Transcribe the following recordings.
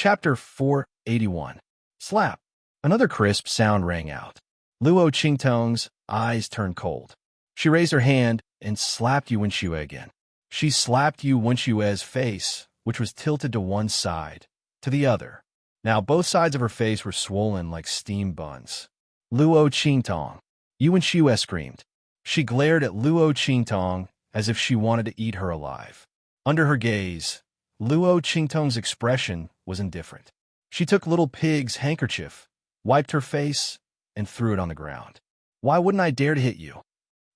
Chapter 481. Slap. Another crisp sound rang out. Luo Qingtong's eyes turned cold. She raised her hand and slapped Yuan Xue again. She slapped Yuan Xue's face, which was tilted to one side, to the other. Now both sides of her face were swollen like steam buns. Luo Qingtong. Yuan Xue screamed. She glared at Luo Qingtong as if she wanted to eat her alive. Under her gaze, Luo Qingtong's expression was indifferent. She took Little Pig's handkerchief, wiped her face, and threw it on the ground. Why wouldn't I dare to hit you?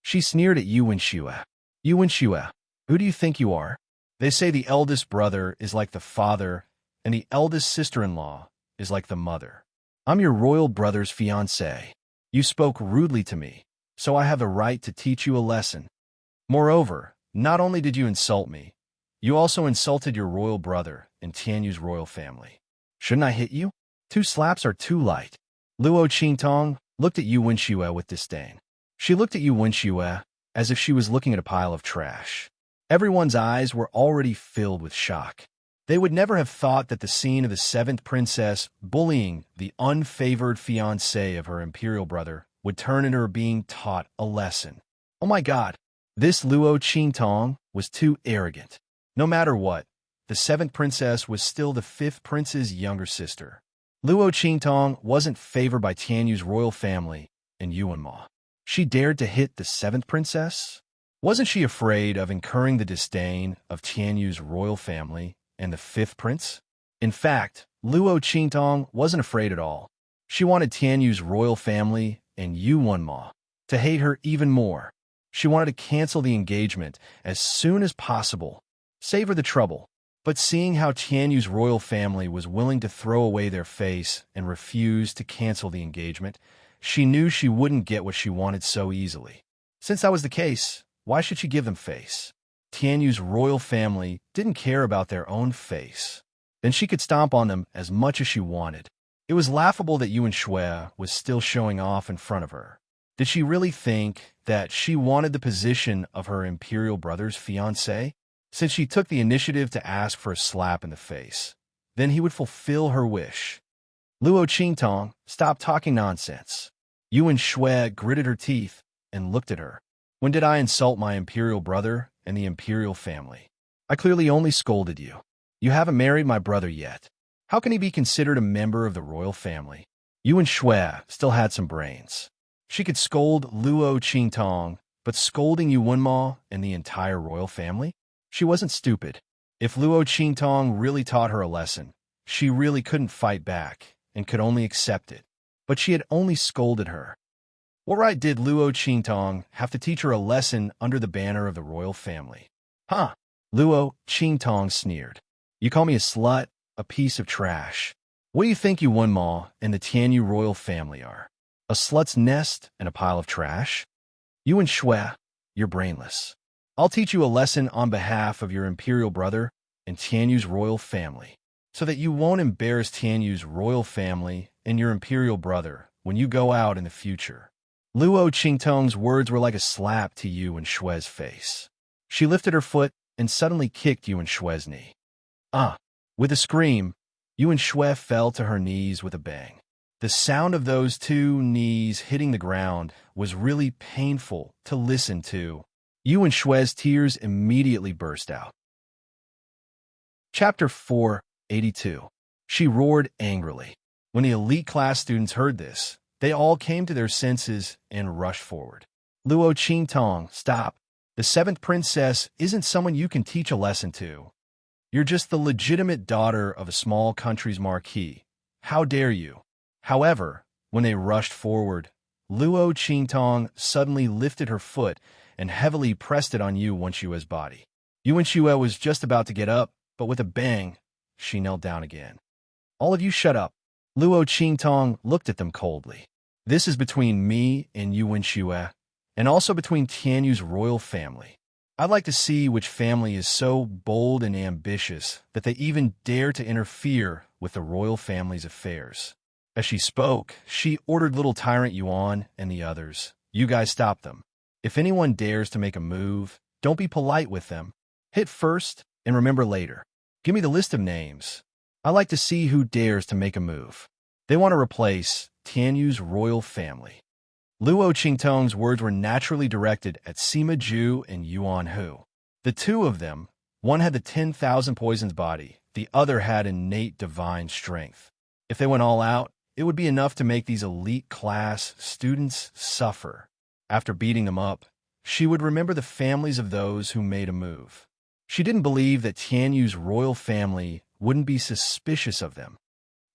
She sneered at Yuan Xue. Yuan Xue, who do you think you are? They say the eldest brother is like the father, and the eldest sister-in-law is like the mother. I'm your royal brother's fiancée. You spoke rudely to me, so I have the right to teach you a lesson. Moreover, not only did you insult me, you also insulted your royal brother and Tianyu's royal family. Shouldn't I hit you? 2 slaps are too light. Luo Qingtong looked at Yuan Xue with disdain. She looked at Yuan Xue as if she was looking at a pile of trash. Everyone's eyes were already filled with shock. They would never have thought that the scene of the 7th princess bullying the unfavored fiancé of her imperial brother would turn into her being taught a lesson. Oh my God, this Luo Qingtong was too arrogant. No matter what, the 7th princess was still the 5th prince's younger sister. Luo Qingtong wasn't favored by Tianyu's royal family and Yuan Ma. She dared to hit the 7th princess? Wasn't she afraid of incurring the disdain of Tianyu's royal family and the 5th prince? In fact, Luo Qingtong wasn't afraid at all. She wanted Tianyu's royal family and Yuan Ma to hate her even more. She wanted to cancel the engagement as soon as possible. Save her the trouble. But seeing how Tianyu's royal family was willing to throw away their face and refuse to cancel the engagement, she knew she wouldn't get what she wanted so easily. Since that was the case, why should she give them face? Tianyu's royal family didn't care about their own face. Then she could stomp on them as much as she wanted. It was laughable that Yuan Xue was still showing off in front of her. Did she really think that she wanted the position of her imperial brother's fiancé? Since she took the initiative to ask for a slap in the face, then he would fulfill her wish. Luo Qingtong, stop talking nonsense. Yuan Xue gritted her teeth and looked at her. When did I insult my imperial brother and the imperial family? I clearly only scolded you. You haven't married my brother yet. How can he be considered a member of the royal family? Yuan Xue still had some brains. She could scold Luo Qingtong, but scolding Yuan Ma and the entire royal family? She wasn't stupid. If Luo Qingtong really taught her a lesson, she really couldn't fight back and could only accept it. But she had only scolded her. What right did Luo Qingtong have to teach her a lesson under the banner of the royal family? Huh? Luo Qingtong sneered. You call me a slut, a piece of trash. What do you think Yuan Ma and the Tianyu royal family are? A slut's nest and a pile of trash? Yuan Xue, you're brainless. I'll teach you a lesson on behalf of your imperial brother and Tianyu's royal family, so that you won't embarrass Tianyu's royal family and your imperial brother when you go out in the future. Luo Qingtong's words were like a slap to Yuan Xue's face. She lifted her foot and suddenly kicked Yuan Xue's knee. With a scream, Yuan Xue fell to her knees with a bang. The sound of those 2 knees hitting the ground was really painful to listen to. Yuan Xue's tears immediately burst out. Chapter 482. She roared angrily. When the elite class students heard this, they all came to their senses and rushed forward. Luo Qingtong, stop. The 7th princess isn't someone you can teach a lesson to. You're just the legitimate daughter of a small country's marquis. How dare you? However, when they rushed forward, Luo Qingtong suddenly lifted her foot and heavily pressed it on Yuan Xue's body. Yuan Xue was just about to get up, but with a bang, she knelt down again. All of you shut up. Luo Qingtong looked at them coldly. This is between me and Yuan Xue, and also between Tianyu's royal family. I'd like to see which family is so bold and ambitious that they even dare to interfere with the royal family's affairs. As she spoke, she ordered little tyrant Yuan and the others. You guys stop them. If anyone dares to make a move, don't be polite with them. Hit first and remember later. Give me the list of names. I like to see who dares to make a move. They want to replace Tianyu's royal family. Luo Qingtong's words were naturally directed at Sima Ju and Yuan Hu. The two of them, one had the 10,000 poisons body, the other had innate divine strength. If they went all out, it would be enough to make these elite class students suffer. After beating them up, she would remember the families of those who made a move. She didn't believe that Tianyu's royal family wouldn't be suspicious of them.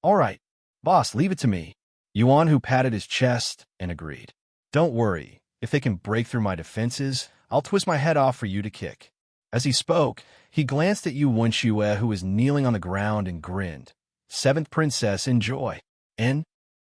All right, boss, leave it to me. Yuan, who patted his chest, and agreed. Don't worry, if they can break through my defenses, I'll twist my head off for you to kick. As he spoke, he glanced at Yu Wenxue, who was kneeling on the ground, and grinned. Seventh princess, enjoy. And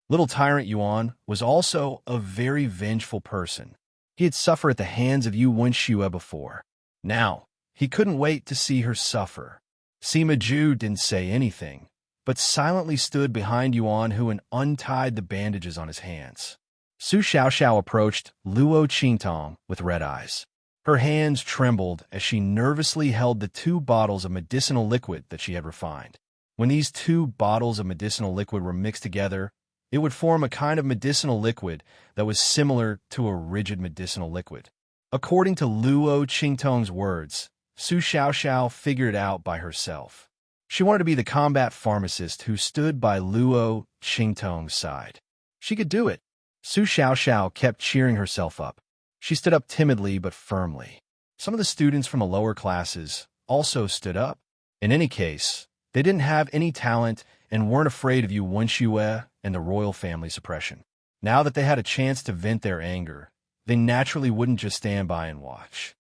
little tyrant Yuan was also a very vengeful person. He had suffered at the hands of Yu Wenxue before. Now, he couldn't wait to see her suffer. Sima Ju didn't say anything, but silently stood behind Yuan, who untied the bandages on his hands. Su Xiaoxiao approached Luo Qingtong with red eyes. Her hands trembled as she nervously held the 2 bottles of medicinal liquid that she had refined. When these 2 bottles of medicinal liquid were mixed together, it would form a kind of medicinal liquid that was similar to a rigid medicinal liquid. According to Luo Qingtong's words, Su Xiaoxiao figured it out by herself. She wanted to be the combat pharmacist who stood by Luo Qingtong's side. She could do it. Su Xiaoxiao kept cheering herself up. She stood up timidly but firmly. Some of the students from the lower classes also stood up. In any case, they didn't have any talent and weren't afraid of Yu Wenxue and the royal family suppression. Now that they had a chance to vent their anger, they naturally wouldn't just stand by and watch.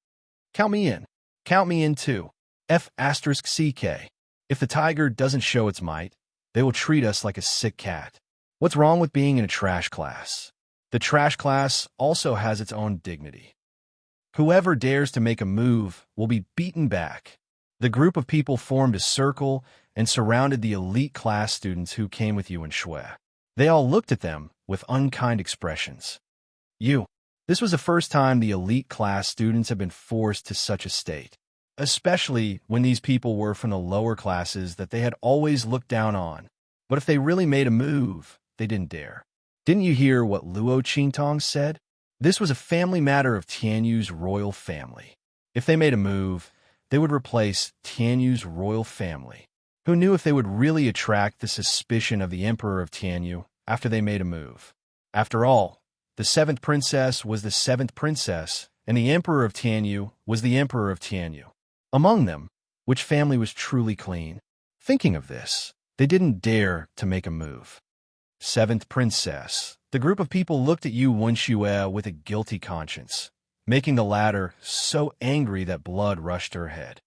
Count me in. Count me in too. F***CK. If the tiger doesn't show its might, they will treat us like a sick cat. What's wrong with being in a trash class? The trash class also has its own dignity. Whoever dares to make a move will be beaten back. The group of people formed a circle and surrounded the elite class students who came with Yu Wenxue. They all looked at them with unkind expressions. This was the first time the elite class students had been forced to such a state, especially when these people were from the lower classes that they had always looked down on. But if they really made a move, they didn't dare. Didn't you hear what Luo Qingtong said? This was a family matter of Tianyu's royal family. If they made a move, they would replace Tianyu's royal family. Who knew if they would really attract the suspicion of the emperor of Tianyu after they made a move? After all, the 7th princess was the 7th princess, and the emperor of Tianyu was the emperor of Tianyu. Among them, which family was truly clean? Thinking of this, they didn't dare to make a move. 7th princess. The group of people looked at Yu Wenxue with a guilty conscience, making the latter so angry that blood rushed to her head.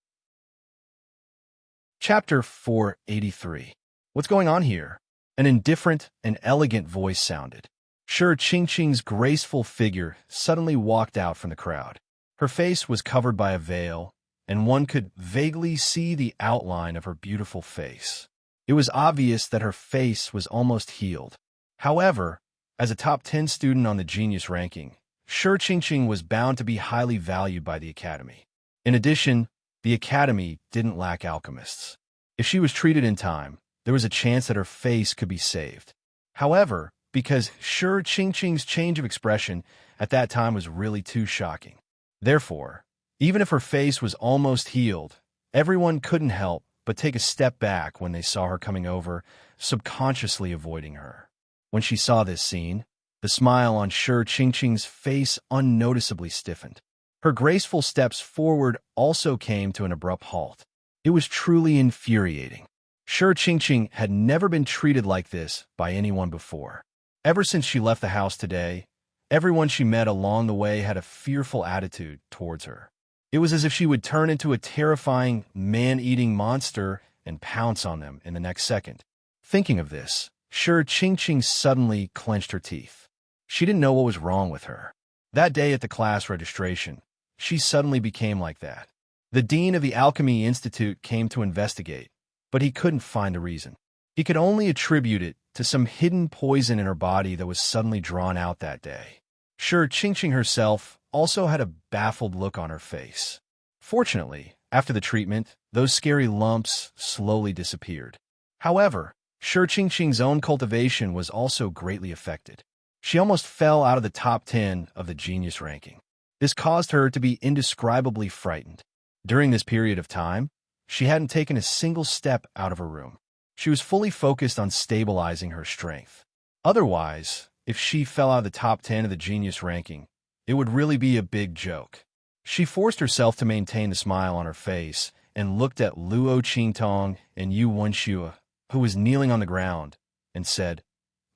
Chapter 483. What's going on here? An indifferent and elegant voice sounded. Shi Qingqing's graceful figure suddenly walked out from the crowd. Her face was covered by a veil, and one could vaguely see the outline of her beautiful face. It was obvious that her face was almost healed. However, as a top 10 student on the genius ranking, Shi Qingqing was bound to be highly valued by the academy. In addition, the academy didn't lack alchemists. If she was treated in time, there was a chance that her face could be saved. However, because Shi Qingqing's change of expression at that time was really too shocking. Therefore, even if her face was almost healed, everyone couldn't help but take a step back when they saw her coming over, subconsciously avoiding her. When she saw this scene, the smile on Shi Qingqing's face unnoticeably stiffened. Her graceful steps forward also came to an abrupt halt. It was truly infuriating. Shi Qingqing had never been treated like this by anyone before. Ever since she left the house today, everyone she met along the way had a fearful attitude towards her. It was as if she would turn into a terrifying, man-eating monster and pounce on them in the next second. Thinking of this, Shi Qingqing suddenly clenched her teeth. She didn't know what was wrong with her. That day at the class registration, she suddenly became like that. The dean of the Alchemy Institute came to investigate, but he couldn't find the reason. He could only attribute it to some hidden poison in her body that was suddenly drawn out that day. Shi Qingqing herself also had a baffled look on her face. Fortunately, after the treatment, those scary lumps slowly disappeared. However, Shi Qingqing's own cultivation was also greatly affected. She almost fell out of the top 10 of the genius ranking. This caused her to be indescribably frightened. During this period of time, she hadn't taken a single step out of her room. She was fully focused on stabilizing her strength. Otherwise, if she fell out of the top 10 of the genius ranking, it would really be a big joke. She forced herself to maintain the smile on her face and looked at Luo Qingtong and Yu Wenxue, who was kneeling on the ground, and said,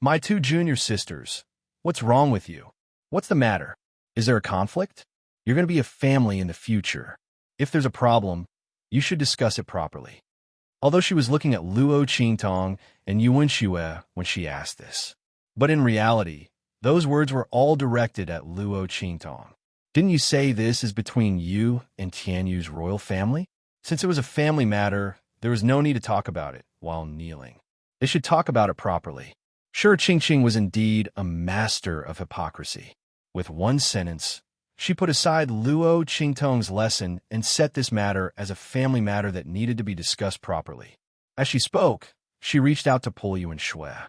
"My two junior sisters, what's wrong with you? What's the matter? Is there a conflict? You're going to be a family in the future. If there's a problem, you should discuss it properly." Although she was looking at Luo Qingtong and Yu Wenxue when she asked this. But in reality, those words were all directed at Luo Qingtong. "Didn't you say this is between you and Tianyu's royal family?" Since it was a family matter, there was no need to talk about it while kneeling. They should talk about it properly. Shi Qingqing was indeed a master of hypocrisy. With one sentence, she put aside Luo Qingtong's lesson and set this matter as a family matter that needed to be discussed properly. As she spoke, she reached out to pull Yu Wenxue.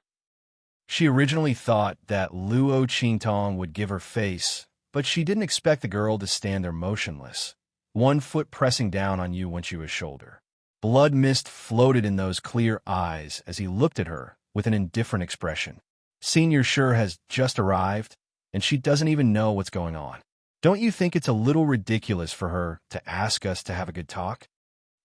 She originally thought that Luo Qingtong would give her face, but she didn't expect the girl to stand there motionless, one foot pressing down on Yu Wenxue's shoulder. Blood mist floated in those clear eyes as he looked at her with an indifferent expression. Senior Shi has just arrived, and she doesn't even know what's going on. Don't you think it's a little ridiculous for her to ask us to have a good talk?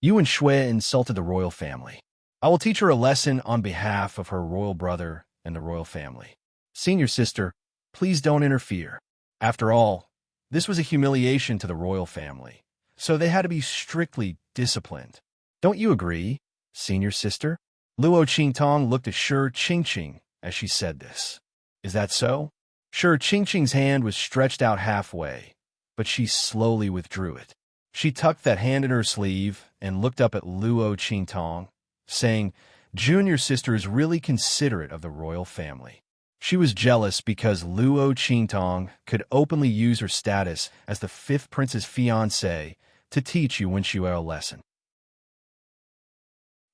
Yu Wenxue insulted the royal family. I will teach her a lesson on behalf of her royal brother and the royal family. Senior sister, please don't interfere. After all, this was a humiliation to the royal family, so they had to be strictly disciplined. Don't you agree, senior sister? Luo Qingtong looked at Shi Qingqing as she said this. Is that so? Shi Qingqing's hand was stretched out halfway, but she slowly withdrew it. She tucked that hand in her sleeve and looked up at Luo Qingtong, saying, "Junior sister is really considerate of the royal family." She was jealous because Luo Qingtong could openly use her status as the fifth prince's fiancée to teach Yu Wenxue a lesson.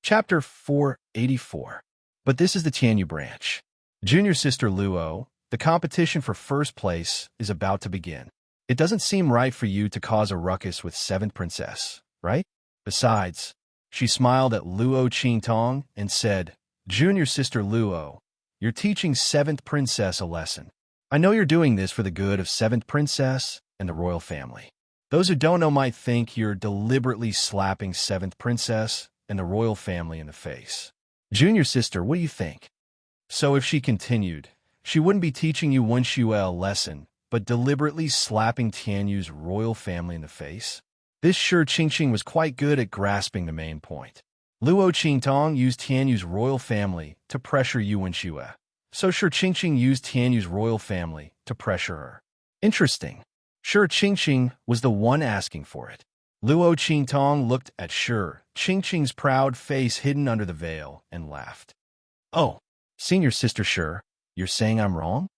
Chapter 484. But this is the Tianyu branch. Junior sister Luo, the competition for first place is about to begin. It doesn't seem right for you to cause a ruckus with 7th princess, right? Besides, she smiled at Luo Qingtong and said, "Junior sister Luo, you're teaching 7th princess a lesson. I know you're doing this for the good of 7th princess and the royal family. Those who don't know might think you're deliberately slapping 7th princess and the royal family in the face. Junior sister, what do you think?" So if she continued, she wouldn't be teaching Yu Wenxue a lesson, but deliberately slapping Tianyu's royal family in the face. This Shi Qingqing was quite good at grasping the main point. Luo Qingtong used Tianyu's royal family to pressure Yu Wenxue, so Shi Qingqing used Tianyu's royal family to pressure her. Interesting. Shi Qingqing was the one asking for it. Luo Qingtong looked at Shi Qingqing's proud face hidden under the veil and laughed. "Oh, senior sister Shi, you're saying I'm wrong?"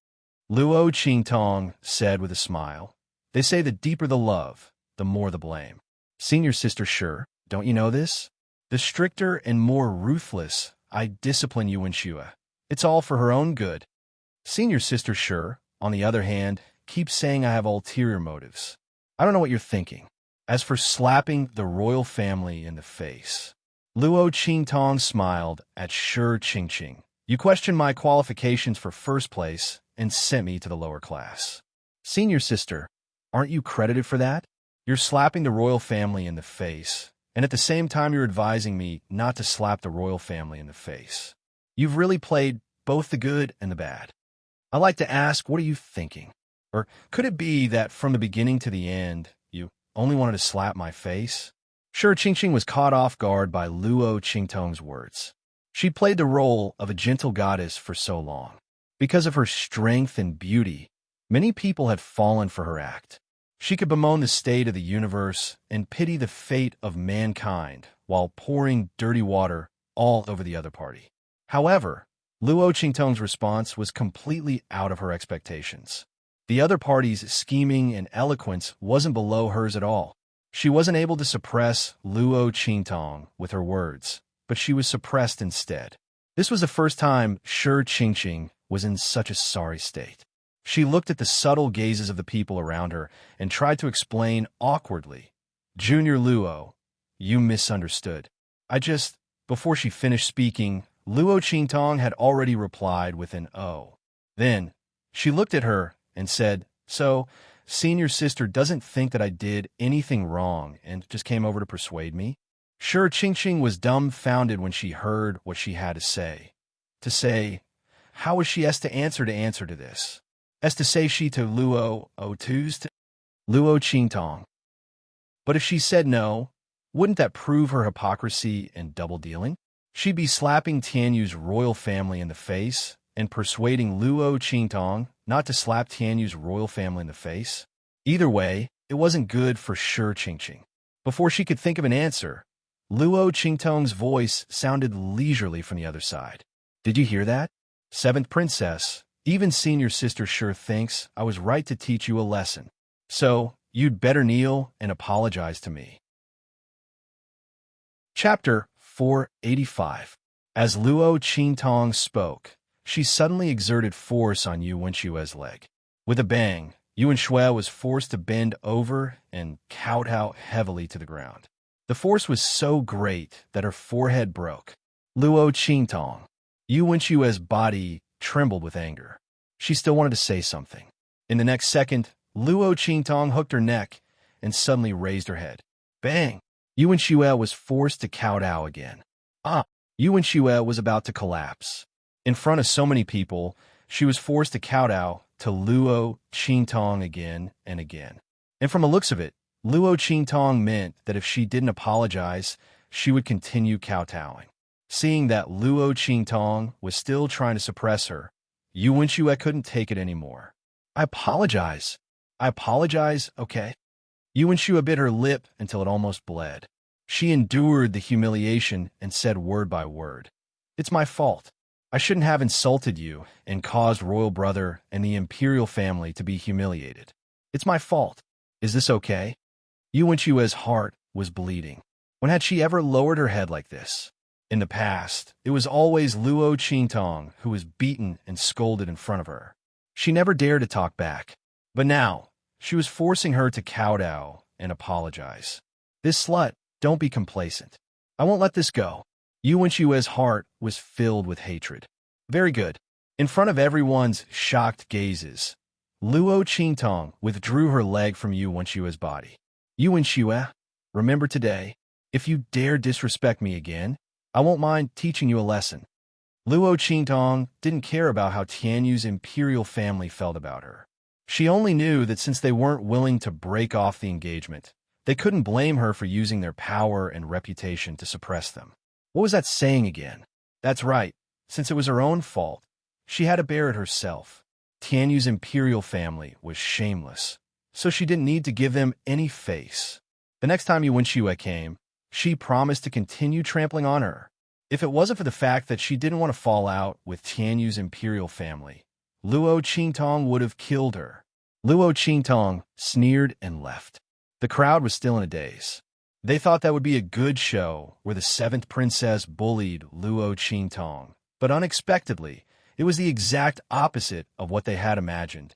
Luo Qingtong said with a smile. "They say the deeper the love, the more the blame. Senior sister Shi, don't you know this? The stricter and more ruthless I discipline Yu Wenxue, it's all for her own good. Senior sister Shi, on the other hand, keeps saying I have ulterior motives. I don't know what you're thinking. As for slapping the royal family in the face..." Luo Qingtong smiled at Shi Qingqing. "You questioned my qualifications for first place and sent me to the lower class. Senior sister, aren't you credited for that? You're slapping the royal family in the face, and at the same time you're advising me not to slap the royal family in the face. You've really played both the good and the bad. I'd like to ask, what are you thinking? Or could it be that from the beginning to the end, you only wanted to slap my face?" Shi Qingqing was caught off guard by Luo Qingtong's words. She played the role of a gentle goddess for so long. Because of her strength and beauty, many people had fallen for her act. She could bemoan the state of the universe and pity the fate of mankind while pouring dirty water all over the other party. However, Luo Qingtong's response was completely out of her expectations. The other party's scheming and eloquence wasn't below hers at all. She wasn't able to suppress Luo Qingtong with her words, but she was suppressed instead. This was the first time Shi Qingqing was in such a sorry state. She looked at the subtle gazes of the people around her and tried to explain awkwardly. Junior Luo, you misunderstood. Before she finished speaking, Luo Qingtong had already replied with an "oh." Then, she looked at her and said, "So, senior sister doesn't think that I did anything wrong and just came over to persuade me?" Shi Qingqing was dumbfounded when she heard what she had to say. How was she to answer to this? To say she to Luo Otu's to Luo Qingtong. But if she said no, wouldn't that prove her hypocrisy and double-dealing? She'd be slapping Tianyu's royal family in the face and persuading Luo Qingtong not to slap Tianyu's royal family in the face. Either way, it wasn't good for Shi Qingqing. Before she could think of an answer, Luo Qingtong's voice sounded leisurely from the other side. Did you hear that? Seventh Princess, even senior sister Shi thinks I was right to teach you a lesson. So, you'd better kneel and apologize to me. Chapter 485. As Luo Qingtong spoke, she suddenly exerted force on Yu Wenshue's leg. With a bang, Yu Wenshue was forced to bend over and kowtow heavily to the ground. The force was so great that her forehead broke. Luo Qingtong. Yu Wenshue's body trembled with anger. She still wanted to say something. In the next second, Luo Qingtong hooked her neck and suddenly raised her head. Bang! Yu Wenshue was forced to kowtow again. Yu Wenshue was about to collapse. In front of so many people, she was forced to kowtow to Luo Qingtong again and again. And from the looks of it, Luo Qingtong meant that if she didn't apologize, she would continue kowtowing. Seeing that Luo Qingtong was still trying to suppress her, Yu Wenshue couldn't take it anymore. I apologize, okay? Yu Wenshue bit her lip until it almost bled. She endured the humiliation and said word by word, "It's my fault. I shouldn't have insulted you and caused royal brother and the imperial family to be humiliated. It's my fault. Is this okay?" Yu Wenshue's heart was bleeding. When had she ever lowered her head like this? In the past, it was always Luo Qingtong who was beaten and scolded in front of her. She never dared to talk back. But now, she was forcing her to kowtow and apologize. This slut, don't be complacent. I won't let this go. Yu Wenshue's heart was filled with hatred. Very good. In front of everyone's shocked gazes, Luo Qingtong withdrew her leg from Yu Wenshue's body. Yu Wenshue, remember today, if you dare disrespect me again, I won't mind teaching you a lesson. Luo Qingtong didn't care about how Tianyu's imperial family felt about her. She only knew that since they weren't willing to break off the engagement, they couldn't blame her for using their power and reputation to suppress them. What was that saying again? That's right, since it was her own fault, she had to bear it herself. Tianyu's imperial family was shameless, so she didn't need to give them any face. The next time Yu Wenshue came, she promised to continue trampling on her. If it wasn't for the fact that she didn't want to fall out with Tianyu's imperial family, Luo Qingtong would have killed her. Luo Qingtong sneered and left. The crowd was still in a daze. They thought that would be a good show where the seventh princess bullied Luo Qingtong, but unexpectedly, it was the exact opposite of what they had imagined.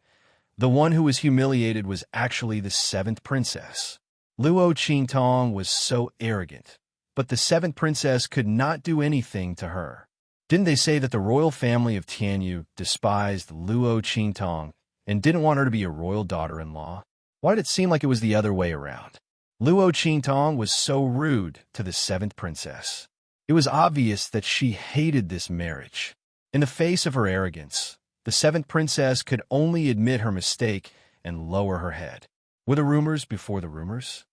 The one who was humiliated was actually the seventh princess. Luo Qingtong was so arrogant, but the seventh princess could not do anything to her. Didn't they say that the royal family of Tianyu despised Luo Qingtong and didn't want her to be a royal daughter-in-law? Why did it seem like it was the other way around? Luo Qingtong was so rude to the seventh princess. It was obvious that she hated this marriage. In the face of her arrogance, the seventh princess could only admit her mistake and lower her head. Were the rumors before the rumors?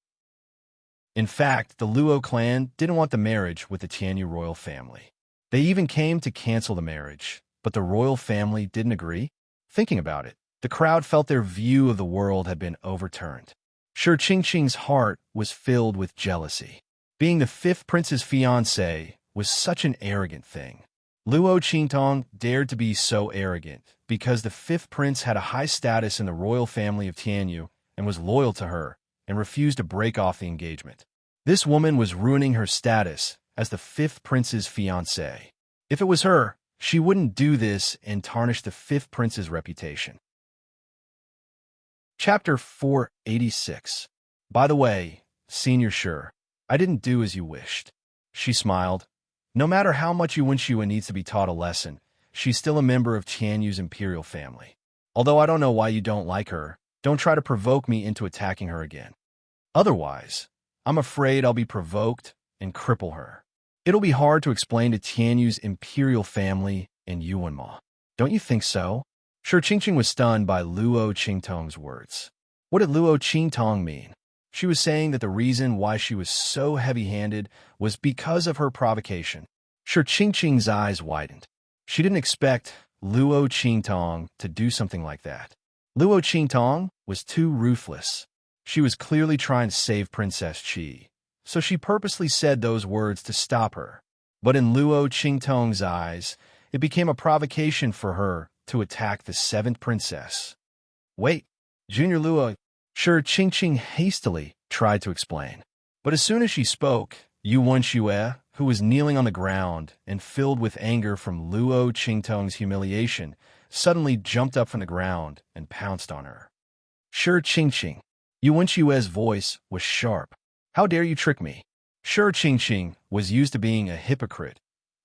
In fact, the Luo clan didn't want the marriage with the Tianyu royal family. They even came to cancel the marriage, but the royal family didn't agree. Thinking about it, the crowd felt their view of the world had been overturned. Shi Qingqing's heart was filled with jealousy. Being the fifth prince's fiancée was such an arrogant thing. Luo Qingtong dared to be so arrogant because the fifth prince had a high status in the royal family of Tianyu and was loyal to her and refused to break off the engagement. This woman was ruining her status as the fifth prince's fiancée. If it was her, she wouldn't do this and tarnish the fifth prince's reputation. Chapter 486. By the way, Senior Sure, I didn't do as you wished. She smiled. No matter how much Yuan needs to be taught a lesson, she's still a member of Tianyu's imperial family. Although I don't know why you don't like her, don't try to provoke me into attacking her again. Otherwise, I'm afraid I'll be provoked and cripple her. It'll be hard to explain to Tianyu's imperial family and Yuanma. Don't you think so? Shi Qingqing was stunned by Luo Qingtong's words. What did Luo Qingtong mean? She was saying that the reason why she was so heavy-handed was because of her provocation. Shi Qingqing's eyes widened. She didn't expect Luo Qingtong to do something like that. Luo Qingtong was too ruthless. She was clearly trying to save Princess Qi, so she purposely said those words to stop her. But in Luo Qingtong's eyes, it became a provocation for her to attack the seventh princess. Wait, Junior Luo, Shi Qingqing hastily tried to explain. But as soon as she spoke, Yuan Xue, who was kneeling on the ground and filled with anger from Luo Qingtong's humiliation, suddenly jumped up from the ground and pounced on her. Shi Qingqing. Yuan Xue's voice was sharp. How dare you trick me? Shi Qingqing was used to being a hypocrite,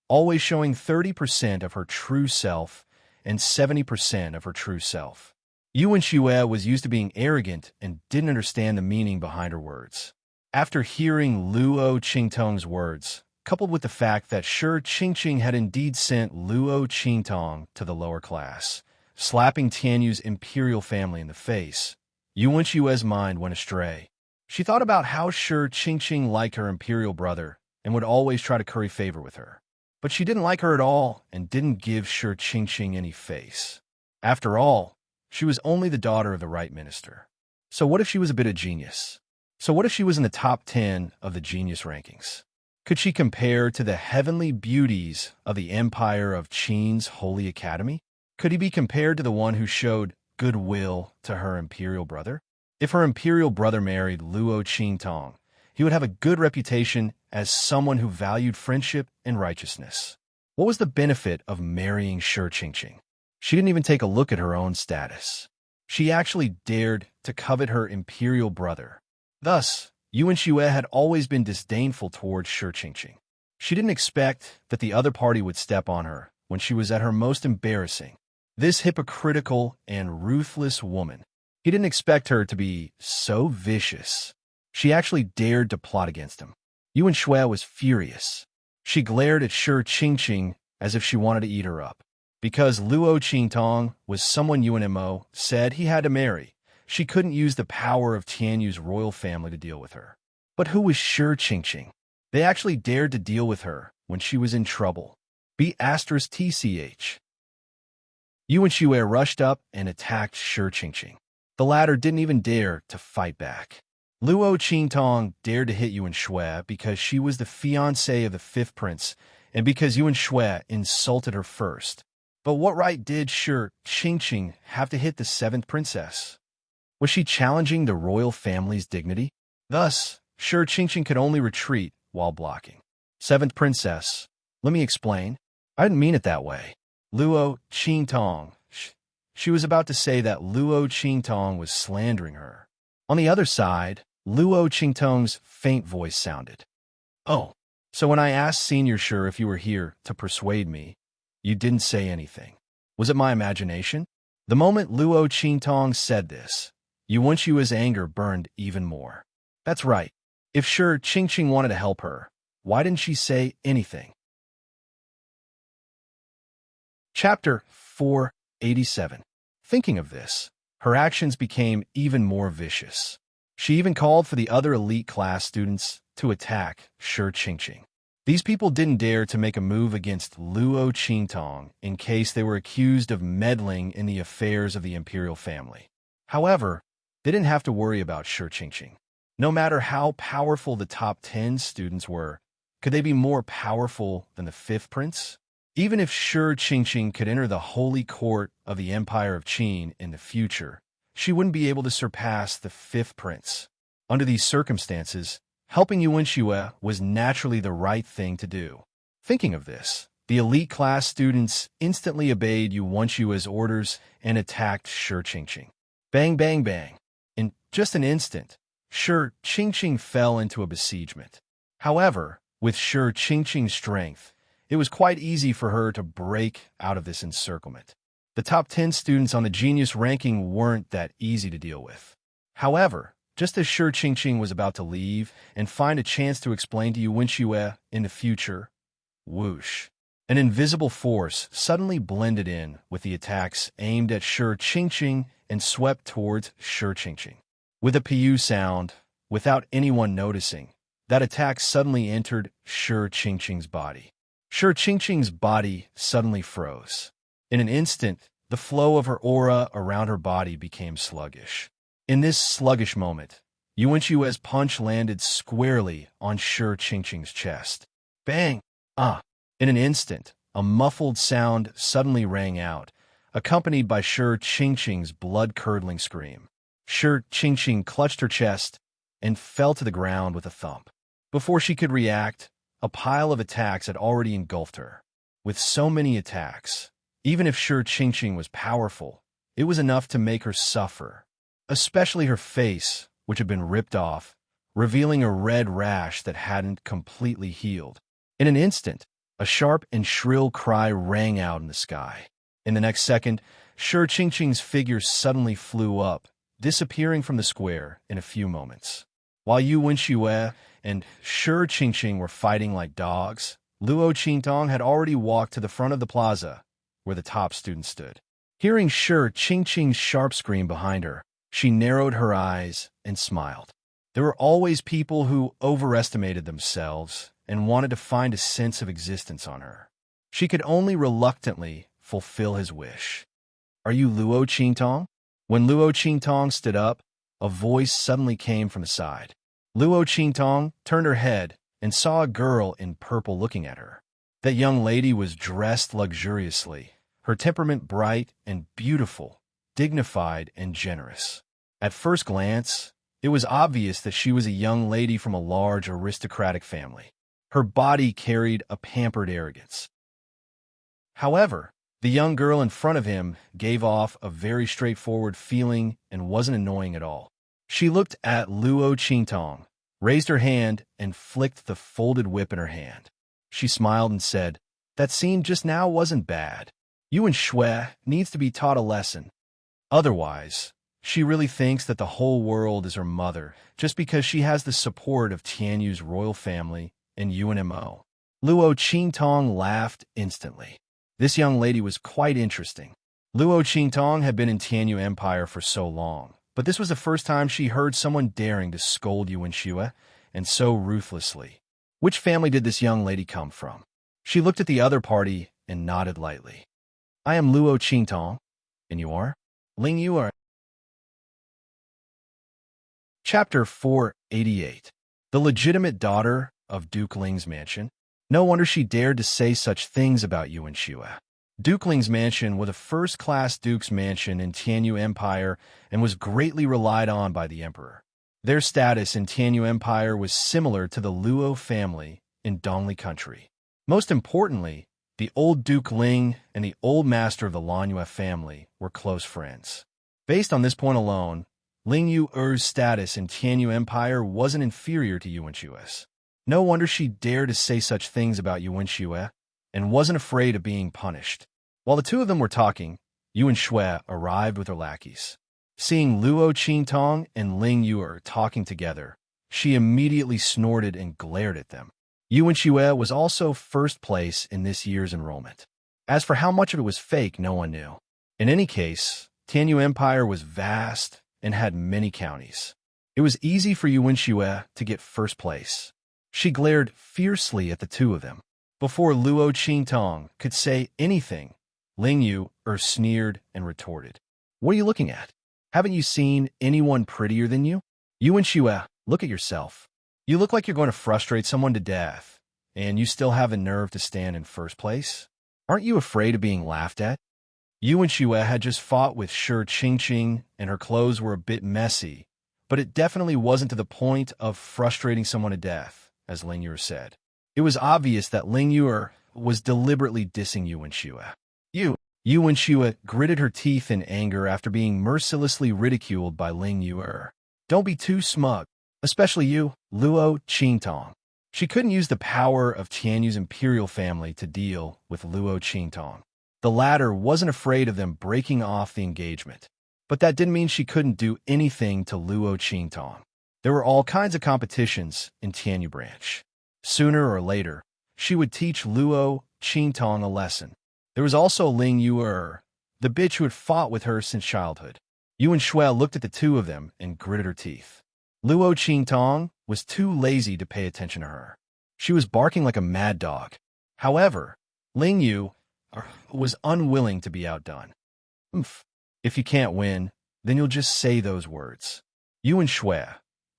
always showing 30% of her true self and 70% of her true self. Yuan Xue was used to being arrogant and didn't understand the meaning behind her words. After hearing Luo Qingtong's words, coupled with the fact that Shi Qingqing had indeed sent Luo Qingtong to the lower class, slapping Tianyu's imperial family in the face, Yuan Xue's mind went astray. She thought about how Shi Qingqing liked her imperial brother and would always try to curry favor with her. But she didn't like her at all and didn't give Shi Qingqing any face. After all, she was only the daughter of the right minister. So what if she was a bit of genius? So what if she was in the top 10 of the genius rankings? Could she compare to the heavenly beauties of the empire of Qin's holy academy? Could he be compared to the one who showed goodwill to her imperial brother? If her imperial brother married Luo Qingtong, he would have a good reputation as someone who valued friendship and righteousness. What was the benefit of marrying Shi Qingqing? She didn't even take a look at her own status. She actually dared to covet her imperial brother. Thus, Yuan Xue had always been disdainful towards Shi Qingqing. She didn't expect that the other party would step on her when she was at her most embarrassing. This hypocritical and ruthless woman. He didn't expect her to be so vicious. She actually dared to plot against him. Yuan Xue was furious. She glared at Shi Qingqing as if she wanted to eat her up. Because Luo Qingtong was someone Yuan said he had to marry, she couldn't use the power of Tianyu's royal family to deal with her. But who was Shi Qingqing? They actually dared to deal with her when she was in trouble. B*TCH. Yuan Xue rushed up and attacked Shi Qingqing. The latter didn't even dare to fight back. Luo Qingtong dared to hit Yuan Xue because she was the fiancée of the fifth prince and because Yuan Xue insulted her first. But what right did Shi Qingqing have to hit the seventh princess? Was she challenging the royal family's dignity? Thus, Shi Qingqing could only retreat while blocking. Seventh princess. Let me explain. I didn't mean it that way. Luo Qingtong. She was about to say that Luo Qingtong was slandering her. On the other side, Luo Qingtong's faint voice sounded. Oh, so when I asked Senior Shi if you were here to persuade me, you didn't say anything. Was it my imagination? The moment Luo Qingtong said this, Yuan Xue's anger burned even more. That's right. If Shi Qingqing wanted to help her, why didn't she say anything? Chapter 487. Thinking of this, her actions became even more vicious. She even called for the other elite class students to attack Shi Qingqing. These people didn't dare to make a move against Luo Qingtong in case they were accused of meddling in the affairs of the imperial family. However, they didn't have to worry about Shi Qingqing. No matter how powerful the top 10 students were, could they be more powerful than the fifth prince? Even if Shi Qingqing could enter the holy court of the Empire of Qin in the future, she wouldn't be able to surpass the fifth prince. Under these circumstances, Helping Yuan Shue was naturally the right thing to do. Thinking of this, the elite class students instantly obeyed Yuan Shue's orders and attacked Shi Qingqing. Bang, bang, bang. In just an instant, Shi Qingqing fell into a besiegement. However, with Shi Qingqing's strength, it was quite easy for her to break out of this encirclement. The top 10 students on the genius ranking weren't that easy to deal with. However, just as Shi Qingqing was about to leave and find a chance to explain to Yuan Shue in the future, whoosh, an invisible force suddenly blended in with the attacks aimed at Shi Qingqing and swept towards Shi Qingqing. With a PU sound, without anyone noticing, that attack suddenly entered Shi Qingqing's body. Shi Qingqing's body suddenly froze. In an instant, the flow of her aura around her body became sluggish. In this sluggish moment, Yuan Shue's punch landed squarely on Shi Qingqing's chest. Bang! In an instant, a muffled sound suddenly rang out, accompanied by Shi Qingqing's blood-curdling scream. Shi Qingqing clutched her chest and fell to the ground with a thump. Before she could react, a pile of attacks had already engulfed her. With so many attacks, even if Shi Qingqing was powerful, it was enough to make her suffer, especially her face, which had been ripped off, revealing a red rash that hadn't completely healed. In an instant, a sharp and shrill cry rang out in the sky. In the next second, Shi Qingqing's figure suddenly flew up, disappearing from the square in a few moments. While Yuan Shue and Shi Qingqing were fighting like dogs, Luo Qingtong had already walked to the front of the plaza, where the top student stood. Hearing Shi Qingqing's sharp scream behind her, she narrowed her eyes and smiled. There were always people who overestimated themselves and wanted to find a sense of existence on her. She could only reluctantly fulfill his wish. "Are you Luo Qingtong?" When Luo Qingtong stood up, a voice suddenly came from the side. Luo Qingtong turned her head and saw a girl in purple looking at her. That young lady was dressed luxuriously, her temperament bright and beautiful, dignified and generous. At first glance, it was obvious that she was a young lady from a large aristocratic family. Her body carried a pampered arrogance. However, the young girl in front of him gave off a very straightforward feeling and wasn't annoying at all. She looked at Luo Qingtong, raised her hand, and flicked the folded whip in her hand. She smiled and said, "That scene just now wasn't bad. Yuan Shue needs to be taught a lesson. Otherwise, she really thinks that the whole world is her mother just because she has the support of Tianyu's royal family and UNMO." Luo Qingtong laughed instantly. This young lady was quite interesting. Luo Qingtong had been in Tianyu Empire for so long, but this was the first time she heard someone daring to scold Yuan Shue, and so ruthlessly. Which family did this young lady come from? She looked at the other party and nodded lightly. "I am Luo Qingtong. And you are?" "Ling Yu are." Chapter 488. The legitimate daughter of Duke Ling's mansion. No wonder she dared to say such things about Yuan Shue. Duke Ling's mansion was a first-class duke's mansion in Tianyu Empire and was greatly relied on by the emperor. Their status in Tianyu Empire was similar to the Luo family in Dongli country. Most importantly, the old Duke Ling and the old master of the Lanyue family were close friends. Based on this point alone, Ling Yu's status in Tianyu Empire wasn't inferior to Yuan Shue's. No wonder she dared to say such things about Yuan Shue and wasn't afraid of being punished. While the two of them were talking, Yuan Shue arrived with her lackeys. Seeing Luo Qingtong and Ling Yu talking together, she immediately snorted and glared at them. Yuan Shue was also first place in this year's enrollment. As for how much of it was fake, no one knew. In any case, Tianyu Empire was vast and had many counties. It was easy for Yuan Shue to get first place. She glared fiercely at the two of them. Before Luo Qingtong could say anything, Ling Yu sneered and retorted, "What are you looking at? Haven't you seen anyone prettier than you? Yuan Shue, look at yourself. You look like you're going to frustrate someone to death, and you still have the nerve to stand in first place? Aren't you afraid of being laughed at?" Yuan Shue had just fought with Shi Qingqing, and her clothes were a bit messy, but it definitely wasn't to the point of frustrating someone to death, as Ling Yue said. It was obvious that Ling Yue was deliberately dissing Yuan Xue. Yuan Xue gritted her teeth in anger after being mercilessly ridiculed by Ling Yue. Don't be too smug, especially you, Luo Qingtong. She couldn't use the power of Tianyu's imperial family to deal with Luo Qingtong. The latter wasn't afraid of them breaking off the engagement, but that didn't mean she couldn't do anything to Luo Qingtong. There were all kinds of competitions in Tianyu branch. Sooner or later, she would teach Luo Qingtong a lesson. There was also Ling Yue, the bitch who had fought with her since childhood. Yuan Xue looked at the two of them and gritted her teeth. Luo Qingtong was too lazy to pay attention to her. She was barking like a mad dog. However, Ling Yue was unwilling to be outdone. If you can't win, then you'll just say those words. Yuan Xue,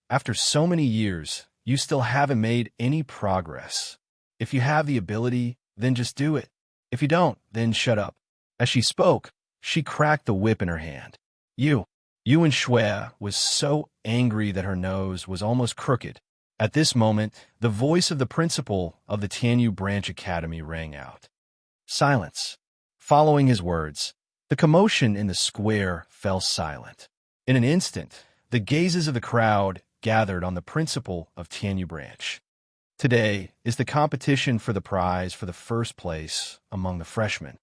after so many years, you still haven't made any progress. If you have the ability, then just do it. If you don't, then shut up. As she spoke, she cracked the whip in her hand. Yuan Xue was so angry that her nose was almost crooked. At this moment, the voice of the principal of the Tianyu Branch Academy rang out. Silence. Following his words, the commotion in the square fell silent. In an instant, the gazes of the crowd gathered on the principal of Tianyu Branch. Today is the competition for the prize for the first place among the freshmen.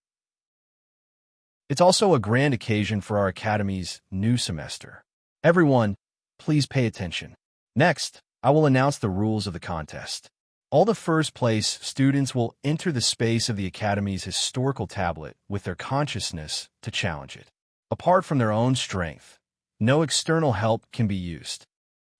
It's also a grand occasion for our academy's new semester. Everyone, please pay attention. Next, I will announce the rules of the contest. All the first-place students will enter the space of the academy's historical tablet with their consciousness to challenge it. Apart from their own strength, no external help can be used.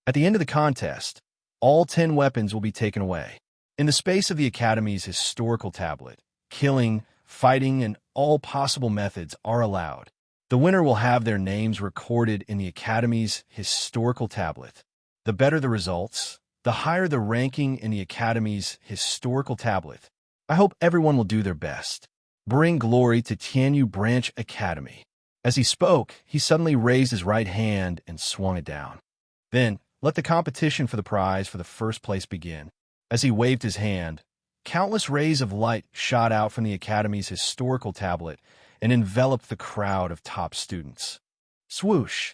At the end of the contest, all 10 weapons will be taken away. In the space of the academy's historical tablet, killing, fighting, and all possible methods are allowed. The winner will have their names recorded in the academy's historical tablet. The better the results, the higher the ranking in the academy's historical tablet. I hope everyone will do their best. Bring glory to Tianyu Branch Academy. As he spoke, he suddenly raised his right hand and swung it down. Then, let the competition for the prize for the first place begin. As he waved his hand, countless rays of light shot out from the academy's historical tablet and enveloped the crowd of top students. Swoosh!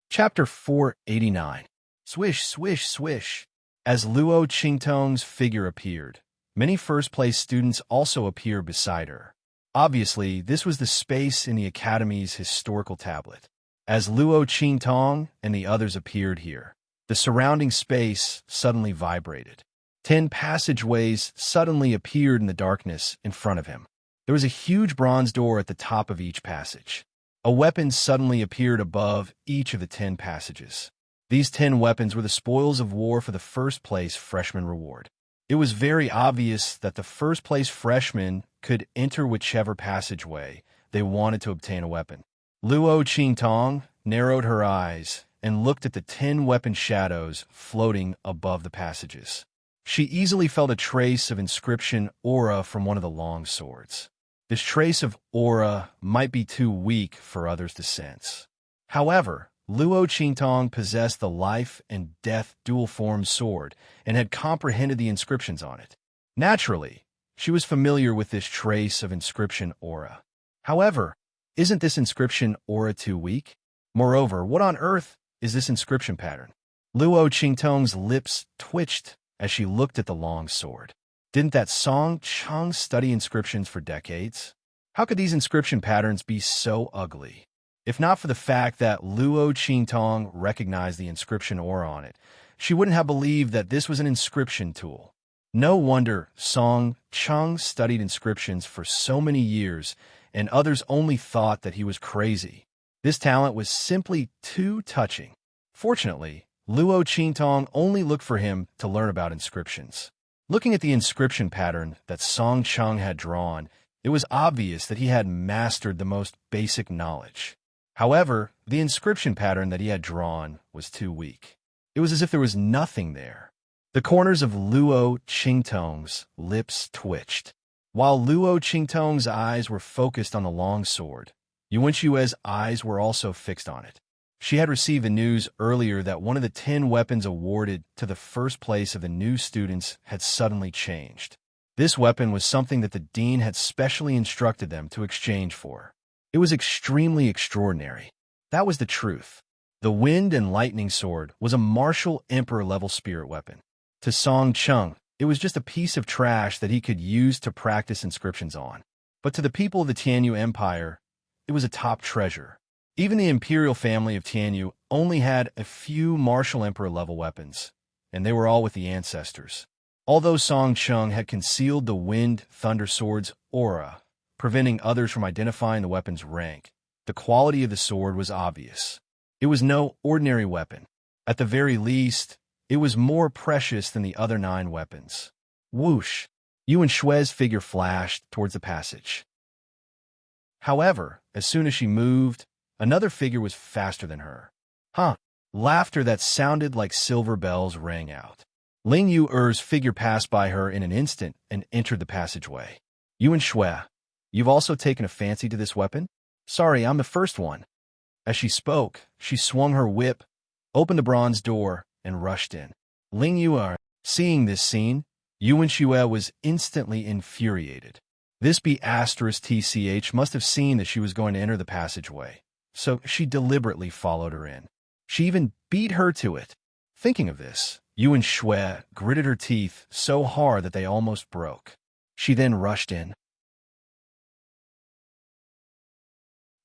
Chapter 489. Swish, swish, swish. As Luo Qingtong's figure appeared, many first-place students also appeared beside her. Obviously, this was the space in the academy's historical tablet. As Luo Qingtong and the others appeared here, the surrounding space suddenly vibrated. 10 passageways suddenly appeared in the darkness in front of him. There was a huge bronze door at the top of each passage. A weapon suddenly appeared above each of the 10 passages. These 10 weapons were the spoils of war for the first-place freshman reward. It was very obvious that the first-place freshmen could enter whichever passageway they wanted to obtain a weapon. Luo Qingtong narrowed her eyes and looked at the 10 weapon shadows floating above the passages. She easily felt a trace of inscription aura from one of the long swords. This trace of aura might be too weak for others to sense. However, Luo Qingtong possessed the life and death dual-form sword and had comprehended the inscriptions on it. Naturally, she was familiar with this trace of inscription aura. However, isn't this inscription aura too weak? Moreover, what on earth is this inscription pattern? Luo Qingtong's lips twitched as she looked at the long sword. Didn't that Song Chang study inscriptions for decades? How could these inscription patterns be so ugly? If not for the fact that Luo Qingtong recognized the inscription aura on it, she wouldn't have believed that this was an inscription tool. No wonder Song Chang studied inscriptions for so many years, and others only thought that he was crazy. This talent was simply too touching. Fortunately, Luo Qingtong only looked for him to learn about inscriptions. Looking at the inscription pattern that Song Chang had drawn, it was obvious that he had mastered the most basic knowledge. However, the inscription pattern that he had drawn was too weak. It was as if there was nothing there. The corners of Luo Qingtong's lips twitched. While Luo Qingtong's eyes were focused on the long sword, Yuan-Xue's eyes were also fixed on it. She had received the news earlier that one of the 10 weapons awarded to the first place of the new students had suddenly changed. This weapon was something that the dean had specially instructed them to exchange for. It was extremely extraordinary. That was the truth. The Wind and Lightning Sword was a martial emperor-level spirit weapon. To Song Chung, it was just a piece of trash that he could use to practice inscriptions on. But to the people of the Tianyu Empire, it was a top treasure. Even the imperial family of Tianyu only had a few martial emperor-level weapons, and they were all with the ancestors. Although Song Chung had concealed the Wind Thunder Sword's aura, preventing others from identifying the weapon's rank, the quality of the sword was obvious. It was no ordinary weapon. At the very least, it was more precious than the other 9 weapons. Whoosh! Yuan-Xue's figure flashed towards the passage. However, as soon as she moved, another figure was faster than her. Huh! Laughter that sounded like silver bells rang out. Ling Yuer's figure passed by her in an instant and entered the passageway. Yuan-Xue, you've also taken a fancy to this weapon? Sorry, I'm the first one. As she spoke, she swung her whip, opened the bronze door, and rushed in. Ling Yuer, seeing this scene, Yuan-Xue was instantly infuriated. This B*TCH must have seen that she was going to enter the passageway, so she deliberately followed her in. She even beat her to it. Thinking of this, Yuan-Xue gritted her teeth so hard that they almost broke. She then rushed in.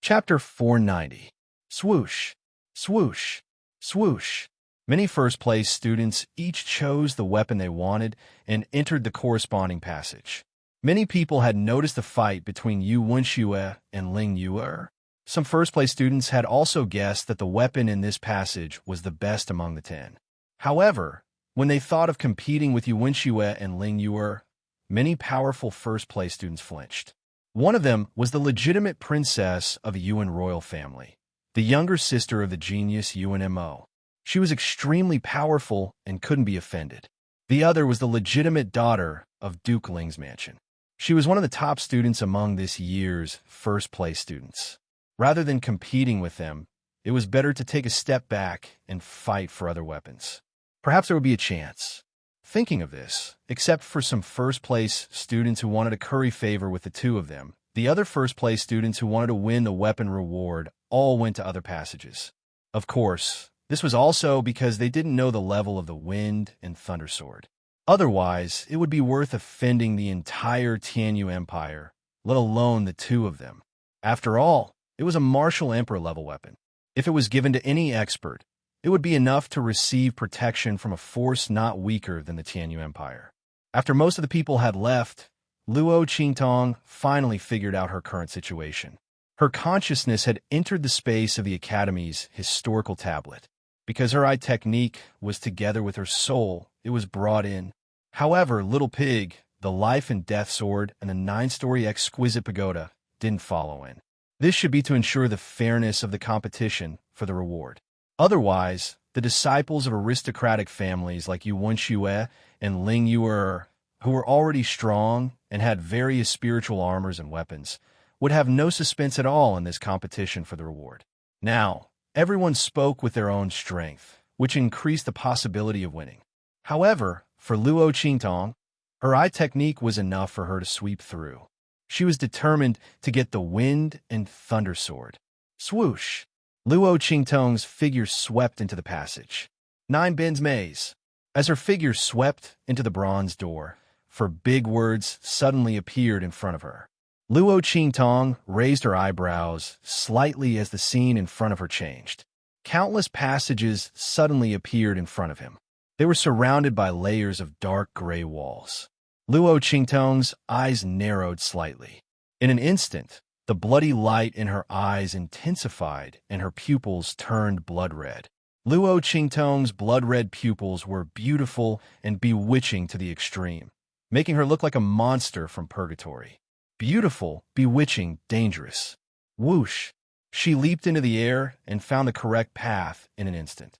Chapter 490. Swoosh, swoosh, swoosh. Many first-place students each chose the weapon they wanted and entered the corresponding passage. Many people had noticed the fight between Yuan-Xue and Ling Yuer. Some first-place students had also guessed that the weapon in this passage was the best among the 10. However, when they thought of competing with Yuan-Xue and Ling Yuer, many powerful first-place students flinched. One of them was the legitimate princess of the Yuan royal family, the younger sister of the genius Yuan Mo. She was extremely powerful and couldn't be offended. The other was the legitimate daughter of Duke Ling's mansion. She was one of the top students among this year's first-place students. Rather than competing with them, it was better to take a step back and fight for other weapons. Perhaps there would be a chance. Thinking of this, except for some first-place students who wanted to curry favor with the two of them, the other first-place students who wanted to win the weapon reward all went to other passages. Of course, this was also because they didn't know the level of the Wind and Thunder Sword. Otherwise, it would be worth offending the entire Tianyu Empire, let alone the two of them. After all, it was a martial emperor-level weapon. If it was given to any expert, it would be enough to receive protection from a force not weaker than the Tianyu Empire. After most of the people had left, Luo Qingtong finally figured out her current situation. Her consciousness had entered the space of the Academy's historical tablet. Because her eye technique was together with her soul, it was brought in. However, Little Pig, the Life and Death Sword, and the 9-story exquisite pagoda didn't follow in. This should be to ensure the fairness of the competition for the reward. Otherwise, the disciples of aristocratic families like Yuan-Xue and Ling Yuer, who were already strong and had various spiritual armors and weapons, would have no suspense at all in this competition for the reward. Now, everyone spoke with their own strength, which increased the possibility of winning. However, for Luo Qingtong, her eye technique was enough for her to sweep through. She was determined to get the Wind and Thunder Sword. Swoosh! Luo Qingtong's figure swept into the passage. 9 Bin's maze. As her figure swept into the bronze door, for big words suddenly appeared in front of her. Luo Qingtong raised her eyebrows slightly as the scene in front of her changed. Countless passages suddenly appeared in front of him. They were surrounded by layers of dark gray walls. Luo Qingtong's eyes narrowed slightly. In an instant, the bloody light in her eyes intensified and her pupils turned blood red. Luo Qingtong's blood-red pupils were beautiful and bewitching to the extreme, making her look like a monster from purgatory. Beautiful, bewitching, dangerous. Whoosh! She leaped into the air and found the correct path in an instant.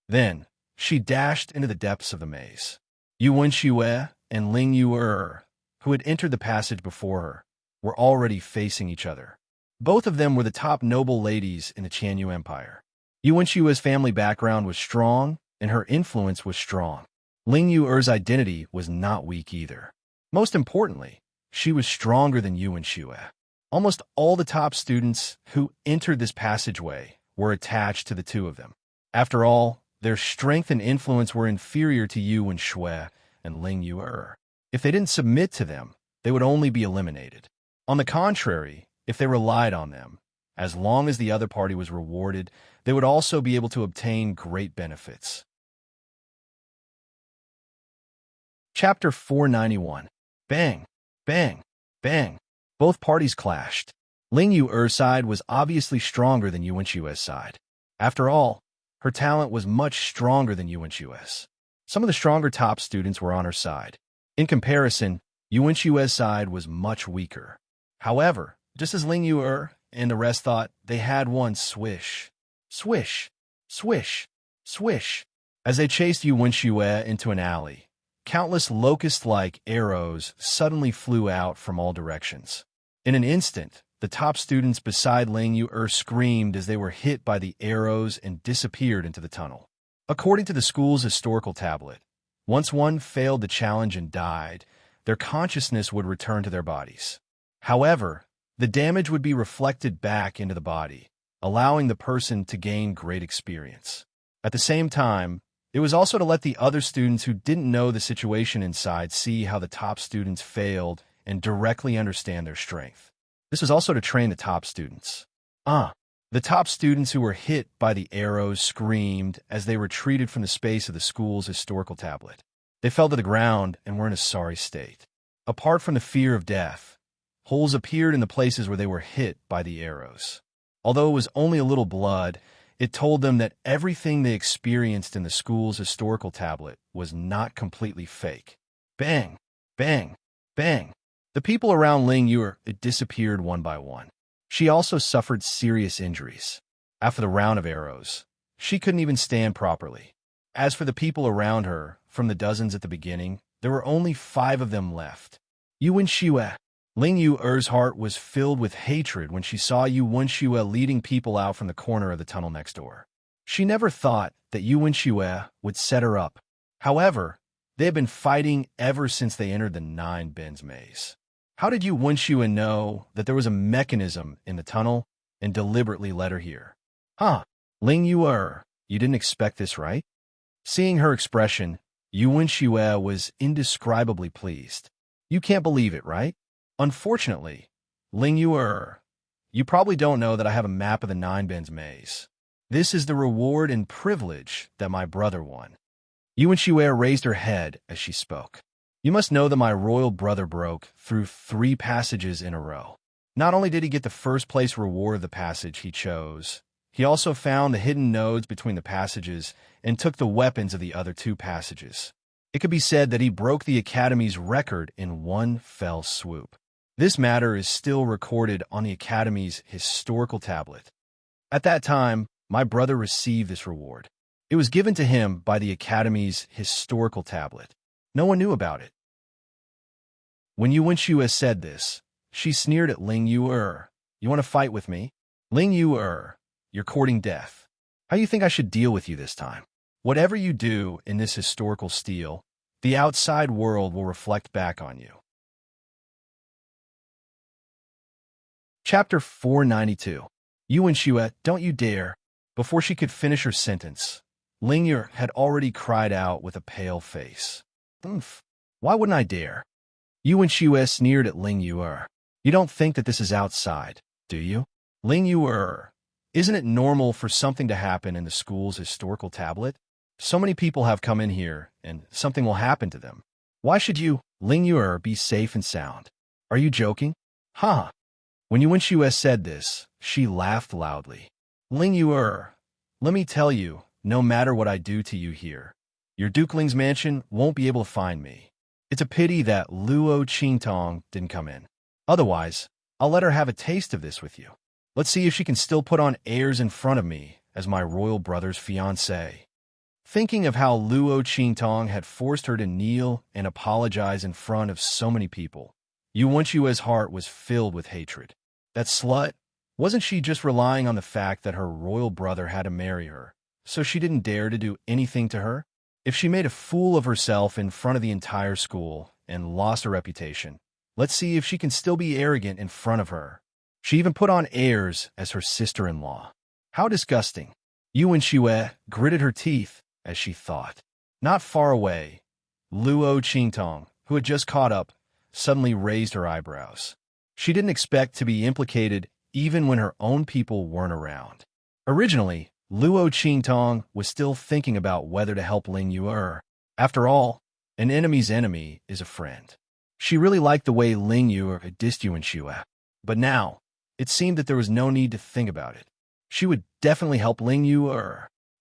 Then, she dashed into the depths of the maze. Yuan-Xue and Ling Yuer, who had entered the passage before her, were already facing each other. Both of them were the top noble ladies in the Chanyu Empire. Yu Wenshua's family background was strong, and her influence was strong. Ling Yuer's identity was not weak either. Most importantly, she was stronger than Yu Wenshue. Almost all the top students who entered this passageway were attached to the two of them. After all, their strength and influence were inferior to Yu Wenshue and Ling Yuer. If they didn't submit to them, they would only be eliminated. On the contrary, if they relied on them, as long as the other party was rewarded, they would also be able to obtain great benefits. Chapter 491. Bang, bang, bang. Both parties clashed. Ling Yuer's side was obviously stronger than Yu Wenshue's side. After all, her talent was much stronger than Yu Wenshue's. Some of the stronger top students were on her side. In comparison, Yu Wenshue's side was much weaker. However, just as Ling Yuer and the rest thought, they had one swish. Swish, swish, swish. As they chased Yu Wenshue into an alley, countless locust-like arrows suddenly flew out from all directions. In an instant, the top students beside Ling Yuer screamed as they were hit by the arrows and disappeared into the tunnel. According to the school's historical tablet, once one failed the challenge and died, their consciousness would return to their bodies. However, the damage would be reflected back into the body, allowing the person to gain great experience. At the same time, it was also to let the other students who didn't know the situation inside see how the top students failed and directly understand their strength. This was also to train the top students. The top students who were hit by the arrows screamed as they retreated from the space of the school's historical tablet. They fell to the ground and were in a sorry state. Apart from the fear of death, holes appeared in the places where they were hit by the arrows. Although it was only a little blood, it told them that everything they experienced in the school's historical tablet was not completely fake. Bang, bang, bang. The people around Ling Yuer disappeared one by one. She also suffered serious injuries. After the round of arrows, she couldn't even stand properly. As for the people around her, from the dozens at the beginning, there were only 5 of them left. Yu Wenshue. Ling Yuer's heart was filled with hatred when she saw Yu Wenshue leading people out from the corner of the tunnel next door. She never thought that Yu Wenshue would set her up. However, they had been fighting ever since they entered the 9 Bens maze. How did Yu Wenshue know that there was a mechanism in the tunnel and deliberately led her here? Ling Yuer, you didn't expect this, right? Seeing her expression, Yu Wenshue was indescribably pleased. You can't believe it, right? Unfortunately, Ling Yuer, you probably don't know that I have a map of the 9 Bens maze. This is the reward and privilege that my brother won. Yu Wenshue raised her head as she spoke. You must know that my royal brother broke through 3 passages in a row. Not only did he get the first place reward of the passage he chose, he also found the hidden nodes between the passages and took the weapons of the other 2 passages. It could be said that he broke the Academy's record in one fell swoop. This matter is still recorded on the Academy's historical tablet. At that time, my brother received this reward. It was given to him by the Academy's historical tablet. No one knew about it. When Yu Wenshue said this, she sneered at Ling Yuer. You want to fight with me? Ling Yuer, you're courting death. How do you think I should deal with you this time? Whatever you do in this historical steel, the outside world will reflect back on you. Chapter 492. Yu Wenshue, don't you dare. Before she could finish her sentence, Ling Yuer had already cried out with a pale face. Why wouldn't I dare? Yu Wenshue sneered at Ling Yuer. You don't think that this is outside, do you? Ling Yuer, isn't it normal for something to happen in the school's historical tablet? So many people have come in here, and something will happen to them. Why should you, Ling Yuer, be safe and sound? Are you joking? When Yu Wenshue said this, she laughed loudly. Ling Yuer, let me tell you, no matter what I do to you here, your dukeling's mansion won't be able to find me. It's a pity that Luo Qingtong didn't come in. Otherwise, I'll let her have a taste of this with you. Let's see if she can still put on airs in front of me as my royal brother's fiancée. Thinking of how Luo Qingtong had forced her to kneel and apologize in front of so many people, Yu Wenshue's heart was filled with hatred. That slut, Wasn't she just relying on the fact that her royal brother had to marry her, so she didn't dare to do anything to her? If she made a fool of herself in front of the entire school and lost her reputation, let's see if she can still be arrogant in front of her. She even put on airs as her sister-in-law. How disgusting. Yuan Xue gritted her teeth as she thought. Not far away, Luo Qingtong, who had just caught up, suddenly raised her eyebrows. She didn't expect to be implicated even when her own people weren't around. Originally, Luo Qingtong was still thinking about whether to help Ling Yue. After all, an enemy's enemy is a friend. She really liked the way Ling Yue had dissed Yuan Xue. But now, it seemed that there was no need to think about it. She would definitely help Ling Yue.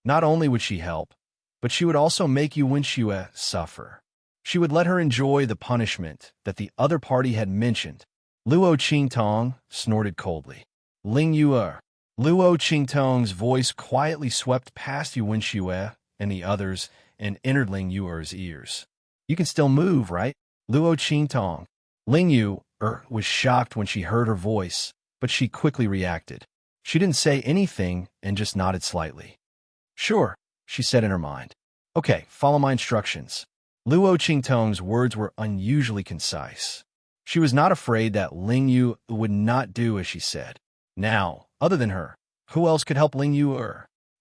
Not only would she help, but she would also make Yuan Xue suffer. She would let her enjoy the punishment that the other party had mentioned. Luo Qingtong snorted coldly. Ling Yue. Luo Qingtong's voice quietly swept past Yuan Xue and the others and entered Ling Yue's ears. You can still move, right? Luo Qingtong. Ling Yue was shocked when she heard her voice, but she quickly reacted. She didn't say anything and just nodded slightly. Sure, she said in her mind. Okay, follow my instructions. Luo Qingtong's words were unusually concise. She was not afraid that Ling Yue would not do as she said. Now, other than her, who else could help Ling Yue?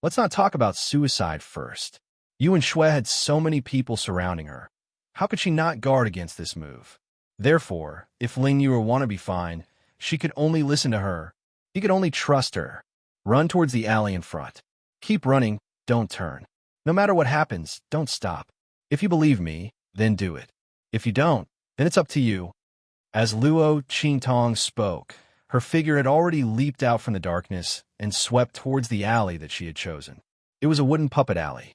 Let's not talk about suicide first. Yuan Xue had so many people surrounding her. How could she not guard against this move? Therefore, if Ling Yue wanted to be fine, she could only listen to her. He could only trust her. Run towards the alley in front. Keep running, don't turn. No matter what happens, don't stop. If you believe me, then do it. If you don't, then it's up to you. As Luo Qingtong spoke, her figure had already leaped out from the darkness and swept towards the alley that she had chosen. It was a wooden puppet alley.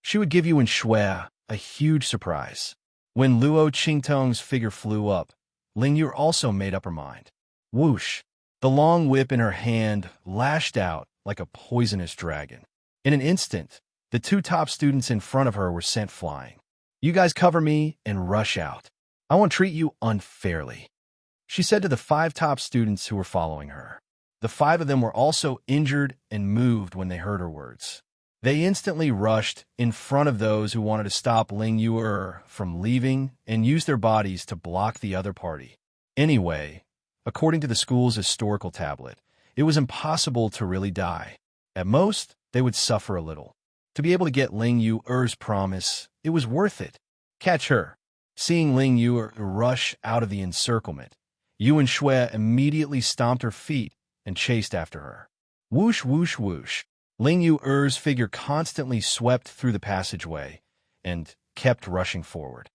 She would give Yuan Xue a huge surprise. When Luo Qingtong's figure flew up, Ling Yue also made up her mind. Whoosh! The long whip in her hand lashed out like a poisonous dragon. In an instant, the two top students in front of her were sent flying. You guys cover me and rush out. I won't treat you unfairly, she said to the 5 top students who were following her. The 5 of them were also injured and moved when they heard her words. They instantly rushed in front of those who wanted to stop Ling Yue from leaving and used their bodies to block the other party. Anyway, according to the school's historical tablet, it was impossible to really die. At most, they would suffer a little. To be able to get Ling Yue's promise, it was worth it. Catch her. Seeing Ling Yue rush out of the encirclement, Yuan Xue immediately stomped her feet and chased after her. Whoosh, whoosh, whoosh. Ling Yue's figure constantly swept through the passageway and kept rushing forward.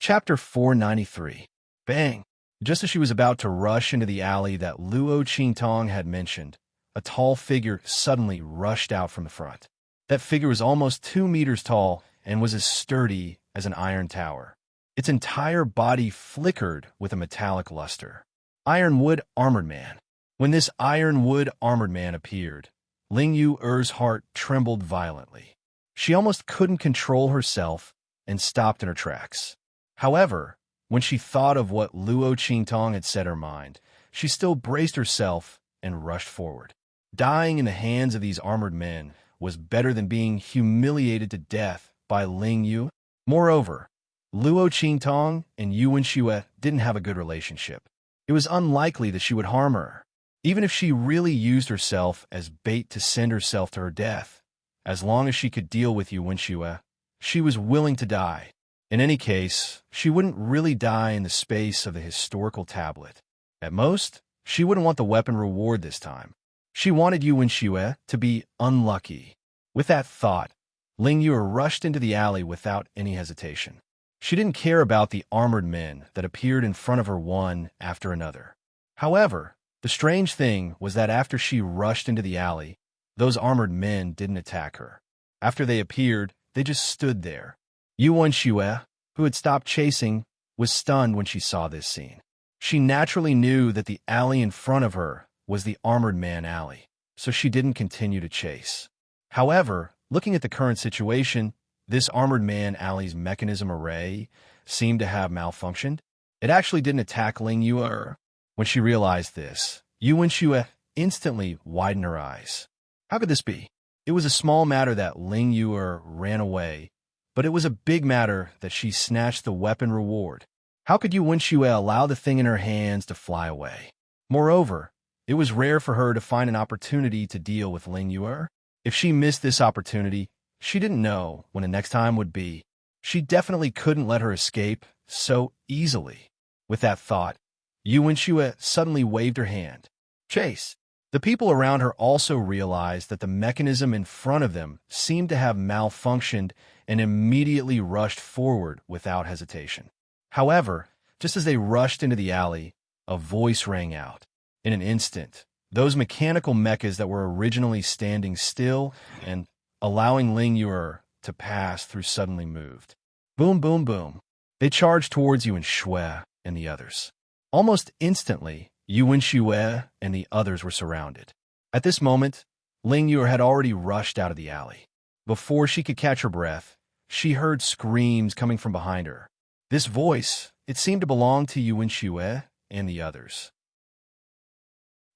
Chapter 493. Bang! Just as she was about to rush into the alley that Luo Qingtong had mentioned, a tall figure suddenly rushed out from the front. That figure was almost 2 meters tall and was as sturdy as an iron tower. Its entire body flickered with a metallic luster. Ironwood Armored Man. When this Ironwood Armored Man appeared, Ling Yue's heart trembled violently. She almost couldn't control herself and stopped in her tracks. However, when she thought of what Luo Qingtong had set her mind, she still braced herself and rushed forward. Dying in the hands of these armored men was better than being humiliated to death by Ling Yue. Moreover, Luo Qingtong and Yuan Xue didn't have a good relationship. It was unlikely that she would harm her, even if she really used herself as bait to send herself to her death. As long as she could deal with Yuan Xue, she was willing to die. In any case, she wouldn't really die in the space of the historical tablet. At most, she wouldn't want the weapon reward this time. She wanted Yuan Xue to be unlucky. With that thought, Ling Yue rushed into the alley without any hesitation. She didn't care about the armored men that appeared in front of her one after another. However, the strange thing was that after she rushed into the alley, those armored men didn't attack her. After they appeared, they just stood there. Yuan Xue, who had stopped chasing, was stunned when she saw this scene. She naturally knew that the alley in front of her was the armored man alley, so she didn't continue to chase. However, looking at the current situation, this armored man alley's mechanism array seemed to have malfunctioned. It actually didn't attack Ling Yue. When she realized this, Yu Wenxue instantly widened her eyes. How could this be? It was a small matter that Ling Yue ran away, but it was a big matter that she snatched the weapon reward. How could Yu Wenxue allow the thing in her hands to fly away? Moreover, it was rare for her to find an opportunity to deal with Ling Yue. If she missed this opportunity, she didn't know when the next time would be. She definitely couldn't let her escape so easily. With that thought, Yu Wenxue suddenly waved her hand. Chase! The people around her also realized that the mechanism in front of them seemed to have malfunctioned and immediately rushed forward without hesitation. However, just as they rushed into the alley, a voice rang out. In an instant, those mechanical mechas that were originally standing still and allowing Ling Yue to pass through suddenly moved. Boom, boom, boom. They charged towards Yu Wenxue and the others. Almost instantly, Yu Wenxue and the others were surrounded. At this moment, Ling Yue had already rushed out of the alley. Before she could catch her breath, she heard screams coming from behind her. This voice, it seemed to belong to Yu Wenxue and the others.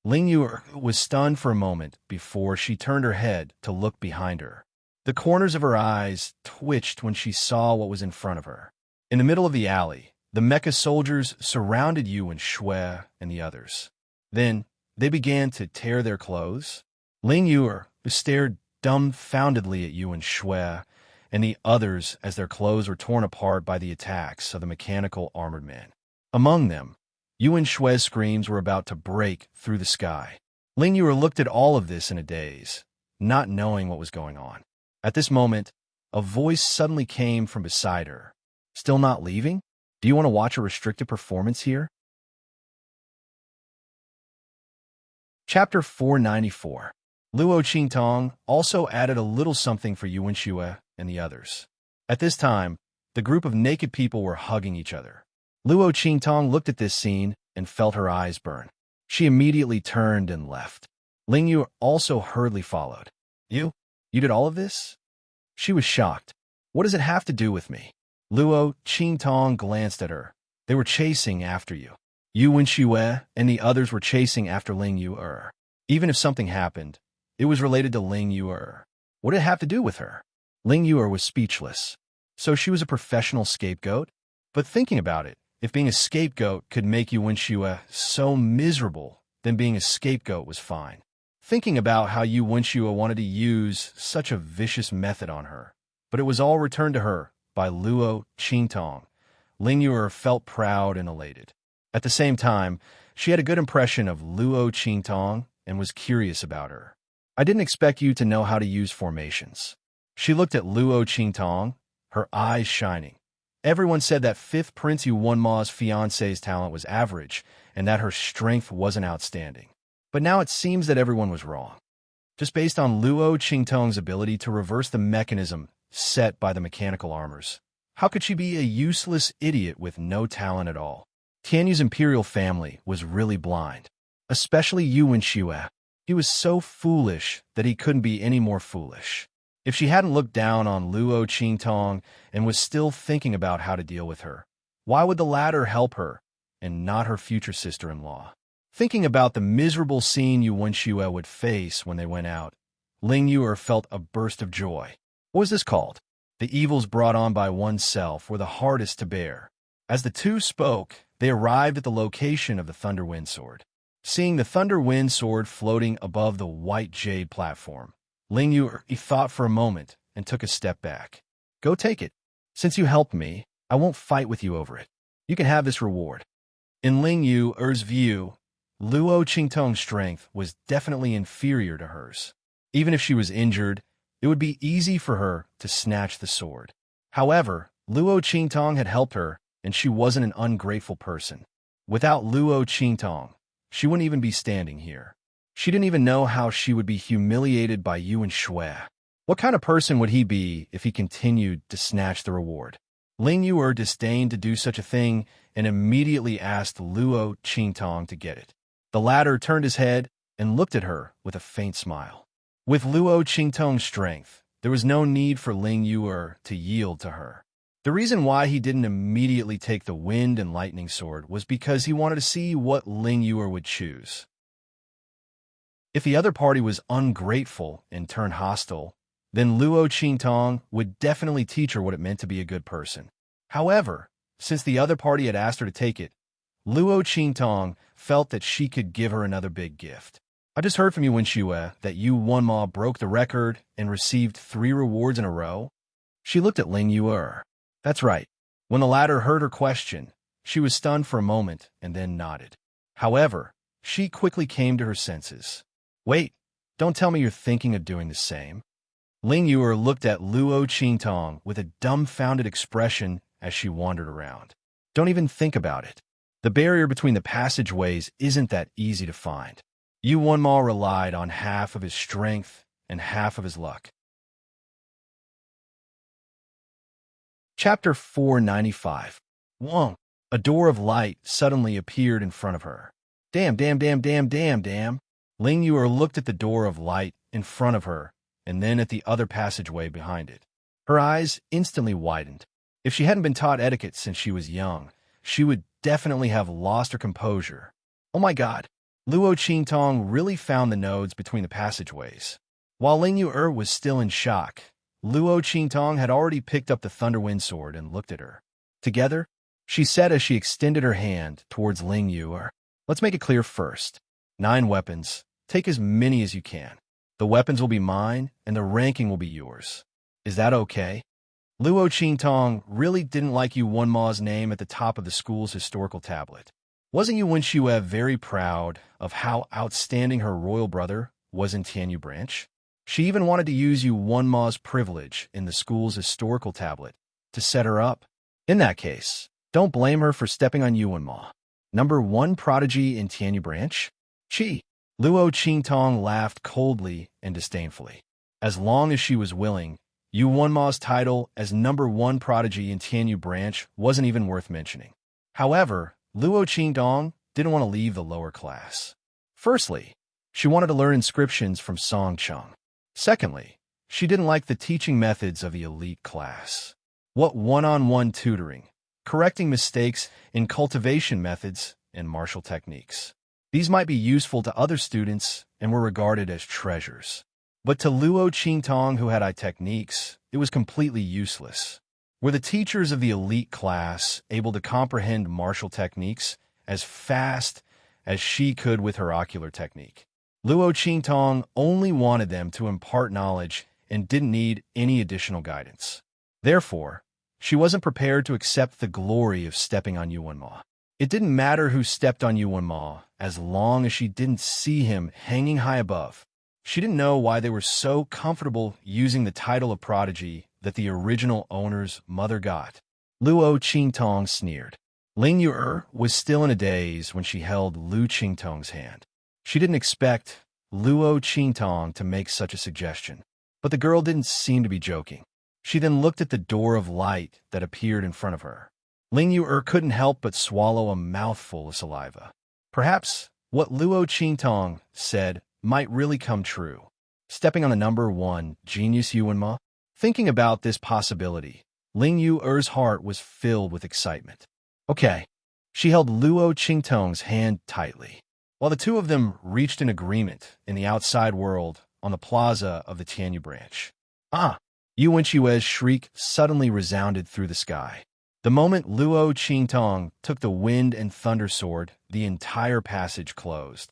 Ling Yue was stunned for a moment before she turned her head to look behind her. The corners of her eyes twitched when she saw what was in front of her. In the middle of the alley, the mecha soldiers surrounded Yu Wenxue and the others. Then, they began to tear their clothes. Ling Yue stared dumbfoundedly at Yu Wenxue and the others as their clothes were torn apart by the attacks of the mechanical armored men. Among them, Yu Wenshue's screams were about to break through the sky. Ling Yue looked at all of this in a daze, not knowing what was going on. At this moment, a voice suddenly came from beside her. Still not leaving? Do you want to watch a restricted performance here? Chapter 494. Luo Qingtong also added a little something for Yu Wenxue and the others. At this time, the group of naked people were hugging each other. Luo Qingtong looked at this scene and felt her eyes burn. She immediately turned and left. Ling Yue also hurriedly followed. You did all of this? She was shocked. What does it have to do with me? Luo Qingtong glanced at her. They were chasing after you. Yu Wenxue and the others were chasing after Ling Yue. Even if something happened, it was related to Ling Yue. What did it have to do with her? Ling Yue was speechless. So she was a professional scapegoat? But thinking about it, if being a scapegoat could make Yu Wenxue so miserable, then being a scapegoat was fine. Thinking about how Yu Wenxue wanted to use such a vicious method on her, but it was all returned to her by Luo Qingtong. Ling Yue felt proud and elated. At the same time, she had a good impression of Luo Qingtong and was curious about her. I didn't expect you to know how to use formations. She looked at Luo Qingtong, her eyes shining. Everyone said that 5th Prince Yu Wenma's fiancé's talent was average and that her strength wasn't outstanding. But now it seems that everyone was wrong. Just based on Luo Qingtong's ability to reverse the mechanism set by the mechanical armors, how could she be a useless idiot with no talent at all? Tianyu's imperial family was really blind, especially Yu Wenxue. He was so foolish that he couldn't be any more foolish. If she hadn't looked down on Luo Qingtong and was still thinking about how to deal with her, why would the latter help her and not her future sister-in-law? Thinking about the miserable scene Yu Wenxue would face when they went out, Ling Yue felt a burst of joy. What was this called? The evils brought on by oneself were the hardest to bear. As the two spoke, they arrived at the location of the Thunder Wind Sword. Seeing the Thunder Wind Sword floating above the white jade platform, Ling Yue thought for a moment and took a step back. Go take it. Since you helped me, I won't fight with you over it. You can have this reward. In Ling Yue's view, Luo Qingtong's strength was definitely inferior to hers. Even if she was injured, it would be easy for her to snatch the sword. However, Luo Qingtong had helped her, and she wasn't an ungrateful person. Without Luo Qingtong, she wouldn't even be standing here. She didn't even know how she would be humiliated by Yu Wenxue. What kind of person would he be if he continued to snatch the reward? Ling Yue disdained to do such a thing and immediately asked Luo Qingtong to get it. The latter turned his head and looked at her with a faint smile. With Luo Qingtong's strength, there was no need for Ling Yue to yield to her. The reason why he didn't immediately take the wind and lightning sword was because he wanted to see what Ling Yuer would choose. If the other party was ungrateful and turned hostile, then Luo Qingtong would definitely teach her what it meant to be a good person. However, since the other party had asked her to take it, Luo Qingtong felt that she could give her another big gift. I just heard from you, Wenxue, that you Wunma broke the record and received 3 rewards in a row. She looked at Ling Yuer. That's right. When the latter heard her question, she was stunned for a moment and then nodded. However, she quickly came to her senses. Wait, don't tell me you're thinking of doing the same. Ling Yuer looked at Luo Qingtong with a dumbfounded expression as she wandered around. Don't even think about it. The barrier between the passageways isn't that easy to find. Yu Wunma relied on half of his strength and half of his luck. Chapter 495. Wong. A door of light suddenly appeared in front of her. Damn. Ling Yuer looked at the door of light in front of her and then at the other passageway behind it. Her eyes instantly widened. If she hadn't been taught etiquette since she was young, she would definitely have lost her composure. Oh my god, Luo Qingtong really found the nodes between the passageways. While Ling Yuer was still in shock, Luo Qingtong had already picked up the Thunderwind sword and looked at her. Together, she said as she extended her hand towards Ling Yuer, let's make it clear first. 9 weapons. Take as many as you can. The weapons will be mine, and the ranking will be yours. Is that okay? Luo Qingtong really didn't like Yu Wunma's name at the top of the school's historical tablet. Wasn't Yu Wenxue very proud of how outstanding her royal brother was in Tianyu branch? She even wanted to use Yu Wunma's privilege in the school's historical tablet to set her up. In that case, don't blame her for stepping on Yu Wunma. Number 1 prodigy in Tianyu branch? Chi. Luo Qingtong laughed coldly and disdainfully. As long as she was willing, Yu Wunma's title as number 1 prodigy in Tianyu branch wasn't even worth mentioning. However, Luo Qingtong didn't want to leave the lower class. Firstly, she wanted to learn inscriptions from Songcheng. Secondly, she didn't like the teaching methods of the elite class. What one-on-one tutoring, correcting mistakes in cultivation methods and martial techniques. These might be useful to other students and were regarded as treasures. But to Luo Qingtong, who had high techniques, it was completely useless. Were the teachers of the elite class able to comprehend martial techniques as fast as she could with her ocular technique? Luo Qingtong only wanted them to impart knowledge and didn't need any additional guidance. Therefore, she wasn't prepared to accept the glory of stepping on Yu Wunma. It didn't matter who stepped on Yu Wunma as long as she didn't see him hanging high above. She didn't know why they were so comfortable using the title of prodigy that the original owner's mother got. Luo Qingtong sneered. Ling Yuer was still in a daze when she held Lu Qingtong's hand. She didn't expect Luo Qingtong to make such a suggestion, but the girl didn't seem to be joking. She then looked at the door of light that appeared in front of her. Ling Yuer couldn't help but swallow a mouthful of saliva. Perhaps what Luo Qingtong said might really come true. Stepping on the number 1 genius Yu Wunma? Thinking about this possibility, Ling Yuer's heart was filled with excitement. Okay. She held Luo Qingtong's hand tightly. While the two of them reached an agreement in the outside world on the plaza of the Tianyu branch. Yu Wenshue's shriek suddenly resounded through the sky. The moment Luo Qingtong took the wind and thunder sword, the entire passage closed.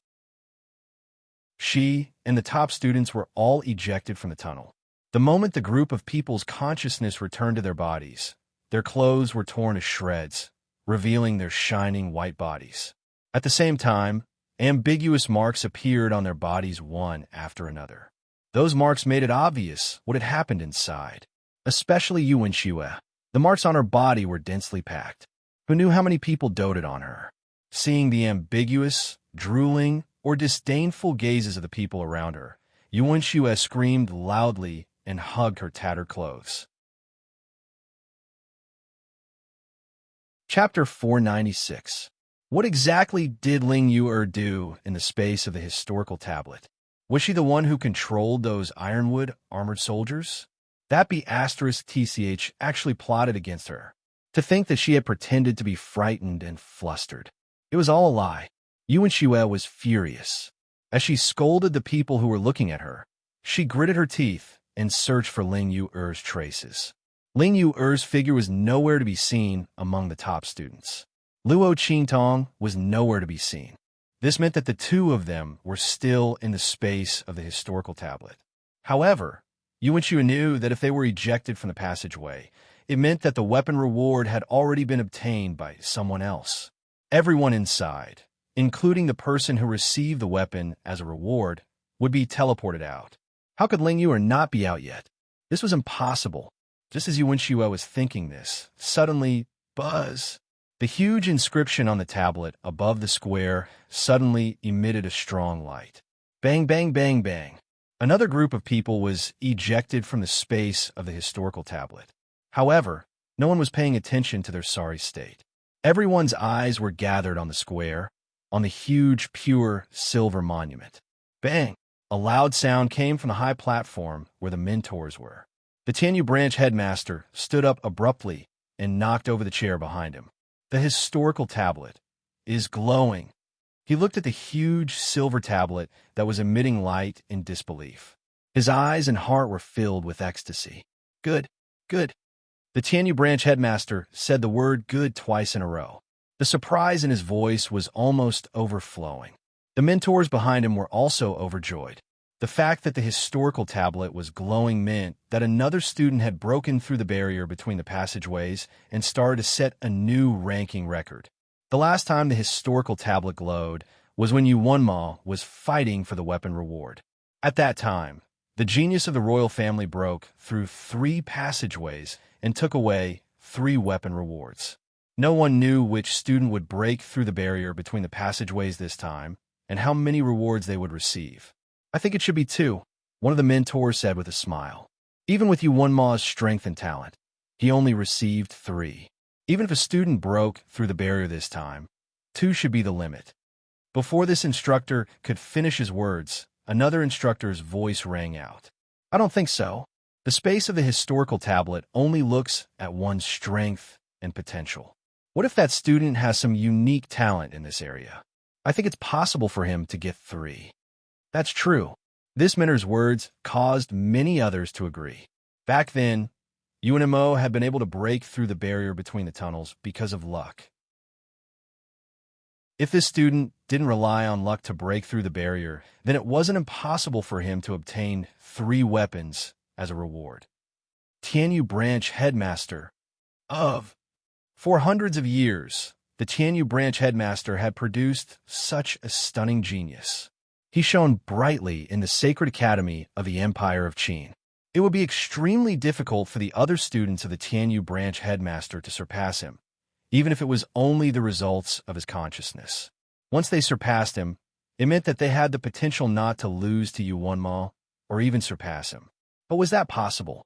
She and the top students were all ejected from the tunnel. The moment the group of people's consciousness returned to their bodies, their clothes were torn to shreds, revealing their shining white bodies. At the same time, ambiguous marks appeared on their bodies one after another. Those marks made it obvious what had happened inside, especially Yu Wenxue. The marks on her body were densely packed. Who knew how many people doted on her? Seeing the ambiguous, drooling, or disdainful gazes of the people around her, Yu Wenxue screamed loudly and hugged her tattered clothes. Chapter 496. What exactly did Ling Yuer do in the space of the historical tablet? Was she the one who controlled those ironwood armored soldiers? That be asterisk TCH actually plotted against her. To think that she had pretended to be frightened and flustered. It was all a lie. Yuan Shue was furious. As she scolded the people who were looking at her, she gritted her teeth and searched for Ling Yuer's traces. Ling Yuer's figure was nowhere to be seen among the top students. Luo Qingtong was nowhere to be seen. This meant that the two of them were still in the space of the historical tablet. However, Yuan Shue knew that if they were ejected from the passageway, it meant that the weapon reward had already been obtained by someone else. Everyone inside, including the person who received the weapon as a reward, would be teleported out. How could Ling Yuer not be out yet? This was impossible. Just as Yuan Shue was thinking this, suddenly, buzz! The huge inscription on the tablet above the square suddenly emitted a strong light. Bang, bang, bang, bang. Another group of people was ejected from the space of the historical tablet. However, no one was paying attention to their sorry state. Everyone's eyes were gathered on the square, on the huge, pure silver monument. Bang! A loud sound came from the high platform where the mentors were. The Tianyu branch headmaster stood up abruptly and knocked over the chair behind him. The historical tablet is glowing. He looked at the huge silver tablet that was emitting light in disbelief. His eyes and heart were filled with ecstasy. Good, good. The Tianyu branch headmaster said the word good twice in a row. The surprise in his voice was almost overflowing. The mentors behind him were also overjoyed. The fact that the historical tablet was glowing meant that another student had broken through the barrier between the passageways and started to set a new ranking record. The last time the historical tablet glowed was when Yuanma was fighting for the weapon reward. At that time, the genius of the royal family broke through 3 passageways and took away 3 weapon rewards. No one knew which student would break through the barrier between the passageways this time and how many rewards they would receive. I think it should be 2, one of the mentors said with a smile. Even with Yuanma's strength and talent, he only received 3. Even if a student broke through the barrier this time, 2 should be the limit. Before this instructor could finish his words, another instructor's voice rang out. I don't think so. The space of the historical tablet only looks at one's strength and potential. What if that student has some unique talent in this area? I think it's possible for him to get 3. That's true. This mentor's words caused many others to agree. Back then, UNMO had been able to break through the barrier between the tunnels because of luck. If this student didn't rely on luck to break through the barrier, then it wasn't impossible for him to obtain 3 weapons as a reward. Tianyu branch headmaster of. For hundreds of years, the Tianyu branch headmaster had produced such a stunning genius. He shone brightly in the sacred academy of the Empire of Qin. It would be extremely difficult for the other students of the Tianyu branch headmaster to surpass him, even if it was only the results of his consciousness. Once they surpassed him, it meant that they had the potential not to lose to Yuanma or even surpass him. But was that possible?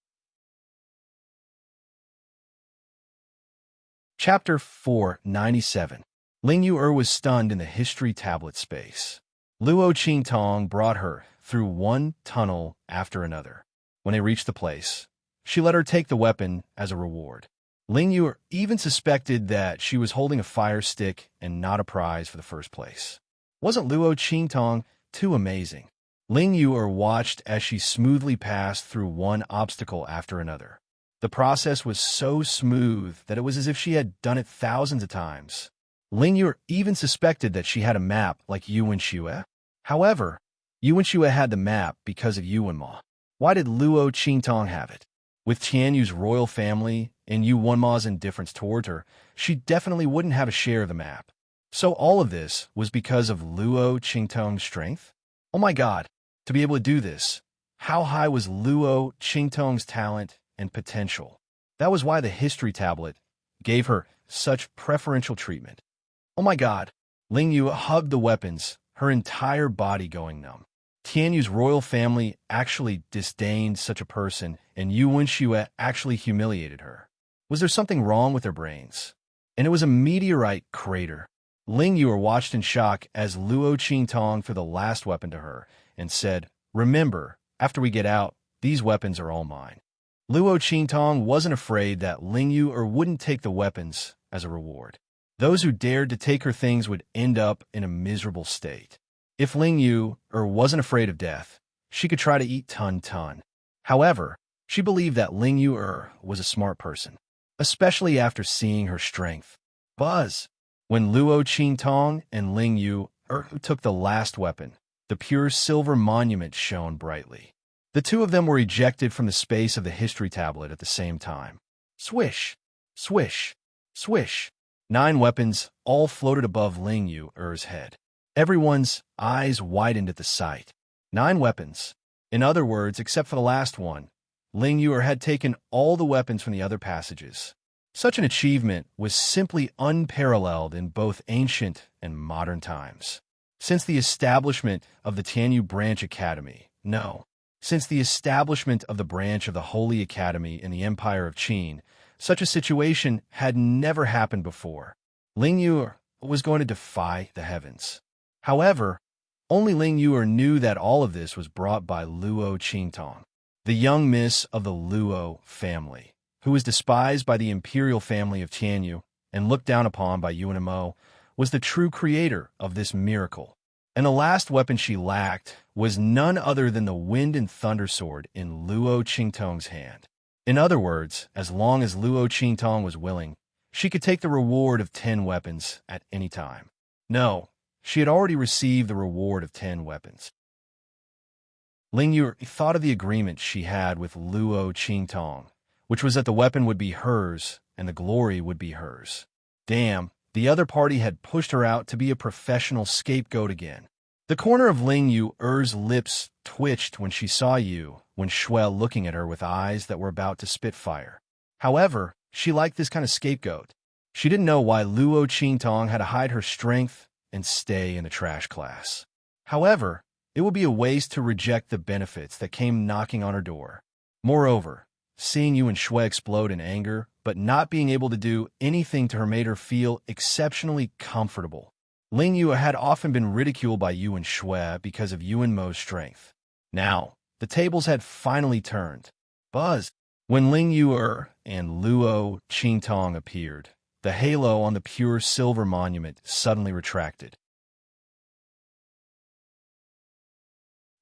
Chapter 497. Ling Yuer was stunned in the history tablet space. Luo Qingtong brought her through one tunnel after another. When they reached the place, she let her take the weapon as a reward. Ling Yuer even suspected that she was holding a fire stick and not a prize for the first place. Wasn't Luo Qingtong too amazing? Ling Yuer watched as she smoothly passed through one obstacle after another. The process was so smooth that it was as if she had done it thousands of times. Ling Yuer even suspected that she had a map like Yuan Shue. However, Yuan Shue had the map because of Yuanma. Why did Luo Qingtong have it? With Tianyu's royal family and Yuanma's indifference toward her, she definitely wouldn't have a share of the map. So all of this was because of Luo Qingtong's strength? Oh my god, to be able to do this, how high was Luo Qingtong's talent and potential? That was why the history tablet gave her such preferential treatment. Oh my god, Ling Yu hugged the weapons, her entire body going numb. Tianyu's royal family actually disdained such a person, and Yuan Shue actually humiliated her. Was there something wrong with their brains? And it was a meteorite crater. Ling Yu watched in shock as Luo Qingtong threw the last weapon to her and said, "Remember, after we get out, these weapons are all mine." Luo Qingtong wasn't afraid that Ling Yu wouldn't take the weapons as a reward. Those who dared to take her things would end up in a miserable state. If Ling Yu wasn't afraid of death, she could try to eat Tun Tun. However, she believed that Ling Yu was a smart person, especially after seeing her strength. Buzz! When Luo Qingtong and Ling Yu took the last weapon, the pure silver monument shone brightly. The two of them were ejected from the space of the history tablet at the same time. Swish! Swish! Swish! 9 weapons all floated above Ling Yu's head. Everyone's eyes widened at the sight. 9 weapons. In other words, except for the last one, Ling Yu had taken all the weapons from the other passages. Such an achievement was simply unparalleled in both ancient and modern times. Since the establishment of the Tianyu Branch Academy, since the establishment of the branch of the Holy Academy in the Empire of Qin, such a situation had never happened before. Ling Yu was going to defy the heavens. However, only Ling Yu knew that all of this was brought by Luo Qingtong, the young miss of the Luo family, who was despised by the imperial family of Tianyu and looked down upon by Yuan and Mo, was the true creator of this miracle. And the last weapon she lacked was none other than the wind and thunder sword in Luo Qingtong's hand. In other words, as long as Luo Qingtong was willing, she could take the reward of 10 weapons at any time. No, she had already received the reward of 10 weapons. Ling Yu thought of the agreement she had with Luo Qingtong, which was that the weapon would be hers and the glory would be hers. Damn, the other party had pushed her out to be a professional scapegoat again. The corner of Ling Yu's lips twitched when she saw Yuan Shui looking at her with eyes that were about to spit fire. However, she liked this kind of scapegoat. She didn't know why Luo Qingtong had to hide her strength and stay in the trash class. However, it would be a waste to reject the benefits that came knocking on her door. Moreover, seeing Yuan Shui explode in anger, but not being able to do anything to her made her feel exceptionally comfortable. Ling Yu had often been ridiculed by Yuan Shui because of Yuan Mo's strength. Now, the tables had finally turned. Buzz! When Ling Yu and Luo Qingtong appeared, the halo on the pure silver monument suddenly retracted.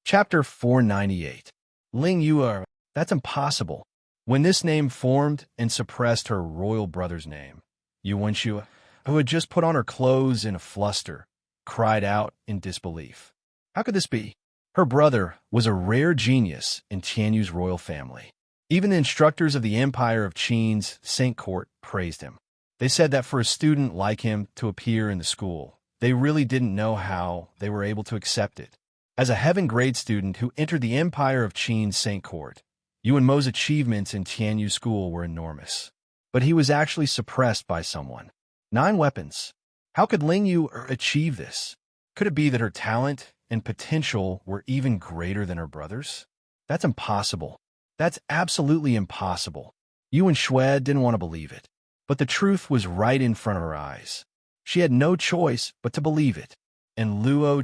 Chapter 498. Ling Yu, that's impossible. When this name formed and suppressed her royal brother's name, Yuan Shui, who had just put on her clothes in a fluster, cried out in disbelief. How could this be? Her brother was a rare genius in Tianyu's royal family. Even the instructors of the Empire of Qin's Saint Court praised him. They said that for a student like him to appear in the school, they really didn't know how they were able to accept it. As a heaven-grade student who entered the Empire of Qin's Saint Court, Yuan Mo's achievements in Tianyu school were enormous. But he was actually suppressed by someone. 9 weapons. How could Ling Yu achieve this? Could it be that her talent and potential were even greater than her brother's? That's impossible. That's absolutely impossible. Yuan Shui didn't want to believe it. But the truth was right in front of her eyes. She had no choice but to believe it. And Luo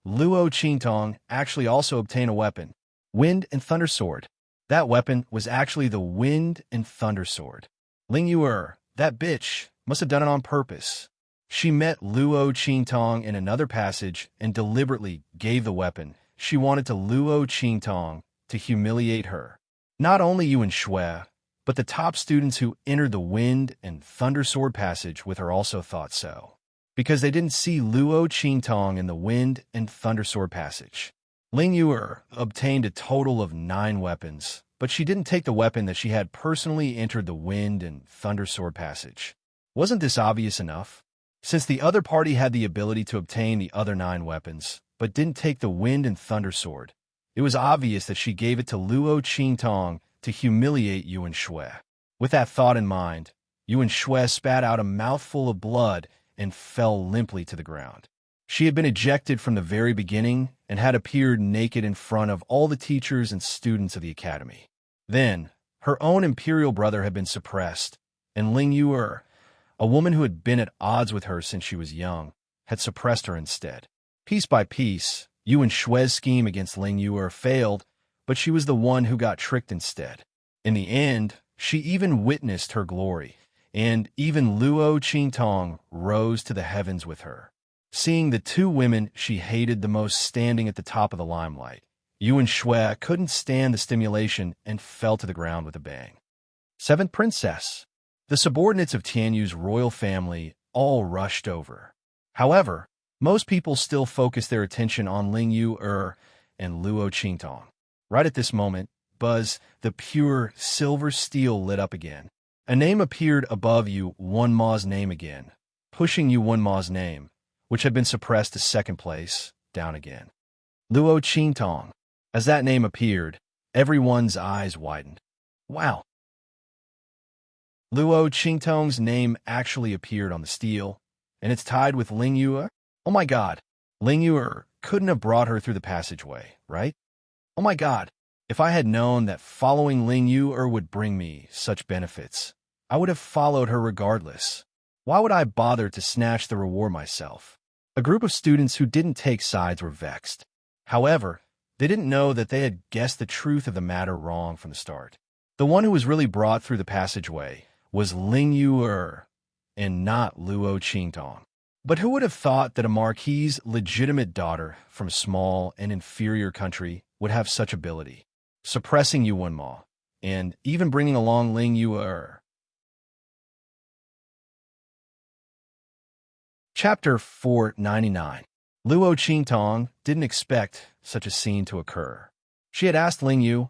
Qingtong actually also obtained a weapon, Wind and Thunder Sword. That weapon was actually the Wind and Thunder Sword. Ling Yu, that bitch, must have done it on purpose. She met Luo Qingtong in another passage and deliberately gave the weapon she wanted to Luo Qingtong to humiliate her. Not only Yuan Shui, but the top students who entered the Wind and Thunder Sword passage with her also thought so, because they didn't see Luo Qingtong in the Wind and Thunder Sword passage. Ling Yu obtained a total of 9 weapons, but she didn't take the weapon that she had personally entered the Wind and Thunder Sword passage. Wasn't this obvious enough? Since the other party had the ability to obtain the other 9 weapons, but didn't take the Wind and Thunder Sword, it was obvious that she gave it to Luo Qingtong to humiliate Yuan Shui. With that thought in mind, Yuan Shui spat out a mouthful of blood and fell limply to the ground. She had been ejected from the very beginning and had appeared naked in front of all the teachers and students of the academy. Then, her own imperial brother had been suppressed, and Ling Yu, a woman who had been at odds with her since she was young, had suppressed her instead. Piece by piece, Yuan Shui's scheme against Ling Yu failed, but she was the one who got tricked instead. In the end, she even witnessed her glory, and even Luo Qingtong rose to the heavens with her. Seeing the two women she hated the most standing at the top of the limelight, Yuan Shui couldn't stand the stimulation and fell to the ground with a bang. Seventh Princess. The subordinates of Tianyu's royal family all rushed over. However, most people still focused their attention on Ling Yu and Luo Qingtong. Right at this moment, Buzz, the pure silver steel, lit up again. A name appeared above Yu Wenma's name again, pushing Yu Wenma's name, which had been suppressed to second place, down again. Luo Qingtong. As that name appeared, everyone's eyes widened. Wow! Luo Qingtong's name actually appeared on the steel, and it's tied with Ling Yu. Oh my god! Ling Yu couldn't have brought her through the passageway, right? Oh my god! If I had known that following Ling Yu would bring me such benefits, I would have followed her regardless. Why would I bother to snatch the reward myself? A group of students who didn't take sides were vexed. However, they didn't know that they had guessed the truth of the matter wrong from the start. The one who was really brought through the passageway was Ling Yu and not Luo Qingtong. But who would have thought that a marquis's legitimate daughter from a small and inferior country would have such ability, suppressing Yu Wenma, and even bringing along Ling Yu Chapter 499. Luo Qingtong didn't expect such a scene to occur. She had asked Ling Yu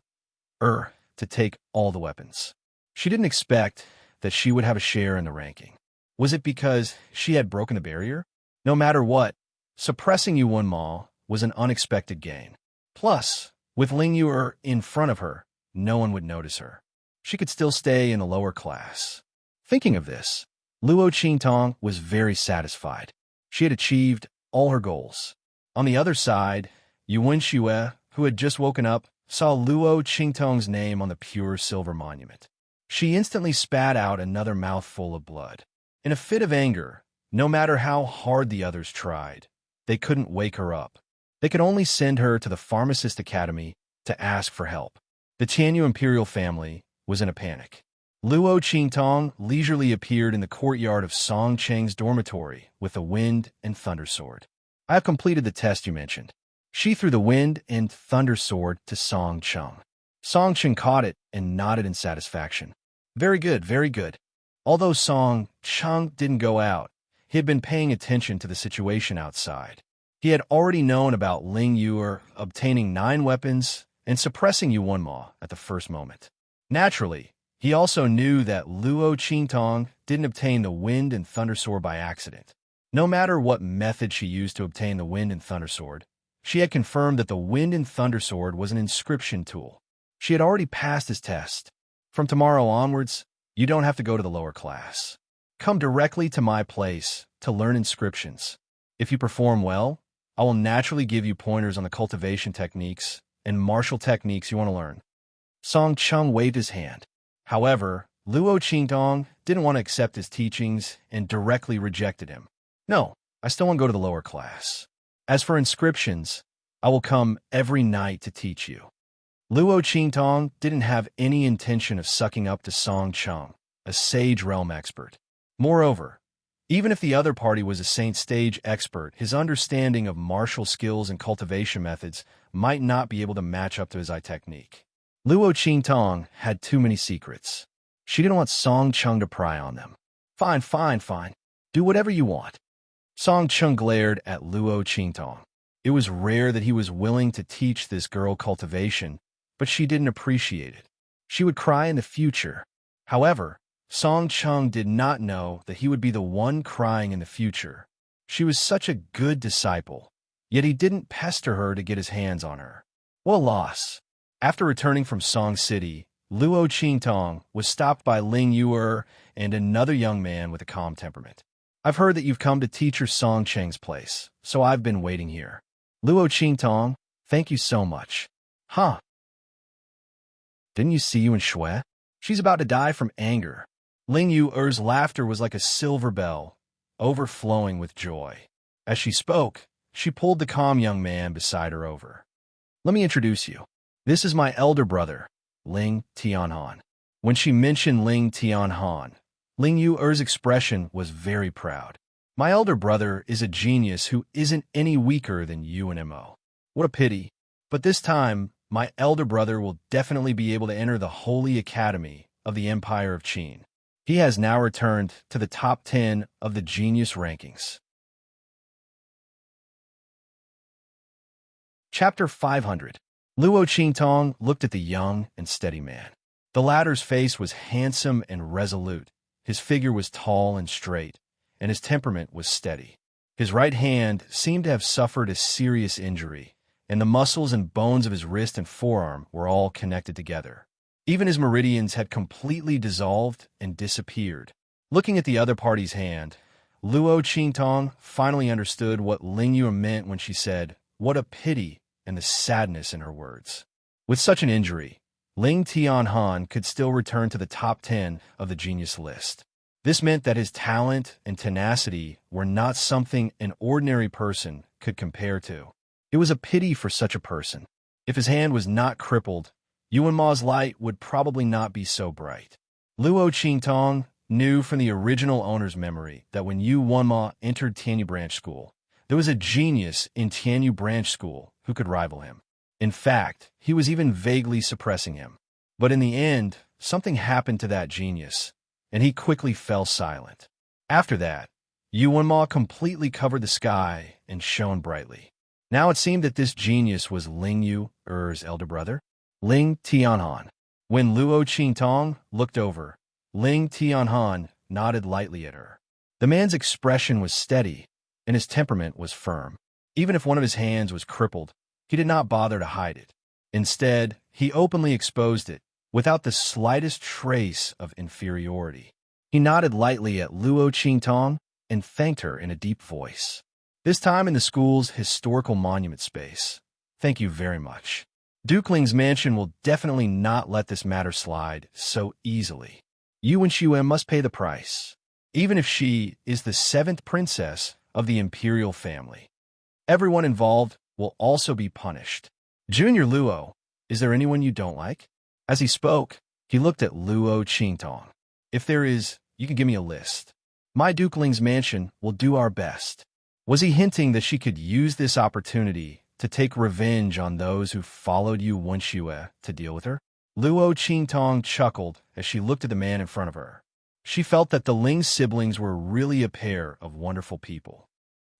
to take all the weapons. She didn't expect that she would have a share in the ranking. Was it because she had broken the barrier? No matter what, suppressing Yu Wenma was an unexpected gain. Plus, with Ling Yu in front of her, no one would notice her. She could still stay in the lower class. Thinking of this, Luo Qingtong was very satisfied. She had achieved all her goals. On the other side, Yuan Shui, who had just woken up, saw Luo Qingtong's name on the pure silver monument. She instantly spat out another mouthful of blood. In a fit of anger, no matter how hard the others tried, they couldn't wake her up. They could only send her to the Pharmacist Academy to ask for help. The Tianyu imperial family was in a panic. Luo Qingtong leisurely appeared in the courtyard of Song Cheng's dormitory with a wind and thunder sword. I have completed the test you mentioned. She threw the wind and thunder sword to Song Cheng. Song Cheng caught it and nodded in satisfaction. Very good, very good. Although Song Cheng didn't go out, he had been paying attention to the situation outside. He had already known about Ling Yu obtaining 9 weapons and suppressing Yu Wenma at the first moment. Naturally, he also knew that Luo Qingtong didn't obtain the Wind and Thunder Sword by accident. No matter what method she used to obtain the Wind and Thunder Sword, she had confirmed that the Wind and Thunder Sword was an inscription tool. She had already passed his test. From tomorrow onwards, you don't have to go to the lower class. Come directly to my place to learn inscriptions. If you perform well, I will naturally give you pointers on the cultivation techniques and martial techniques you want to learn. Song Cheng waved his hand. However, Luo Qingtong didn't want to accept his teachings and directly rejected him. No, I still want to go to the lower class. As for inscriptions, I will come every night to teach you. Luo Qingtong didn't have any intention of sucking up to Song Cheng, a sage realm expert. Moreover, even if the other party was a saint stage expert, his understanding of martial skills and cultivation methods might not be able to match up to his eye technique. Luo Qingtong had too many secrets. She didn't want Song Cheng to pry on them. Fine, fine, fine. Do whatever you want. Song Cheng glared at Luo Qingtong. It was rare that he was willing to teach this girl cultivation, but she didn't appreciate it. She would cry in the future. However, Song Cheng did not know that he would be the one crying in the future. She was such a good disciple, yet he didn't pester her to get his hands on her. What a loss. After returning from Song City, Luo Qingtong was stopped by Ling Yu and another young man with a calm temperament. I've heard that you've come to teacher Song Cheng's place, so I've been waiting here. Luo Qingtong, thank you so much. Huh? Didn't you see Yuan Shui? She's about to die from anger. Ling Yu's laughter was like a silver bell, overflowing with joy. As she spoke, she pulled the calm young man beside her over. Let me introduce you. This is my elder brother, Ling Tianhan. When she mentioned Ling Tianhan, Ling Yuer's expression was very proud. My elder brother is a genius who isn't any weaker than you and Mo. What a pity. But this time, my elder brother will definitely be able to enter the Holy Academy of the Empire of Qin. He has now returned to the top 10 of the genius rankings. Chapter 500. Luo Qingtong looked at the young and steady man. The latter's face was handsome and resolute. His figure was tall and straight, and his temperament was steady. His right hand seemed to have suffered a serious injury, and the muscles and bones of his wrist and forearm were all connected together. Even his meridians had completely dissolved and disappeared. Looking at the other party's hand, Luo Qingtong finally understood what Ling Yu meant when she said, "What a pity," and the sadness in her words. With such an injury, Ling Tianhan could still return to the top 10 of the genius list. This meant that his talent and tenacity were not something an ordinary person could compare to. It was a pity for such a person. If his hand was not crippled, Yuan Ma's light would probably not be so bright. Luo Qingtong knew from the original owner's memory that when Yuan Ma entered Tianyu Branch School, there was a genius in Tianyu Branch School who could rival him. In fact, he was even vaguely suppressing him. But in the end, something happened to that genius, and he quickly fell silent. After that, Yuan Ma completely covered the sky and shone brightly. Now it seemed that this genius was Ling Yuer's elder brother, Ling Tianhan. When Luo Qingtong looked over, Ling Tianhan nodded lightly at her. The man's expression was steady, and his temperament was firm. Even if one of his hands was crippled, he did not bother to hide it. Instead, he openly exposed it, without the slightest trace of inferiority. He nodded lightly at Luo Qingtong and thanked her in a deep voice. This time in the school's historical monument space. Thank you very much. Dukeling's mansion will definitely not let this matter slide so easily. You and Xue must pay the price, even if she is the 7th princess of the imperial family. Everyone involved will also be punished. Junior Luo, is there anyone you don't like? As he spoke, he looked at Luo Qingtong. If there is, you can give me a list. My Dukeling's mansion will do our best. Was he hinting that she could use this opportunity to take revenge on those who followed Yuan Xue to deal with her? Luo Qingtong chuckled as she looked at the man in front of her. She felt that the Ling siblings were really a pair of wonderful people.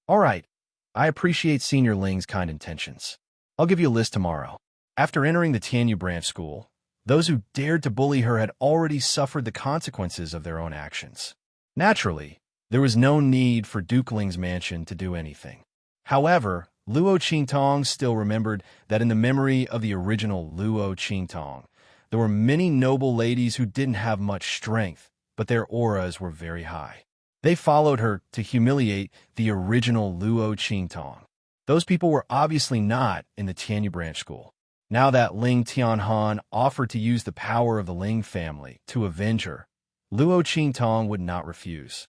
All right, I appreciate Senior Ling's kind intentions. I'll give you a list tomorrow. After entering the Tianyu Branch School, those who dared to bully her had already suffered the consequences of their own actions. Naturally, there was no need for Dukeling's mansion to do anything. However, Luo Qingtong still remembered that in the memory of the original Luo Qingtong, there were many noble ladies who didn't have much strength, but their auras were very high. They followed her to humiliate the original Luo Qingtong. Those people were obviously not in the Tianyu Branch School. Now that Ling Tianhan offered to use the power of the Ling family to avenge her, Luo Qingtong would not refuse.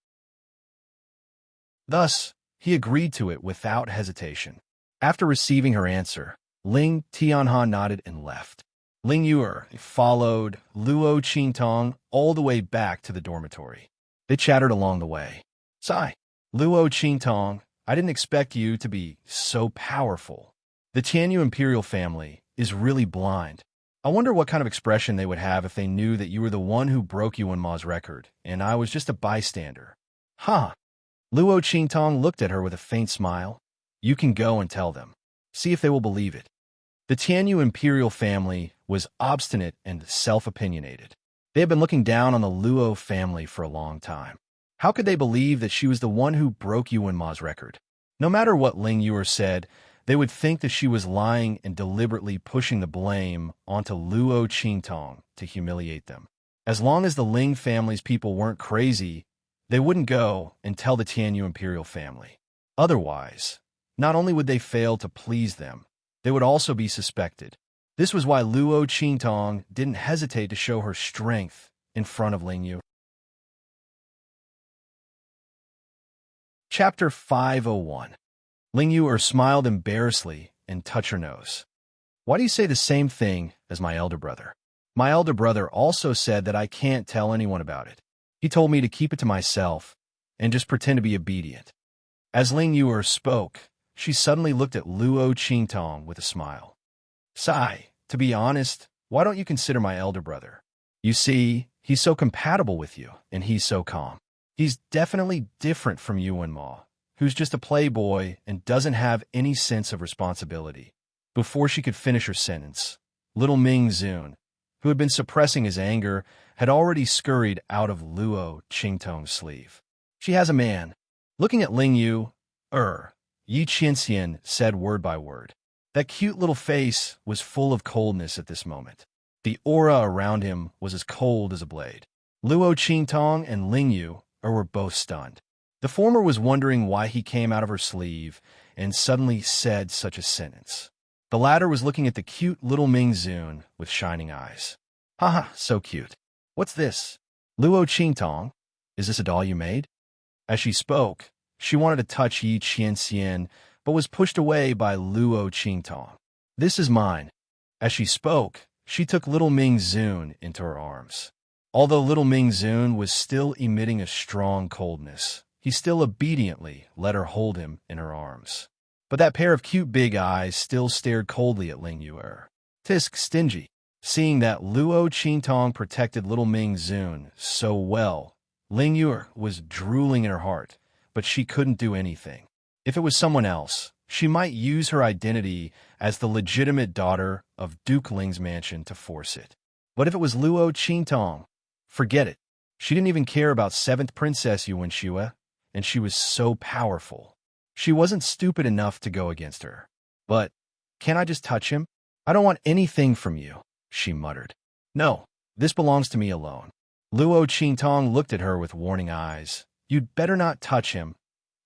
Thus, he agreed to it without hesitation. After receiving her answer, Ling Tianhan nodded and left. Ling Yuer followed Luo Qingtong all the way back to the dormitory. They chattered along the way. Sigh, Luo Qingtong, I didn't expect you to be so powerful. The Tianyu imperial family is really blind. I wonder what kind of expression they would have if they knew that you were the one who broke Yuan Ma's record, and I was just a bystander. Huh. Luo Qingtong looked at her with a faint smile. You can go and tell them. See if they will believe it. The Tianyu imperial family was obstinate and self-opinionated. They had been looking down on the Luo family for a long time. How could they believe that she was the one who broke Yuan Ma's record? No matter what Ling Yuer said, they would think that she was lying and deliberately pushing the blame onto Luo Qingtong to humiliate them. As long as the Ling family's people weren't crazy, they wouldn't go and tell the Tianyu imperial family. Otherwise, not only would they fail to please them, they would also be suspected. This was why Luo Qingtong didn't hesitate to show her strength in front of Ling Yu. Chapter 501. Ling Yuer smiled embarrassedly and touched her nose. Why do you say the same thing as my elder brother? My elder brother also said that I can't tell anyone about it. He told me to keep it to myself and just pretend to be obedient. As Ling Yuer spoke, she suddenly looked at Luo Qingtong with a smile. Sigh, to be honest, why don't you consider my elder brother? You see, he's so compatible with you, and he's so calm. He's definitely different from Yuan Ma, who's just a playboy and doesn't have any sense of responsibility. Before she could finish her sentence, little Ming Zun, who had been suppressing his anger, had already scurried out of Luo Qingtong's sleeve. She has a man. Looking at Ling Yu, Yi Qianxian said word by word. That cute little face was full of coldness at this moment. The aura around him was as cold as a blade. Luo Qingtong and Ling Yu were both stunned. The former was wondering why he came out of her sleeve and suddenly said such a sentence. The latter was looking at the cute little Ming Zun with shining eyes. Haha, so cute. What's this? Luo Qingtong, is this a doll you made? As she spoke, she wanted to touch Yi Qianxian, but was pushed away by Luo Qingtong. This is mine. As she spoke, she took little Ming Zun into her arms. Although little Ming Zun was still emitting a strong coldness, he still obediently let her hold him in her arms. But that pair of cute big eyes still stared coldly at Ling Yuer. Tisk stingy. Seeing that Luo Qingtong protected little Ming Zun so well, Ling Yuer was drooling in her heart, but she couldn't do anything. If it was someone else, she might use her identity as the legitimate daughter of Duke Ling's mansion to force it. But if it was Luo Qingtong, forget it. She didn't even care about 7th Princess Yuan Shue, and she was so powerful. She wasn't stupid enough to go against her. But, can't I just touch him? I don't want anything from you, she muttered. No, this belongs to me alone. Luo Qingtong looked at her with warning eyes. You'd better not touch him,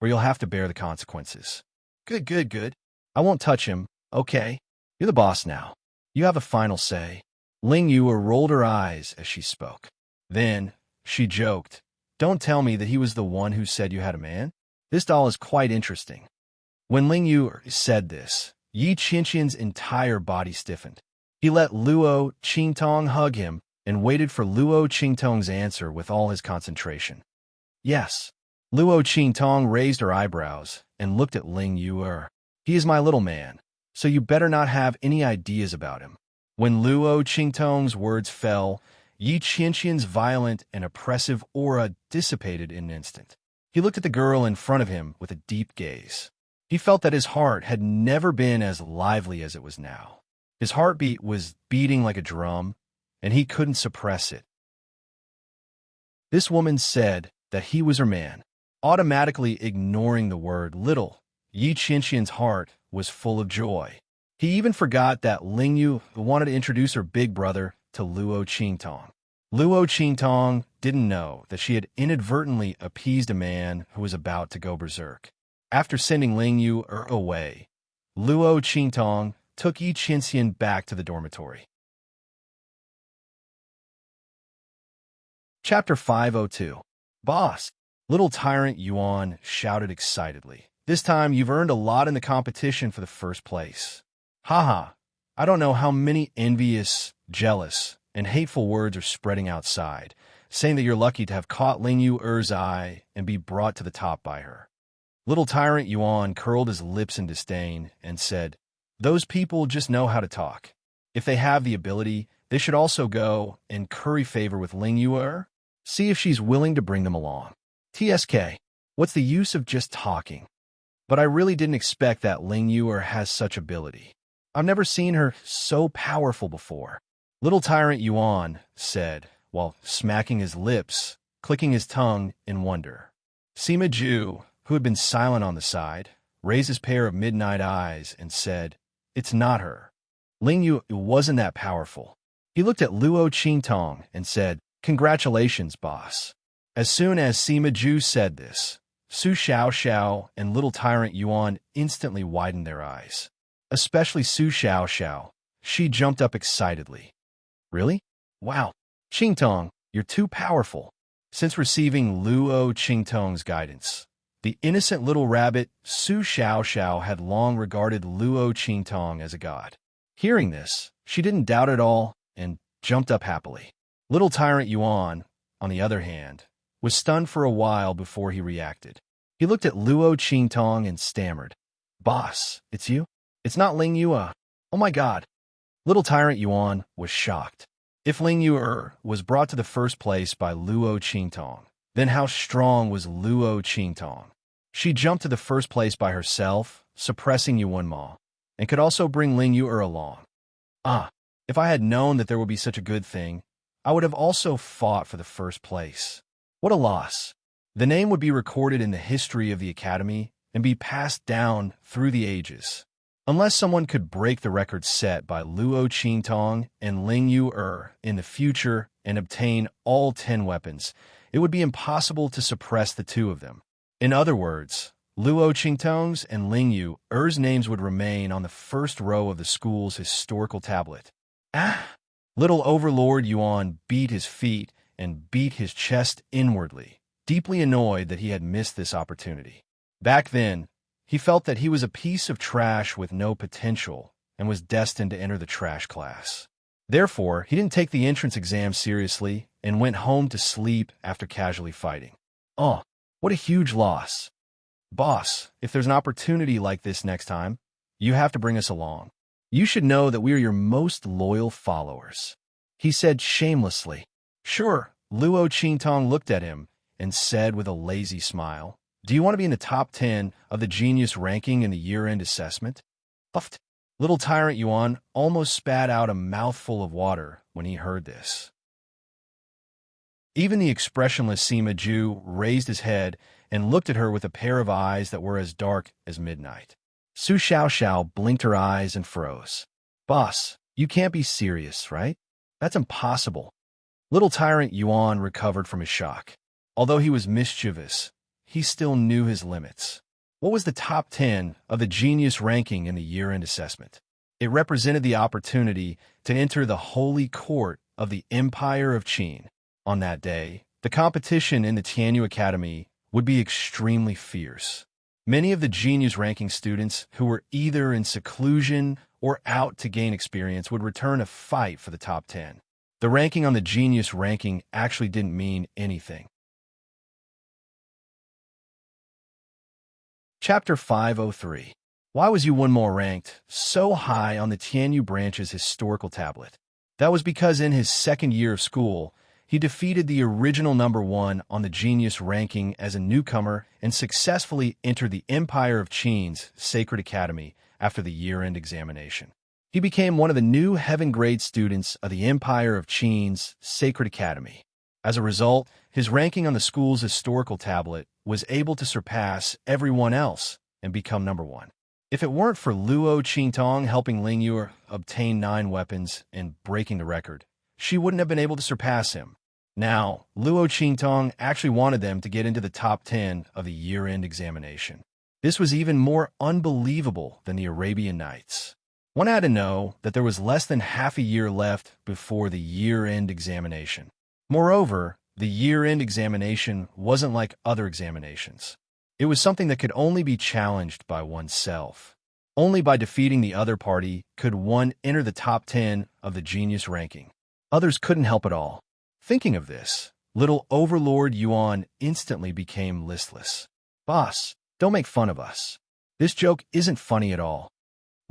or you'll have to bear the consequences. Good. I won't touch him, okay? You're the boss now. You have a final say. Ling Yuer rolled her eyes as she spoke. Then, she joked, don't tell me that he was the one who said you had a man? This doll is quite interesting. When Ling Yuer said this, Yi Qianxian's entire body stiffened. He let Luo Qingtong hug him and waited for Luo Qingtong's answer with all his concentration. Yes. Luo Qingtong raised her eyebrows and looked at Ling Yuer. He is my little man, so you better not have any ideas about him. When Luo Qingtong's words fell, Yi Qianxian's violent and oppressive aura dissipated in an instant. He looked at the girl in front of him with a deep gaze. He felt that his heart had never been as lively as it was now. His heartbeat was beating like a drum, and he couldn't suppress it. This woman said that he was her man. Automatically ignoring the word little, Yi Qianxian's heart was full of joy. He even forgot that Ling Yu wanted to introduce her big brother to Luo Qingtong. Luo Qingtong didn't know that she had inadvertently appeased a man who was about to go berserk. After sending Ling Yu away, Luo Qingtong took Yi Qianxian back to the dormitory. Chapter 502. Boss! Little Tyrant Yuan shouted excitedly. This time you've earned a lot in the competition for the first place. Haha, I don't know how many envious, jealous, and hateful words are spreading outside, saying that you're lucky to have caught Ling Yuer's eye and be brought to the top by her. Little Tyrant Yuan curled his lips in disdain and said, those people just know how to talk. If they have the ability, they should also go and curry favor with Ling Yuer. See if she's willing to bring them along. TSK, what's the use of just talking? But I really didn't expect that Ling Yuer has such ability. I've never seen her so powerful before. Little Tyrant Yuan said, while smacking his lips, clicking his tongue in wonder. Sima Ju, who had been silent on the side, raised his pair of midnight eyes and said, it's not her. Ling Yu wasn't that powerful. He looked at Luo Qingtong and said, congratulations, boss. As soon as Sima Ju said this, Su Xiaoxiao and Little Tyrant Yuan instantly widened their eyes. Especially Su Xiaoxiao. She jumped up excitedly. Really? Wow. Qingtong, you're too powerful. Since receiving Luo Qingtong's guidance, the innocent little rabbit Su Xiaoxiao had long regarded Luo Qingtong as a god. Hearing this, she didn't doubt at all and jumped up happily. Little Tyrant Yuan, on the other hand, was stunned for a while before he reacted. He looked at Luo Qingtong and stammered, "Boss, it's you? It's not Ling Yu, oh my god." Little Tyrant Yuan was shocked. If Ling Yu was brought to the first place by Luo Qingtong, then how strong was Luo Qingtong? She jumped to the first place by herself, suppressing Yuan Ma, and could also bring Ling Yu along. If I had known that there would be such a good thing, I would have also fought for the first place. What a loss. The name would be recorded in the history of the Academy and be passed down through the ages. Unless someone could break the record set by Luo Qingtong and Ling Yu in the future and obtain all 10 weapons, it would be impossible to suppress the two of them. In other words, Luo Qingtong's and Ling Yu's names would remain on the first row of the school's historical tablet. Little Overlord Yuan beat his feet and beat his chest inwardly, deeply annoyed that he had missed this opportunity. Back then, he felt that he was a piece of trash with no potential and was destined to enter the trash class. Therefore, he didn't take the entrance exam seriously and went home to sleep after casually fighting. What a huge loss. Boss, if there's an opportunity like this next time, you have to bring us along. You should know that we are your most loyal followers, he said shamelessly. Sure, Luo Qingtong looked at him and said with a lazy smile, "Do you want to be in the top 10 of the genius ranking in the year-end assessment?" Puffed. Little Tyrant Yuan almost spat out a mouthful of water when he heard this. Even the expressionless Sima Ju raised his head and looked at her with a pair of eyes that were as dark as midnight. Su Xiaoxiao blinked her eyes and froze. "Boss, you can't be serious, right? That's impossible." Little Tyrant Yuan recovered from his shock. Although he was mischievous, he still knew his limits. What was the top 10 of the genius ranking in the year-end assessment? It represented the opportunity to enter the holy court of the Empire of Qin. On that day, the competition in the Tianyu Academy would be extremely fierce. Many of the genius ranking students who were either in seclusion or out to gain experience would return to fight for the top 10. The ranking on the genius ranking actually didn't mean anything. Chapter 503. Why was Yuan Ma ranked so high on the Tianyu branch's historical tablet? That was because in his second year of school, he defeated the original number 1 on the genius ranking as a newcomer and successfully entered the Empire of Qin's Sacred Academy after the year-end examination. He became one of the new heaven-grade students of the Empire of Qin's Sacred Academy. As a result, his ranking on the school's historical tablet was able to surpass everyone else and become number 1. If it weren't for Luo Qingtong helping Ling Yu obtain 9 weapons and breaking the record, she wouldn't have been able to surpass him. Now, Luo Qingtong actually wanted them to get into the top 10 of the year-end examination. This was even more unbelievable than the Arabian Nights. One had to know that there was less than half a year left before the year-end examination. Moreover, the year-end examination wasn't like other examinations. It was something that could only be challenged by oneself. Only by defeating the other party could one enter the top 10 of the genius ranking. Others couldn't help at all. Thinking of this, little Overlord Yuan instantly became listless. "Boss, don't make fun of us. This joke isn't funny at all."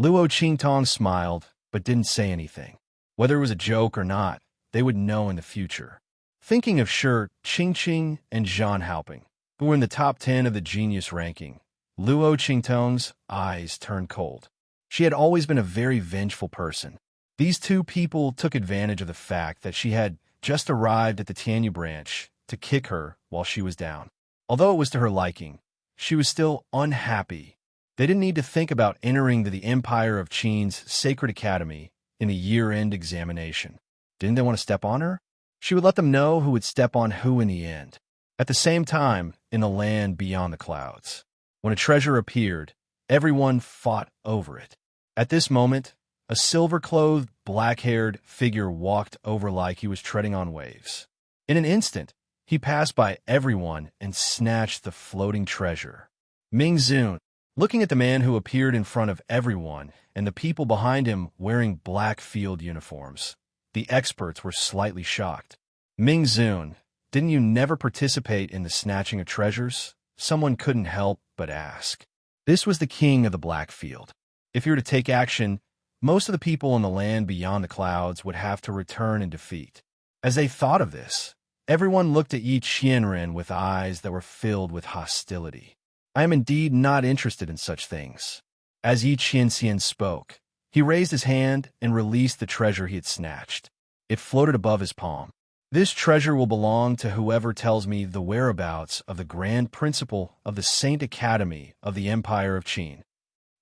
Luo Qingtong smiled, but didn't say anything. Whether it was a joke or not, they would know in the future. Thinking of Qingqing and Zhan Haoping, who were in the top 10 of the genius ranking, Luo Qingtong's eyes turned cold. She had always been a very vengeful person. These two people took advantage of the fact that she had just arrived at the Tianyu branch to kick her while she was down. Although it was to her liking, she was still unhappy. They didn't need to think about entering the Empire of Qin's Sacred Academy in the year-end examination. Didn't they want to step on her? She would let them know who would step on who in the end. At the same time, in the land beyond the clouds, when a treasure appeared, everyone fought over it. At this moment, a silver-clothed, black-haired figure walked over like he was treading on waves. In an instant, he passed by everyone and snatched the floating treasure. Ming Zun, looking at the man who appeared in front of everyone and the people behind him wearing black field uniforms, The experts were slightly shocked. Ming Zun, didn't you never participate in the snatching of treasures? Someone couldn't help but ask. This was the king of the Black Field. If you were to take action, most of the people in the land beyond the clouds would have to return in defeat. As they thought of this, everyone looked at Yi Qianren with eyes that were filled with hostility. I am indeed not interested in such things. As Yi Qianxian spoke, he raised his hand and released the treasure he had snatched. It floated above his palm. This treasure will belong to whoever tells me the whereabouts of the Grand Principal of the Saint Academy of the Empire of Qin.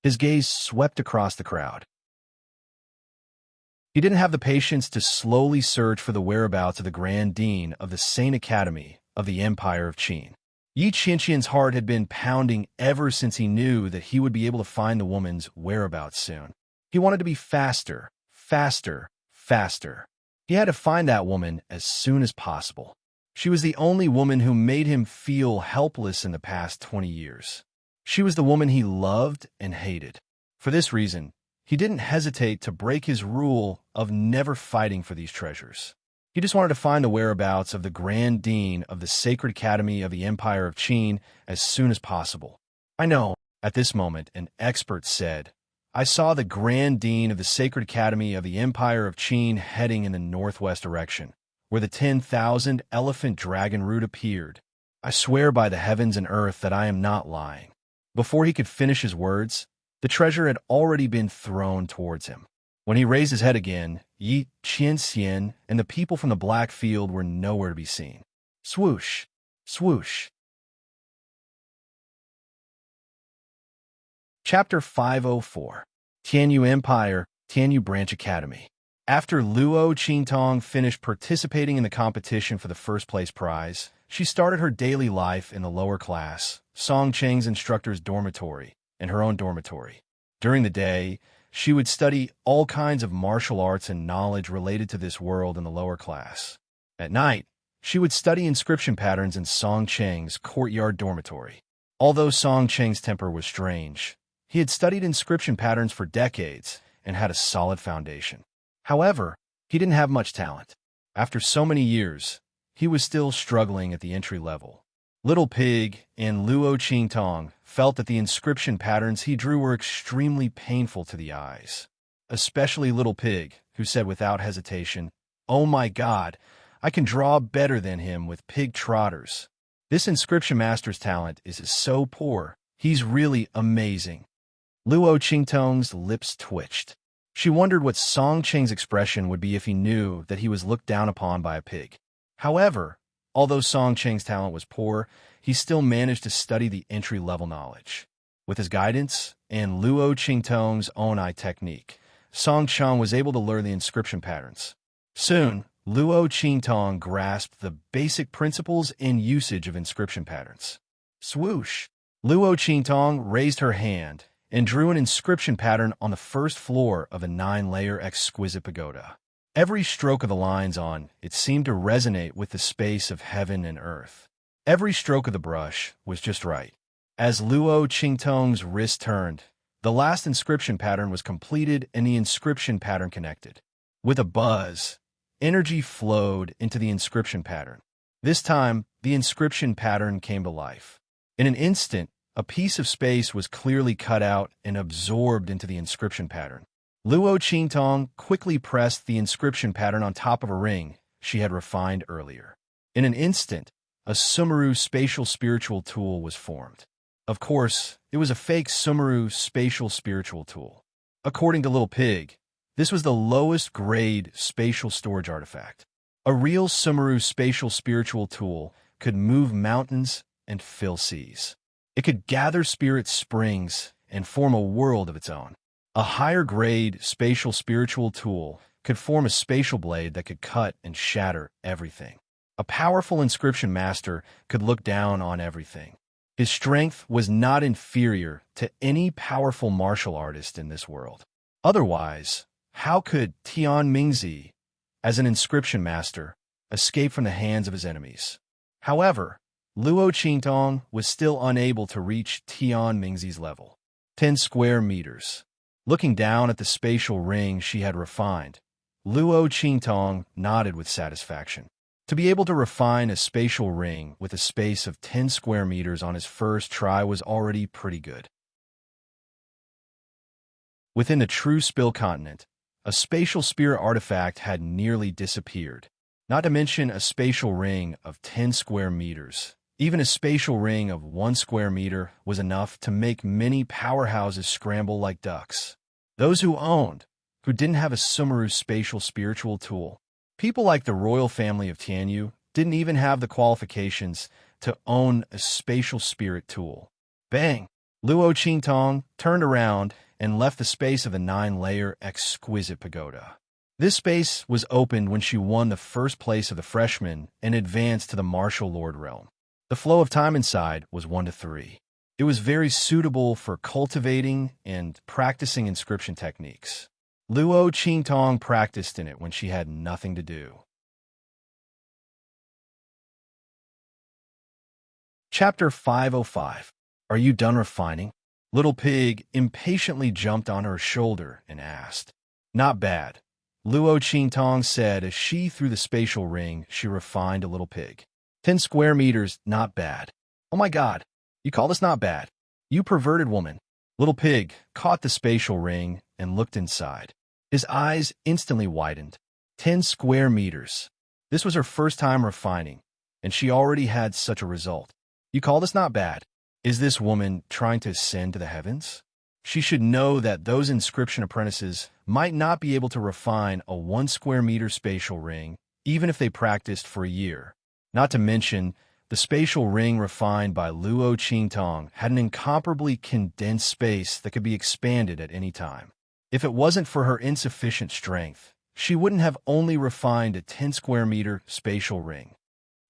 His gaze swept across the crowd. He didn't have the patience to slowly search for the whereabouts of the Grand Dean of the Saint Academy of the Empire of Qin. Yi Qianxian's heart had been pounding ever since he knew that he would be able to find the woman's whereabouts soon. He wanted to be faster, faster, faster. He had to find that woman as soon as possible. She was the only woman who made him feel helpless in the past 20 years. She was the woman he loved and hated. For this reason, he didn't hesitate to break his rule of never fighting for these treasures. He just wanted to find the whereabouts of the Grand Dean of the Sacred Academy of the Empire of Qin as soon as possible. I know, at this moment, an expert said, I saw the Grand Dean of the Sacred Academy of the Empire of Qin heading in the northwest direction, where the 10,000 elephant dragon root appeared. I swear by the heavens and earth that I am not lying. Before he could finish his words, the treasure had already been thrown towards him. When he raised his head again, Yi Qianxian and the people from the Black Field were nowhere to be seen. Swoosh! Swoosh! Chapter 504 Tianyu Empire, Tianyu Branch Academy. After Luo Qingtong finished participating in the competition for the first-place prize, she started her daily life in the lower class, Song Cheng's instructor's dormitory, and her own dormitory. During the day, she would study all kinds of martial arts and knowledge related to this world in the lower class. At night, she would study inscription patterns in Song Cheng's courtyard dormitory. Although Song Cheng's temper was strange, he had studied inscription patterns for decades and had a solid foundation. However, he didn't have much talent. After so many years, he was still struggling at the entry level. Little Pig and Luo Qingtong felt that the inscription patterns he drew were extremely painful to the eyes. Especially Little Pig, who said without hesitation, "Oh my God, I can draw better than him with pig trotters. This inscription master's talent is so poor. He's really amazing." Luo Qingtong's lips twitched. She wondered what Song Cheng's expression would be if he knew that he was looked down upon by a pig. However, although Song Cheng's talent was poor, he still managed to study the entry-level knowledge. With his guidance and Luo Qingtong's own eye technique, Song Cheng was able to learn the inscription patterns. Soon, Luo Qingtong grasped the basic principles and usage of inscription patterns. Swoosh! Luo Qingtong raised her hand and drew an inscription pattern on the first floor of a 9-layer exquisite pagoda. Every stroke of the lines on it seemed to resonate with the space of heaven and earth. Every stroke of the brush was just right. As Luo Qingtong's wrist turned, the last inscription pattern was completed and the inscription pattern connected. With a buzz, energy flowed into the inscription pattern. This time, the inscription pattern came to life. In an instant, a piece of space was clearly cut out and absorbed into the inscription pattern. Luo Qingtong quickly pressed the inscription pattern on top of a ring she had refined earlier. In an instant, a Sumeru spatial spiritual tool was formed. Of course, it was a fake Sumeru spatial spiritual tool. According to Little Pig, this was the lowest grade spatial storage artifact. A real Sumeru spatial spiritual tool could move mountains and fill seas. It could gather spirit springs and form a world of its own. A higher-grade spatial spiritual tool could form a spatial blade that could cut and shatter everything. A powerful inscription master could look down on everything. His strength was not inferior to any powerful martial artist in this world. Otherwise, how could Tian Mingzi, as an inscription master, escape from the hands of his enemies? However, Luo Qingtong was still unable to reach Tian Mingzi's level. 10 square meters. Looking down at the spatial ring she had refined, Luo Qingtong nodded with satisfaction. To be able to refine a spatial ring with a space of 10 square meters on his first try was already pretty good. Within the true Spill continent, a spatial spirit artifact had nearly disappeared, not to mention a spatial ring of 10 square meters. Even a spatial ring of 1 square meter was enough to make many powerhouses scramble like ducks. Those who didn't have a Sumeru spatial spiritual tool, people like the royal family of Tianyu, didn't even have the qualifications to own a spatial spirit tool. Bang! Luo Qingtong turned around and left the space of the 9-layer exquisite pagoda. This space was opened when she won the first place of the freshmen and advanced to the martial lord realm. The flow of time inside was 1 to 3. It was very suitable for cultivating and practicing inscription techniques. Luo Qingtong practiced in it when she had nothing to do. Chapter 505. Are you done refining? Little Pig impatiently jumped on her shoulder and asked. Not bad, Luo Qingtong said as she threw the spatial ring she refined a Little Pig. 10 square meters, not bad. Oh my god, you call this not bad? You perverted woman. Little Pig caught the spatial ring and looked inside. His eyes instantly widened. 10 square meters. This was her first time refining, and she already had such a result. You call this not bad? Is this woman trying to ascend to the heavens? She should know that those inscription apprentices might not be able to refine a 1 square meter spatial ring, even if they practiced for a year. Not to mention, the spatial ring refined by Luo Qingtong had an incomparably condensed space that could be expanded at any time. If it wasn't for her insufficient strength, she wouldn't have only refined a 10 square meter spatial ring.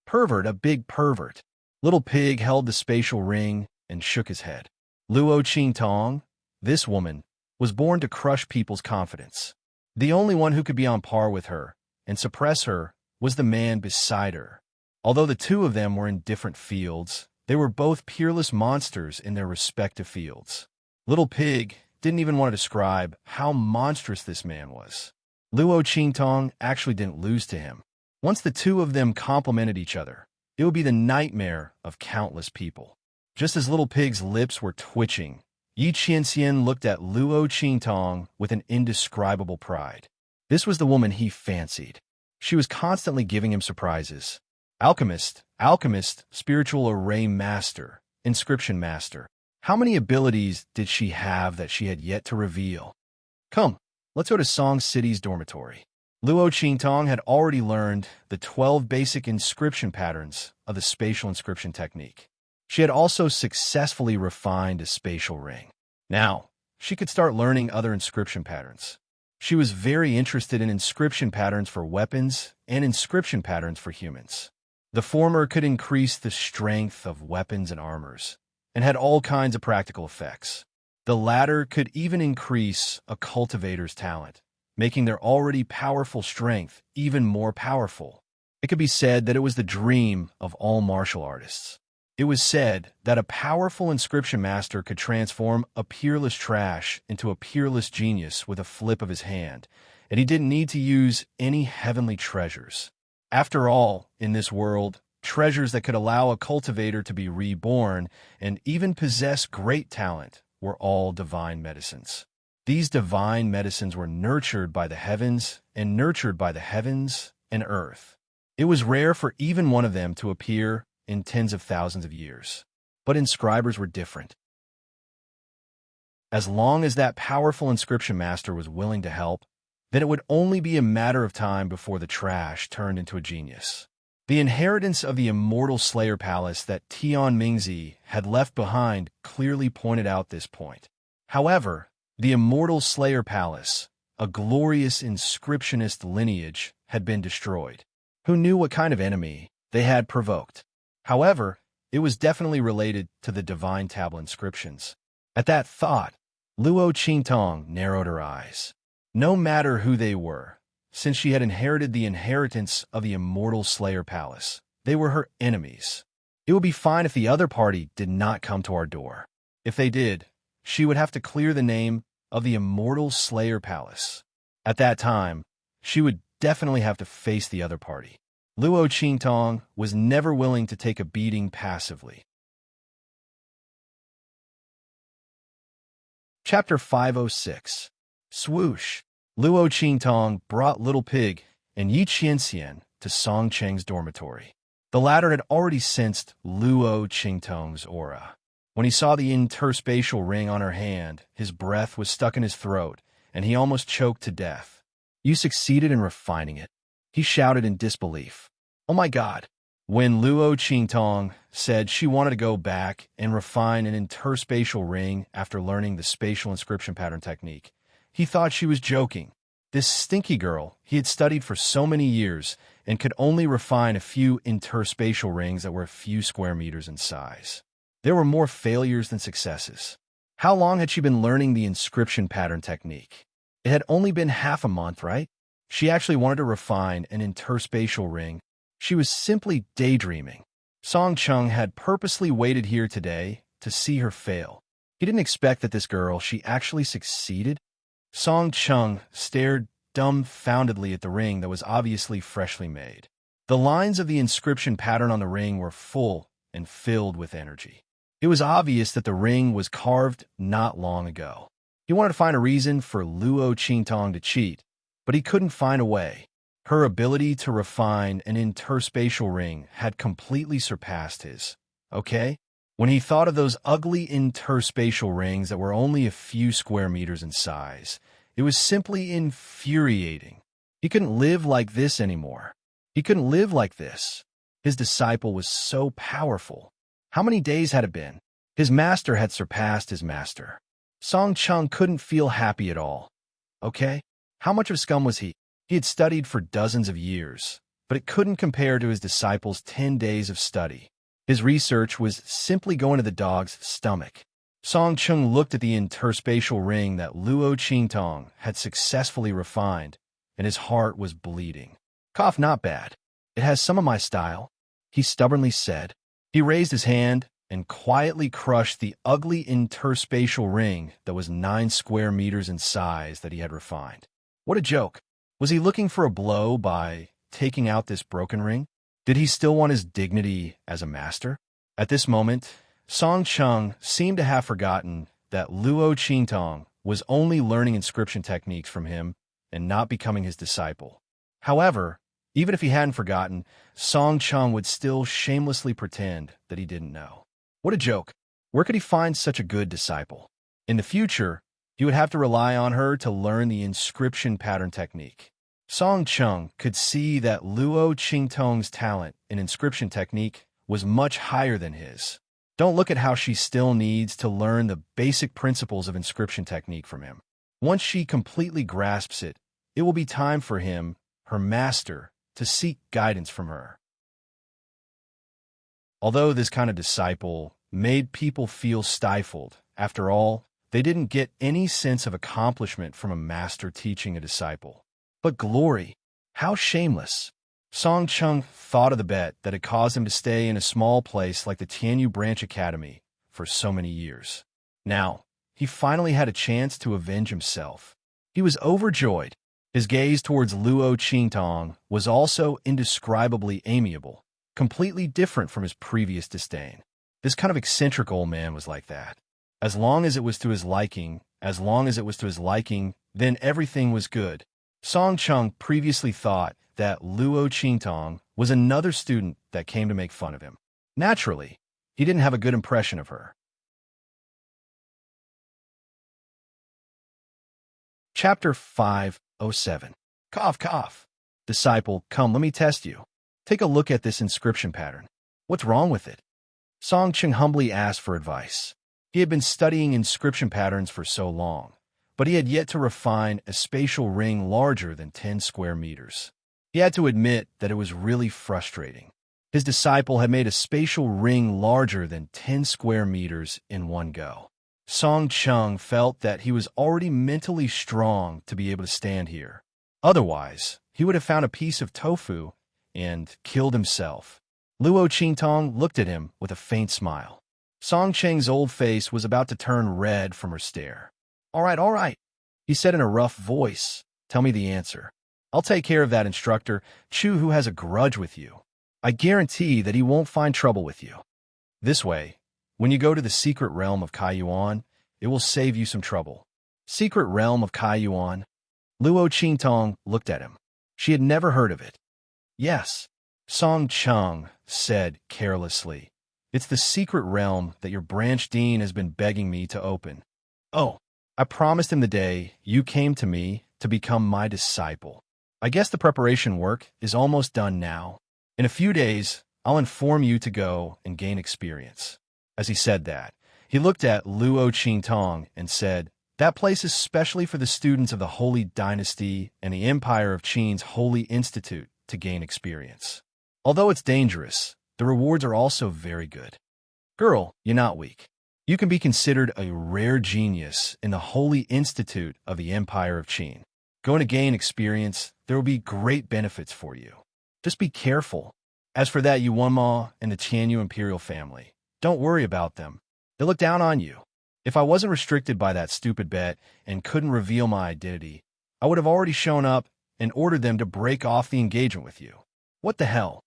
Pervert, a big pervert. Little Pig held the spatial ring and shook his head. Luo Qingtong, this woman, was born to crush people's confidence. The only one who could be on par with her and suppress her was the man beside her. Although the two of them were in different fields, they were both peerless monsters in their respective fields. Little Pig didn't even want to describe how monstrous this man was. Luo Qingtong actually didn't lose to him. Once the two of them complemented each other, it would be the nightmare of countless people. Just as Little Pig's lips were twitching, Yi Qianxian looked at Luo Qingtong with an indescribable pride. This was the woman he fancied. She was constantly giving him surprises. Alchemist, spiritual array master, inscription master. How many abilities did she have that she had yet to reveal? Come, let's go to Song City's dormitory. Luo Qingtong had already learned the 12 basic inscription patterns of the spatial inscription technique. She had also successfully refined a spatial ring. Now, she could start learning other inscription patterns. She was very interested in inscription patterns for weapons and inscription patterns for humans. The former could increase the strength of weapons and armors, and had all kinds of practical effects. The latter could even increase a cultivator's talent, making their already powerful strength even more powerful. It could be said that it was the dream of all martial artists. It was said that a powerful inscription master could transform a peerless trash into a peerless genius with a flip of his hand, and he didn't need to use any heavenly treasures. After all, in this world, treasures that could allow a cultivator to be reborn and even possess great talent were all divine medicines. These divine medicines were nurtured by the heavens and nurtured by the heavens and earth. It was rare for even one of them to appear in tens of thousands of years. But inscribers were different. As long as that powerful inscription master was willing to help, then it would only be a matter of time before the trash turned into a genius. The inheritance of the immortal Slayer Palace that Tian Mingzi had left behind clearly pointed out this point. However, the immortal Slayer Palace, a glorious inscriptionist lineage, had been destroyed. Who knew what kind of enemy they had provoked? However, it was definitely related to the divine tablet inscriptions. At that thought, Luo Qingtong narrowed her eyes. No matter who they were, since she had inherited the inheritance of the immortal Slayer Palace, they were her enemies. It would be fine if the other party did not come to our door. If they did, she would have to clear the name of the immortal Slayer Palace. At that time, she would definitely have to face the other party. Luo Qingtong was never willing to take a beating passively. Chapter 506. Swoosh. Luo Qingtong brought Little Pig and Yi Qianxian to Song Cheng's dormitory. The latter had already sensed Luo Qingtong's aura. When he saw the interspatial ring on her hand, his breath was stuck in his throat, and he almost choked to death. "You succeeded in refining it," he shouted in disbelief. "Oh my God." When Luo Qingtong said she wanted to go back and refine an interspatial ring after learning the spatial inscription pattern technique, he thought she was joking. This stinky girl he had studied for so many years and could only refine a few interspatial rings that were a few square meters in size. There were more failures than successes. How long had she been learning the inscription pattern technique? It had only been half a month, right? She actually wanted to refine an interspatial ring. She was simply daydreaming. Song Cheng had purposely waited here today to see her fail. He didn't expect that this girl, she actually succeeded. Song Cheng stared dumbfoundedly at the ring that was obviously freshly made. The lines of the inscription pattern on the ring were full and filled with energy. It was obvious that the ring was carved not long ago. He wanted to find a reason for Luo Qingtong to cheat, but he couldn't find a way. Her ability to refine an interspatial ring had completely surpassed his. Okay? When he thought of those ugly interspatial rings that were only a few square meters in size, it was simply infuriating. He couldn't live like this anymore. He couldn't live like this. His disciple was so powerful. How many days had it been? His master had surpassed his master. Song Cheng couldn't feel happy at all. Okay? How much of scum was he? He had studied for dozens of years, but it couldn't compare to his disciple's 10 days of study. His research was simply going to the dog's stomach. Song Cheng looked at the interspatial ring that Luo Qingtong had successfully refined, and his heart was bleeding. "Cough, not bad. It has some of my style," he stubbornly said. He raised his hand and quietly crushed the ugly interspatial ring that was 9 square meters in size that he had refined. What a joke. Was he looking for a blow by taking out this broken ring? Did he still want his dignity as a master? At this moment, Song Cheng seemed to have forgotten that Luo Qingtong was only learning inscription techniques from him and not becoming his disciple. However, even if he hadn't forgotten, Song Cheng would still shamelessly pretend that he didn't know. What a joke. Where could he find such a good disciple? In the future, he would have to rely on her to learn the inscription pattern technique. Song Cheng could see that Luo Qingtong's talent in inscription technique was much higher than his. Don't look at how she still needs to learn the basic principles of inscription technique from him. Once she completely grasps it, it will be time for him, her master, to seek guidance from her. Although this kind of disciple made people feel stifled, after all, they didn't get any sense of accomplishment from a master teaching a disciple. But glory, how shameless. Song Cheng thought of the bet that had caused him to stay in a small place like the Tianyu Branch Academy for so many years. Now, he finally had a chance to avenge himself. He was overjoyed. His gaze towards Luo Qingtong was also indescribably amiable, completely different from his previous disdain. This kind of eccentric old man was like that. As long as it was to his liking, then everything was good. Song Cheng previously thought that Luo Qingtong was another student that came to make fun of him. Naturally, he didn't have a good impression of her. Chapter 507. Cough, cough. Disciple, come, let me test you. Take a look at this inscription pattern. What's wrong with it? Song Cheng humbly asked for advice. He had been studying inscription patterns for so long, but he had yet to refine a spatial ring larger than 10 square meters. He had to admit that it was really frustrating. His disciple had made a spatial ring larger than 10 square meters in one go. Song Cheng felt that he was already mentally strong to be able to stand here. Otherwise, he would have found a piece of tofu and killed himself. Luo Qingtong looked at him with a faint smile. Song Cheng's old face was about to turn red from her stare. All right, he said in a rough voice. Tell me the answer. I'll take care of that instructor, Chu, who has a grudge with you. I guarantee that he won't find trouble with you. This way, when you go to the secret realm of Kaiyuan, it will save you some trouble. Secret realm of Kaiyuan? Luo Qingtong looked at him. She had never heard of it. Yes, Song Chung said carelessly. It's the secret realm that your branch dean has been begging me to open. Oh, I promised him the day you came to me to become my disciple. I guess the preparation work is almost done now. In a few days, I'll inform you to go and gain experience. As he said that, he looked at Luo Qingtong and said, that place is specially for the students of the Holy Dynasty and the Empire of Qin's Holy Institute to gain experience. Although it's dangerous, the rewards are also very good. Girl, you're not weak. You can be considered a rare genius in the Holy Institute of the Empire of Qin. Going to gain experience, there will be great benefits for you. Just be careful. As for that Yuanma and the Tianyu imperial family, don't worry about them. They look down on you. If I wasn't restricted by that stupid bet and couldn't reveal my identity, I would have already shown up and ordered them to break off the engagement with you. What the hell?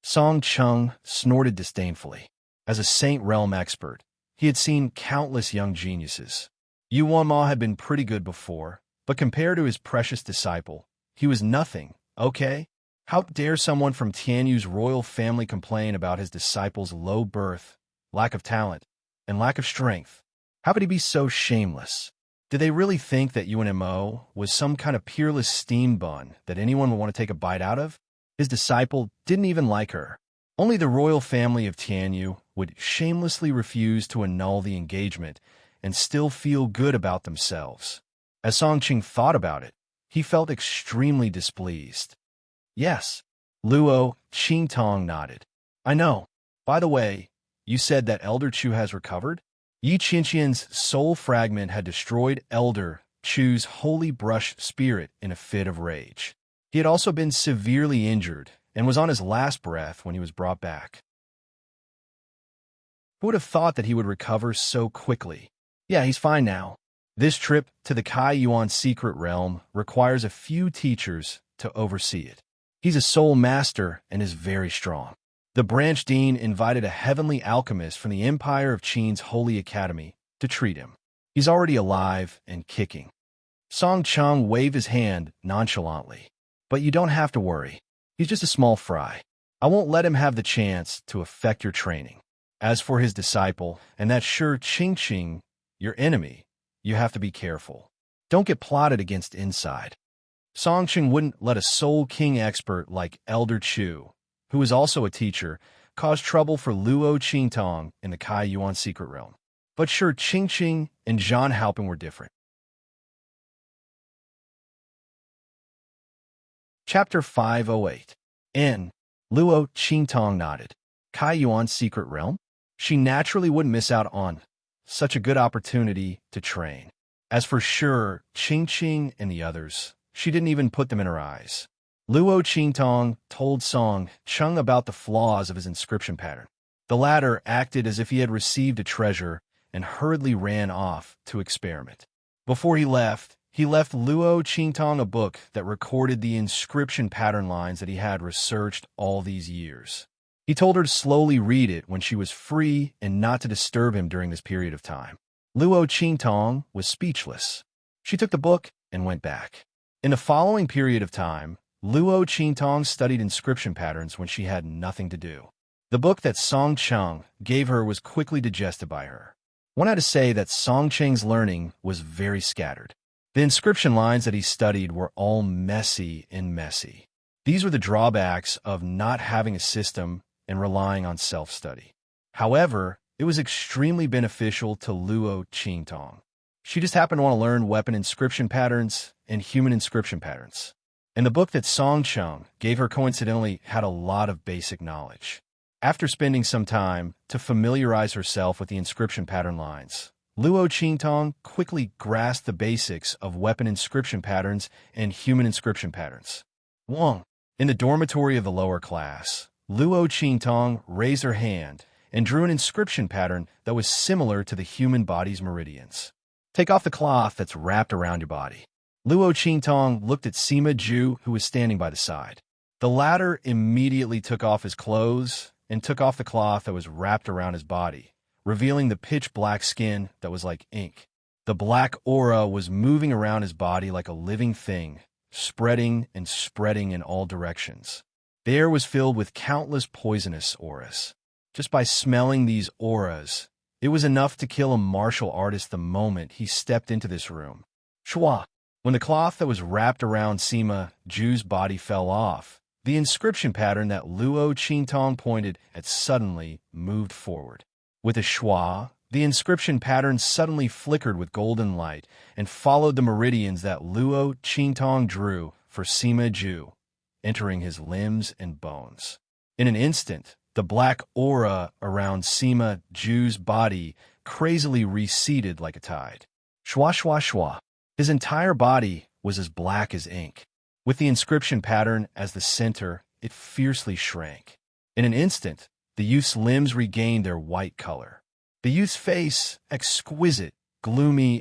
Song Chung snorted disdainfully. As a Saint Realm expert, he had seen countless young geniuses. Yuanma had been pretty good before, but compared to his precious disciple, he was nothing, okay? How dare someone from Tianyu's royal family complain about his disciple's low birth, lack of talent, and lack of strength? How could he be so shameless? Did they really think that UNMO was some kind of peerless steam bun that anyone would want to take a bite out of? His disciple didn't even like her. Only the royal family of Tianyu would shamelessly refuse to annul the engagement and still feel good about themselves. As Song Qing thought about it, he felt extremely displeased. Yes, Luo Qingtong nodded. I know. By the way, you said that Elder Chu has recovered? Yi Qinqian's soul fragment had destroyed Elder Chu's holy brush spirit in a fit of rage. He had also been severely injured and was on his last breath when he was brought back. Who would have thought that he would recover so quickly? Yeah, he's fine now. This trip to the Kaiyuan secret realm requires a few teachers to oversee it. He's a soul master and is very strong. The branch dean invited a heavenly alchemist from the Empire of Qin's Holy Academy to treat him. He's already alive and kicking. Song Chung waved his hand nonchalantly. But you don't have to worry. He's just a small fry. I won't let him have the chance to affect your training. As for his disciple, and that sure Qing, your enemy, you have to be careful. Don't get plotted against inside. Song Qing wouldn't let a Soul King expert like Elder Chu, who is also a teacher, cause trouble for Luo Qingtong in the Kaiyuan secret realm. But sure, Qing and Zhan Haoping were different. Chapter 508. N. Luo Qingtong nodded. Kaiyuan secret realm? She naturally wouldn't miss out on such a good opportunity to train. As for sure, Qing and the others, she didn't even put them in her eyes. Luo Qingtong told Song Chung about the flaws of his inscription pattern. The latter acted as if he had received a treasure and hurriedly ran off to experiment. Before he left Luo Qingtong a book that recorded the inscription pattern lines that he had researched all these years. He told her to slowly read it when she was free and not to disturb him during this period of time. Luo Qingtong was speechless. She took the book and went back. In the following period of time, Luo Qingtong studied inscription patterns when she had nothing to do. The book that Song Chung gave her was quickly digested by her. One had to say that Song Cheng's learning was very scattered. The inscription lines that he studied were all messy. These were the drawbacks of not having a system and relying on self-study. However, it was extremely beneficial to Luo Qingtong. She just happened to want to learn weapon inscription patterns and human inscription patterns. And the book that Song Chung gave her coincidentally had a lot of basic knowledge. After spending some time to familiarize herself with the inscription pattern lines, Luo Qingtong quickly grasped the basics of weapon inscription patterns and human inscription patterns. 1. In the dormitory of the lower class, Luo Qingtong raised her hand and drew an inscription pattern that was similar to the human body's meridians. Take off the cloth that's wrapped around your body. Luo Qingtong looked at Sima Zhu, who was standing by the side. The latter immediately took off his clothes and took off the cloth that was wrapped around his body, revealing the pitch-black skin that was like ink. The black aura was moving around his body like a living thing, spreading and spreading in all directions. The air was filled with countless poisonous auras. Just by smelling these auras, it was enough to kill a martial artist the moment he stepped into this room. Shua! When the cloth that was wrapped around Sima Zhu's body fell off, the inscription pattern that Luo Qingtong pointed at suddenly moved forward. With a schwa, the inscription pattern suddenly flickered with golden light and followed the meridians that Luo Qingtong drew for Sima Zhu, entering his limbs and bones. In an instant, the black aura around Sima Zhu's body crazily receded like a tide. Shwa shwa shwa. His entire body was as black as ink. With the inscription pattern as the center, it fiercely shrank. In an instant, the youth's limbs regained their white color. The youth's face, exquisite, gloomy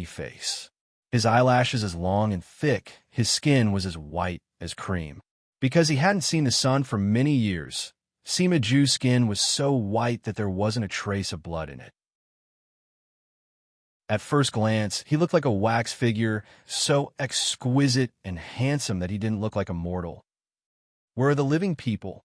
face. His eyelashes as long and thick, his skin was as white as cream. Because he hadn't seen the sun for many years, Sima Zhu's skin was so white that there wasn't a trace of blood in it. At first glance, he looked like a wax figure, so exquisite and handsome that he didn't look like a mortal. Where are the living people?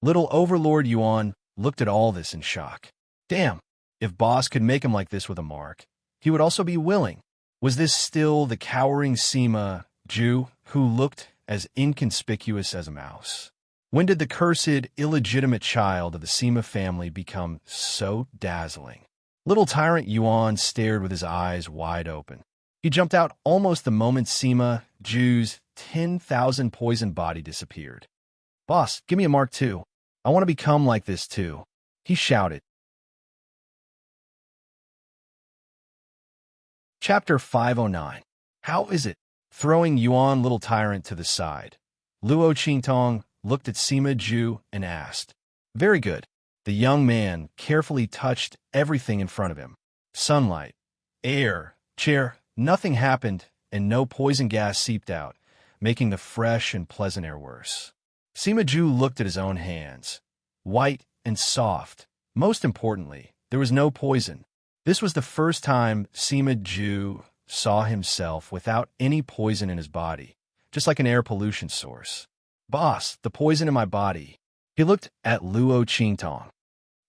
Little Overlord Yuan looked at all this in shock. Damn, if boss could make him like this with a mark, he would also be willing. Was this still the cowering Sima Zhu who looked as inconspicuous as a mouse? When did the cursed, illegitimate child of the Sima family become so dazzling? Little Tyrant Yuan stared with his eyes wide open. He jumped out almost the moment Sima Zhu's 10,000 poison body disappeared. Boss, give me a mark too. I want to become like this too, he shouted. Chapter 509. How is it? Throwing Yuan Little Tyrant to the side, Luo Qingtong looked at Sima Zhu and asked. Very good. The young man carefully touched everything in front of him. Sunlight, air, chair, nothing happened, and no poison gas seeped out, making the fresh and pleasant air worse. Sima Zhu looked at his own hands. White and soft. Most importantly, there was no poison. This was the first time Sima Zhu saw himself without any poison in his body, just like an air pollution source. Boss, the poison in my body. He looked at Luo Qingtong.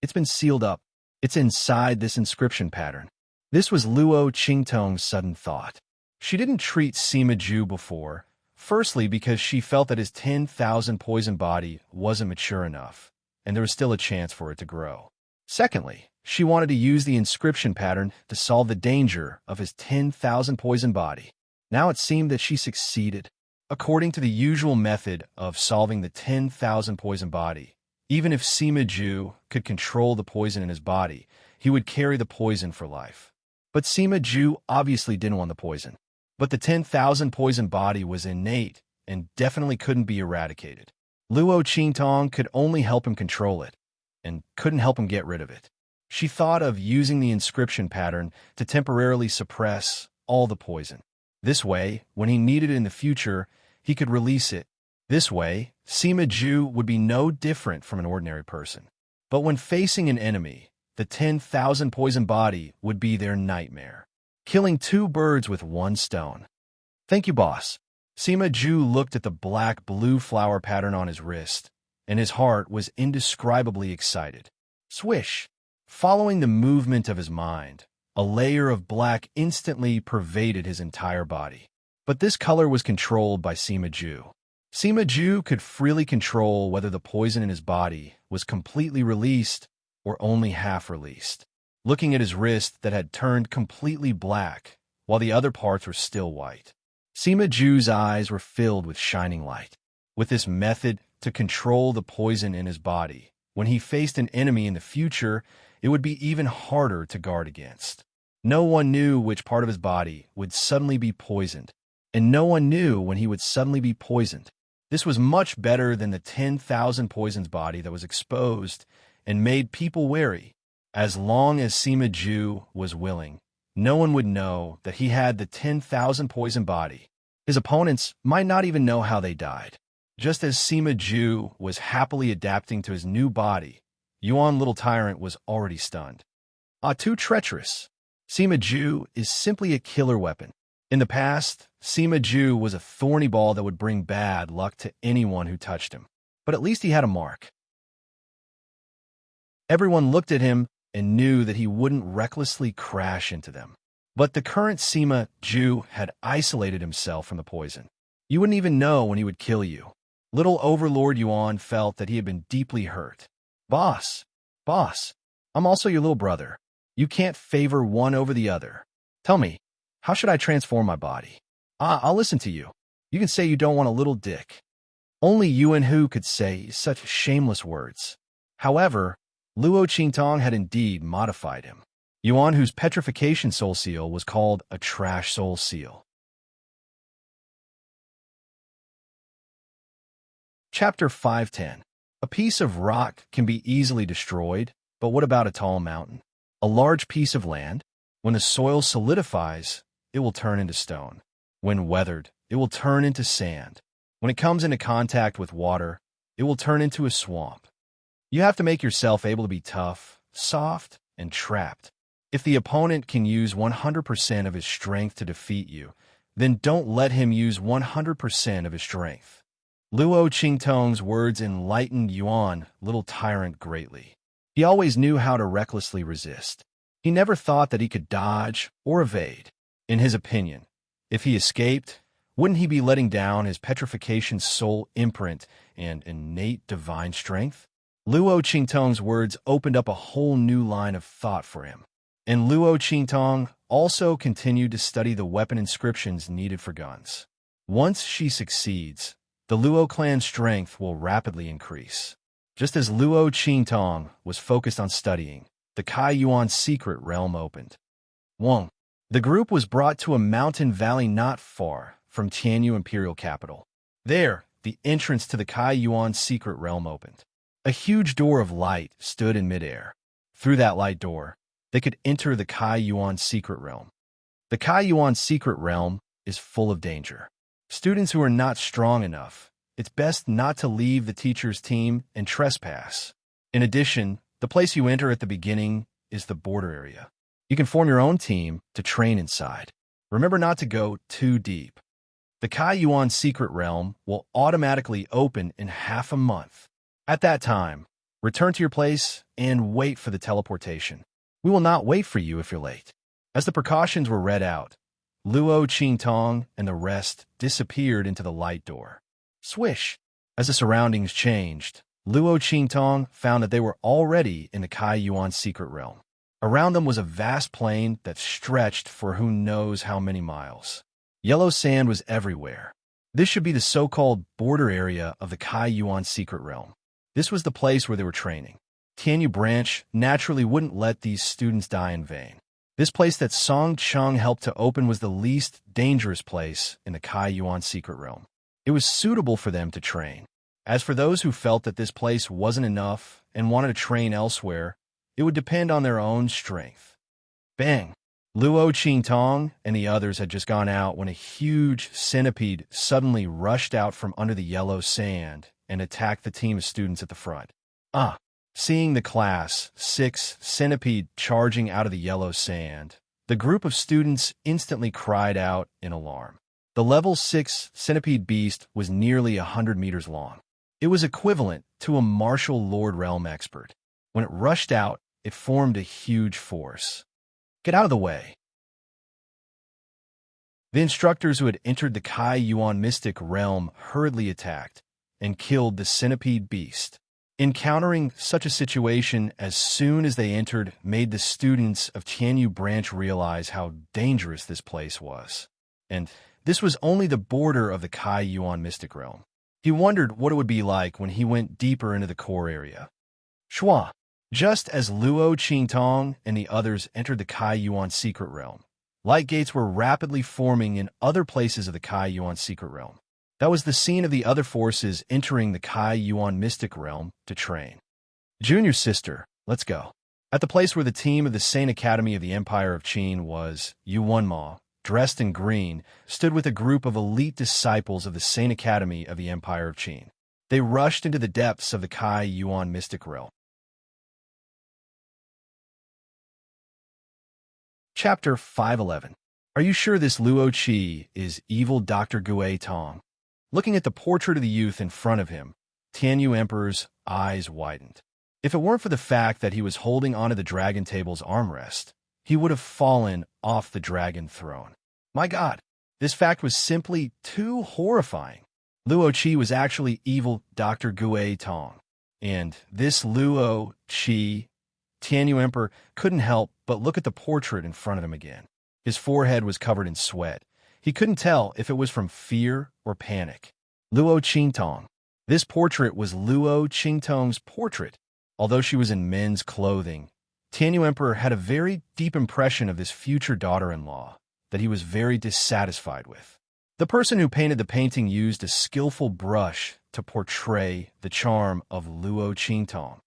It's been sealed up. It's inside this inscription pattern. This was Luo Qingtong's sudden thought. She didn't treat Sima Zhu before, firstly because she felt that his 10,000 poison body wasn't mature enough, and there was still a chance for it to grow. Secondly, she wanted to use the inscription pattern to solve the danger of his 10,000 poison body. Now it seemed that she succeeded. According to the usual method of solving the 10,000 poison body, even if Sima Zhu could control the poison in his body, he would carry the poison for life. But Sima Zhu obviously didn't want the poison. But the 10,000 poison body was innate and definitely couldn't be eradicated. Luo Qingtong could only help him control it, and couldn't help him get rid of it. She thought of using the inscription pattern to temporarily suppress all the poison. This way, when he needed it in the future, he could release it. This way, Sima Zhu would be no different from an ordinary person. But when facing an enemy, the 10,000 poison body would be their nightmare. Killing two birds with one stone. Thank you, boss. Sima Zhu looked at the black-blue flower pattern on his wrist, and his heart was indescribably excited. Swish! Following the movement of his mind, a layer of black instantly pervaded his entire body. But this color was controlled by Sima Zhu. Sima Zhu could freely control whether the poison in his body was completely released or only half released. Looking at his wrist that had turned completely black, while the other parts were still white. Sima Zhu's eyes were filled with shining light. With this method to control the poison in his body, when he faced an enemy in the future, it would be even harder to guard against. No one knew which part of his body would suddenly be poisoned, and no one knew when he would suddenly be poisoned. This was much better than the 10,000 poisons body that was exposed and made people wary. As long as Sima Zhu was willing, No one would know that he had the 10,000 poison body. His opponents might not even know how they died. Just as Sima Ju was happily adapting to his new body, Yuan Little Tyrant was already stunned. Too treacherous. Sima Ju is simply a killer weapon. In the past, Sima Ju was a thorny ball that would bring bad luck to anyone who touched him. But at least he had a mark. Everyone looked at him and knew that he wouldn't recklessly crash into them. But the current Sima Ju had isolated himself from the poison. You wouldn't even know when he would kill you. Little Overlord Yuan felt that he had been deeply hurt. Boss, I'm also your little brother. You can't favor one over the other. Tell me, how should I transform my body? I'll listen to you. You can say you don't want a little dick. Only Yuan Hu could say such shameless words. However, Luo Qingtong had indeed modified him. Yuan Hu's petrification soul seal was called a trash soul seal. Chapter 510. A piece of rock can be easily destroyed, but what about a tall mountain? A large piece of land? When the soil solidifies, it will turn into stone. When weathered, it will turn into sand. When it comes into contact with water, it will turn into a swamp. You have to make yourself able to be tough, soft, and trapped. If the opponent can use 100% of his strength to defeat you, then don't let him use 100% of his strength. Luo Qingtong's words enlightened Yuan Little Tyrant greatly. He always knew how to recklessly resist. He never thought that he could dodge or evade. In his opinion, if he escaped, wouldn't he be letting down his petrification soul imprint and innate divine strength? Luo Qingtong's words opened up a whole new line of thought for him. And Luo Qingtong also continued to study the weapon inscriptions needed for guns. Once she succeeds, the Luo clan's strength will rapidly increase. Just as Luo Qingtong was focused on studying, the Kai Yuan secret realm opened. 1. The group was brought to a mountain valley not far from Tianyu Imperial Capital. There, the entrance to the Kai Yuan secret realm opened. A huge door of light stood in midair. Through that light door, they could enter the Kai Yuan secret realm. The Kai Yuan secret realm is full of danger. Students who are not strong enough, it's best not to leave the teacher's team and trespass. In addition, the place you enter at the beginning is the border area. You can form your own team to train inside. Remember not to go too deep. The Kai Yuan secret realm will automatically open in half a month. At that time, return to your place and wait for the teleportation. We will not wait for you if you're late. As the precautions were read out, Luo Qingtong and the rest disappeared into the light door. Swish! As the surroundings changed, Luo Qingtong found that they were already in the Kai Yuan secret realm. Around them was a vast plain that stretched for who knows how many miles. Yellow sand was everywhere. This should be the so-called border area of the Kai Yuan secret realm. This was the place where they were training. Tianyu branch naturally wouldn't let these students die in vain. This place that Song Chung helped to open was the least dangerous place in the Kai Yuan secret realm. It was suitable for them to train. As for those who felt that this place wasn't enough and wanted to train elsewhere, it would depend on their own strength. Bang! Luo Qingtong and the others had just gone out when a huge centipede suddenly rushed out from under the yellow sand and attacked the team of students at the front. Seeing the Class 6 centipede charging out of the yellow sand, the group of students instantly cried out in alarm. The level 6 centipede beast was nearly 100 meters long. It was equivalent to a martial Lord Realm expert. When it rushed out, it formed a huge force. Get out of the way. The instructors who had entered the Kai Yuan mystic realm hurriedly attacked and killed the centipede beast. Encountering such a situation as soon as they entered made the students of Tianyu branch realize how dangerous this place was. And this was only the border of the Kai Yuan mystic realm. He wondered what it would be like when he went deeper into the core area. Shua! Just as Luo Qingtong and the others entered the Kai Yuan secret realm, light gates were rapidly forming in other places of the Kai Yuan secret realm. That was the scene of the other forces entering the Kai Yuan mystic realm to train. Junior sister, let's go. At the place where the team of the Saint Academy of the Empire of Qin was, Yuanma, dressed in green, stood with a group of elite disciples of the Saint Academy of the Empire of Qin. They rushed into the depths of the Kai Yuan mystic realm. Chapter 511. Are you sure this Luo Qi is evil Dr. Gui Tong? Looking at the portrait of the youth in front of him, Tianyu Emperor's eyes widened. If it weren't for the fact that he was holding onto the dragon table's armrest, he would have fallen off the dragon throne. My God, this fact was simply too horrifying. Luo Qi was actually evil Dr. Gui Tong. And this Luo Qi, Tianyu Emperor couldn't help but look at the portrait in front of him again. His forehead was covered in sweat. He couldn't tell if it was from fear or panic. Luo Qingtong. This portrait was Luo Qingtong's portrait. Although she was in men's clothing, Tianyu Emperor had a very deep impression of this future daughter-in-law that he was very dissatisfied with. The person who painted the painting used a skillful brush to portray the charm of Luo Qingtong,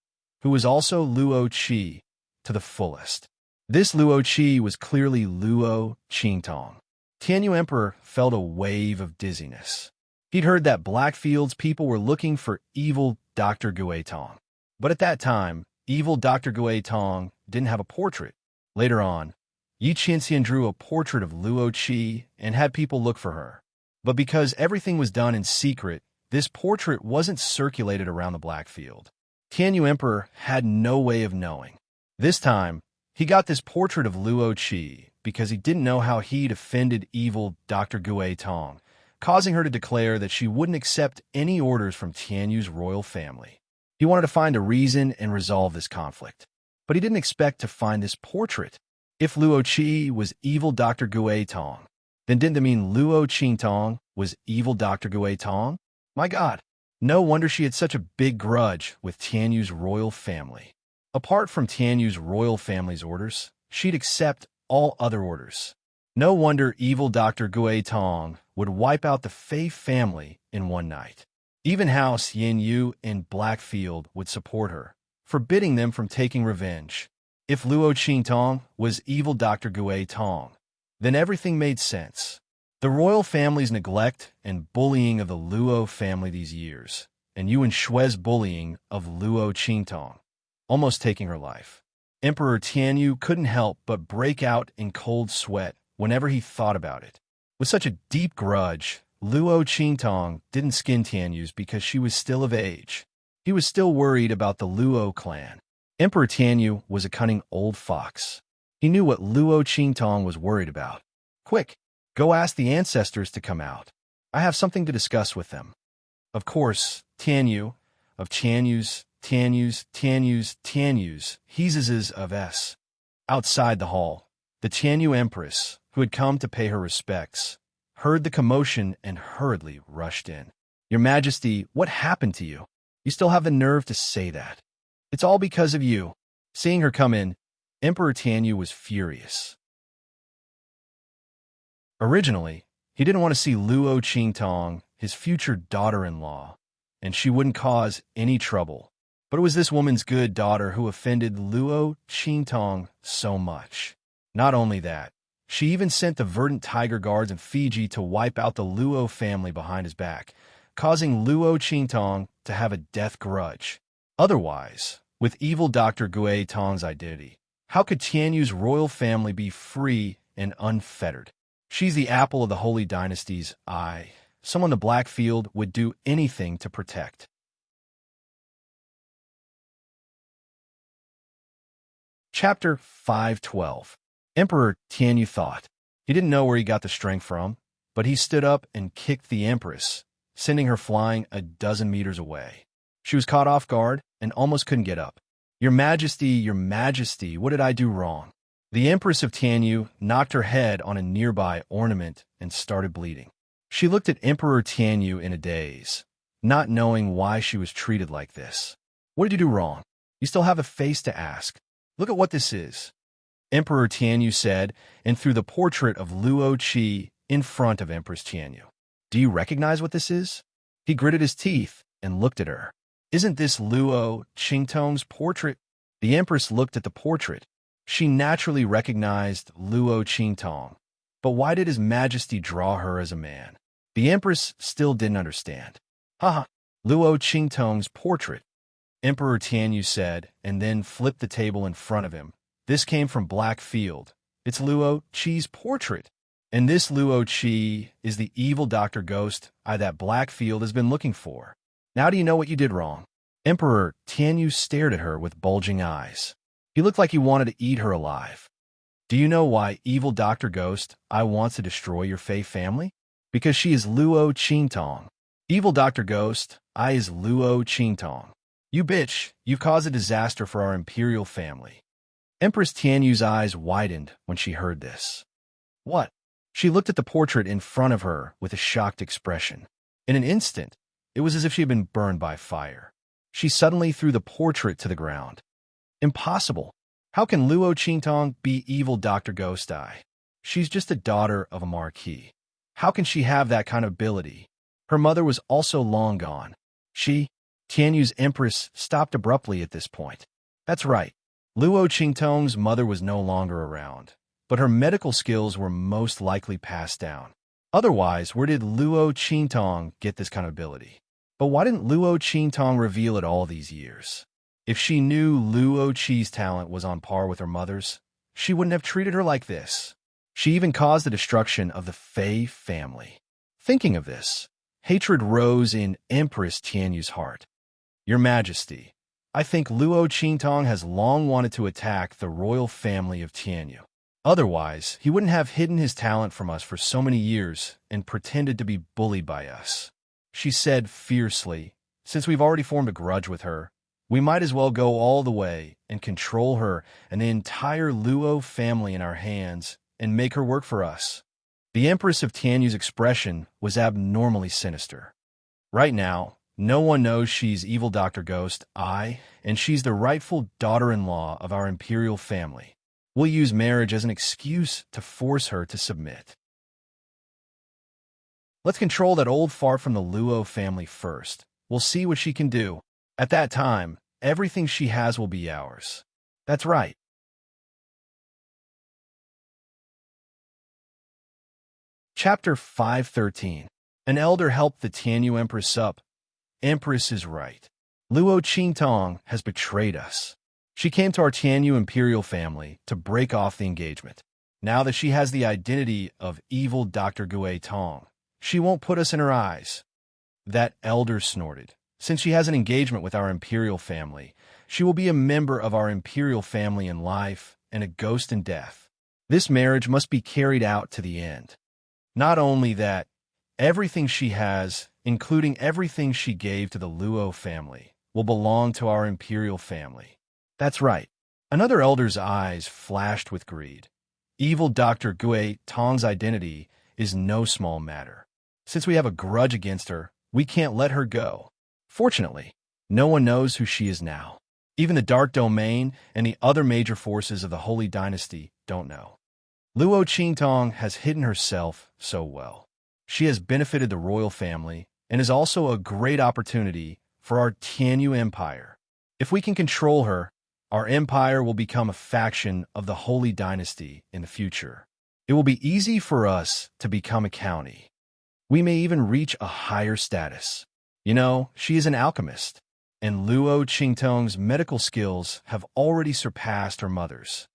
who was also Luo Qi to the fullest. This Luo Qi was clearly Luo Qingtong. Tianyu Emperor felt a wave of dizziness. He'd heard that Blackfield's people were looking for evil Dr. Gui Tong. But at that time, evil Dr. Gui Tong didn't have a portrait. Later on, Yi Qianxian drew a portrait of Luo Qi and had people look for her. But because everything was done in secret, this portrait wasn't circulated around the Blackfield. Tianyu Emperor had no way of knowing. This time, he got this portrait of Luo Qi because he didn't know how he'd offended evil Dr. Gui Tong, causing her to declare that she wouldn't accept any orders from Tianyu's royal family. He wanted to find a reason and resolve this conflict. But he didn't expect to find this portrait. If Luo Qi was evil Dr. Gui Tong, then didn't that mean Luo Qingtong was evil Dr. Gui Tong? My God, no wonder she had such a big grudge with Tianyu's royal family. Apart from Tianyu's royal family's orders, she'd accept all other orders. No wonder evil Dr. Gui Tong would wipe out the Fei family in one night. Even House Yin Yu in Blackfield would support her, forbidding them from taking revenge. If Luo Qingtong was evil Dr. Gui Tong, then everything made sense. The royal family's neglect and bullying of the Luo family these years, and Yuan Shui's bullying of Luo Qingtong, almost taking her life. Emperor Tianyu couldn't help but break out in cold sweat whenever he thought about it. With such a deep grudge, Luo Qingtong didn't skin Tianyu's because she was still of age. He was still worried about the Luo clan. Emperor Tianyu was a cunning old fox. He knew what Luo Qingtong was worried about. Quick, go ask the ancestors to come out. I have something to discuss with them. Of course, Tianyu, of Tianyu's, Heeses of S. Outside the hall, the Tianyu Empress, who had come to pay her respects, heard the commotion and hurriedly rushed in. Your Majesty, what happened to you? You still have the nerve to say that. It's all because of you. Seeing her come in, Emperor Tianyu was furious. Originally, he didn't want to see Luo Qingtong, his future daughter-in-law, and she wouldn't cause any trouble. But it was this woman's good daughter who offended Luo Qingtong so much. Not only that, she even sent the verdant tiger guards in Fiji to wipe out the Luo family behind his back, causing Luo Qingtong to have a death grudge. Otherwise, with evil Dr. Gui Tong's identity, how could Tianyu's royal family be free and unfettered? She's the apple of the Holy Dynasty's eye, someone the Blackfield would do anything to protect. Chapter 512. Emperor Tianyu thought. He didn't know where he got the strength from, but he stood up and kicked the Empress, sending her flying a dozen meters away. She was caught off guard and almost couldn't get up. Your Majesty, what did I do wrong? The Empress of Tianyu knocked her head on a nearby ornament and started bleeding. She looked at Emperor Tianyu in a daze, not knowing why she was treated like this. What did you do wrong? You still have a face to ask. Look at what this is. Emperor Tianyu said, and threw the portrait of Luo Qi in front of Empress Tianyu. Do you recognize what this is? He gritted his teeth and looked at her. Isn't this Luo Qingtong's portrait? The Empress looked at the portrait. She naturally recognized Luo Qingtong. But why did His Majesty draw her as a man? The Empress still didn't understand. Haha, Luo Qingtong's portrait, Emperor Tianyu said, and then flipped the table in front of him. This came from Blackfield. It's Luo Qi's portrait. And this Luo Qi is the evil Dr. Ghost that Blackfield has been looking for. Now do you know what you did wrong? Emperor Tianyu stared at her with bulging eyes. He looked like he wanted to eat her alive. Do you know why evil Dr. Ghost wants to destroy your Fei family? Because she is Luo Qingtong. Evil Dr. Ghost is Luo Qingtong. You bitch, you've caused a disaster for our imperial family. Empress Tianyu's eyes widened when she heard this. What? She looked at the portrait in front of her with a shocked expression. In an instant, it was as if she had been burned by fire. She suddenly threw the portrait to the ground. Impossible. How can Luo Qingtong be evil Dr. Ghost Eye? She's just a daughter of a marquis. How can she have that kind of ability? Her mother was also long gone. Tianyu's Empress stopped abruptly at this point. That's right. Luo Qingtong's mother was no longer around, but her medical skills were most likely passed down. Otherwise, where did Luo Qingtong get this kind of ability? But why didn't Luo Qingtong reveal it all these years? If she knew Luo Qi's talent was on par with her mother's, she wouldn't have treated her like this. She even caused the destruction of the Fei family. Thinking of this, hatred rose in Empress Tianyu's heart. Your Majesty, I think Luo Qingtong has long wanted to attack the royal family of Tianyu. Otherwise, he wouldn't have hidden his talent from us for so many years and pretended to be bullied by us. She said fiercely, since we've already formed a grudge with her, we might as well go all the way and control her and the entire Luo family in our hands and make her work for us. The Empress of Tianyu's expression was abnormally sinister. Right now, no one knows she's evil Dr. Ghost, and she's the rightful daughter-in-law of our imperial family. We'll use marriage as an excuse to force her to submit. Let's control that old fart from the Luo family first. We'll see what she can do. At that time, everything she has will be ours. That's right. Chapter 513. An elder helped the Tianyu Empress up. Empress is right. Luo Qingtong has betrayed us. She came to our Tianyu imperial family to break off the engagement. Now that she has the identity of evil Dr. Gui Tong, she won't put us in her eyes. That elder snorted. Since she has an engagement with our imperial family, she will be a member of our imperial family in life and a ghost in death. This marriage must be carried out to the end. Not only that, everything she has, including everything she gave to the Luo family, will belong to our imperial family. That's right. Another elder's eyes flashed with greed. Evil Dr. Gui Tong's identity is no small matter. Since we have a grudge against her, we can't let her go. Fortunately, no one knows who she is now. Even the Dark Domain and the other major forces of the Holy Dynasty don't know. Luo Qingtong has hidden herself so well. She has benefited the royal family and is also a great opportunity for our Tianyu Empire. If we can control her, our empire will become a faction of the Holy Dynasty in the future. It will be easy for us to become a county. We may even reach a higher status. You know, she is an alchemist, and Luo Qingtong's medical skills have already surpassed her mother's.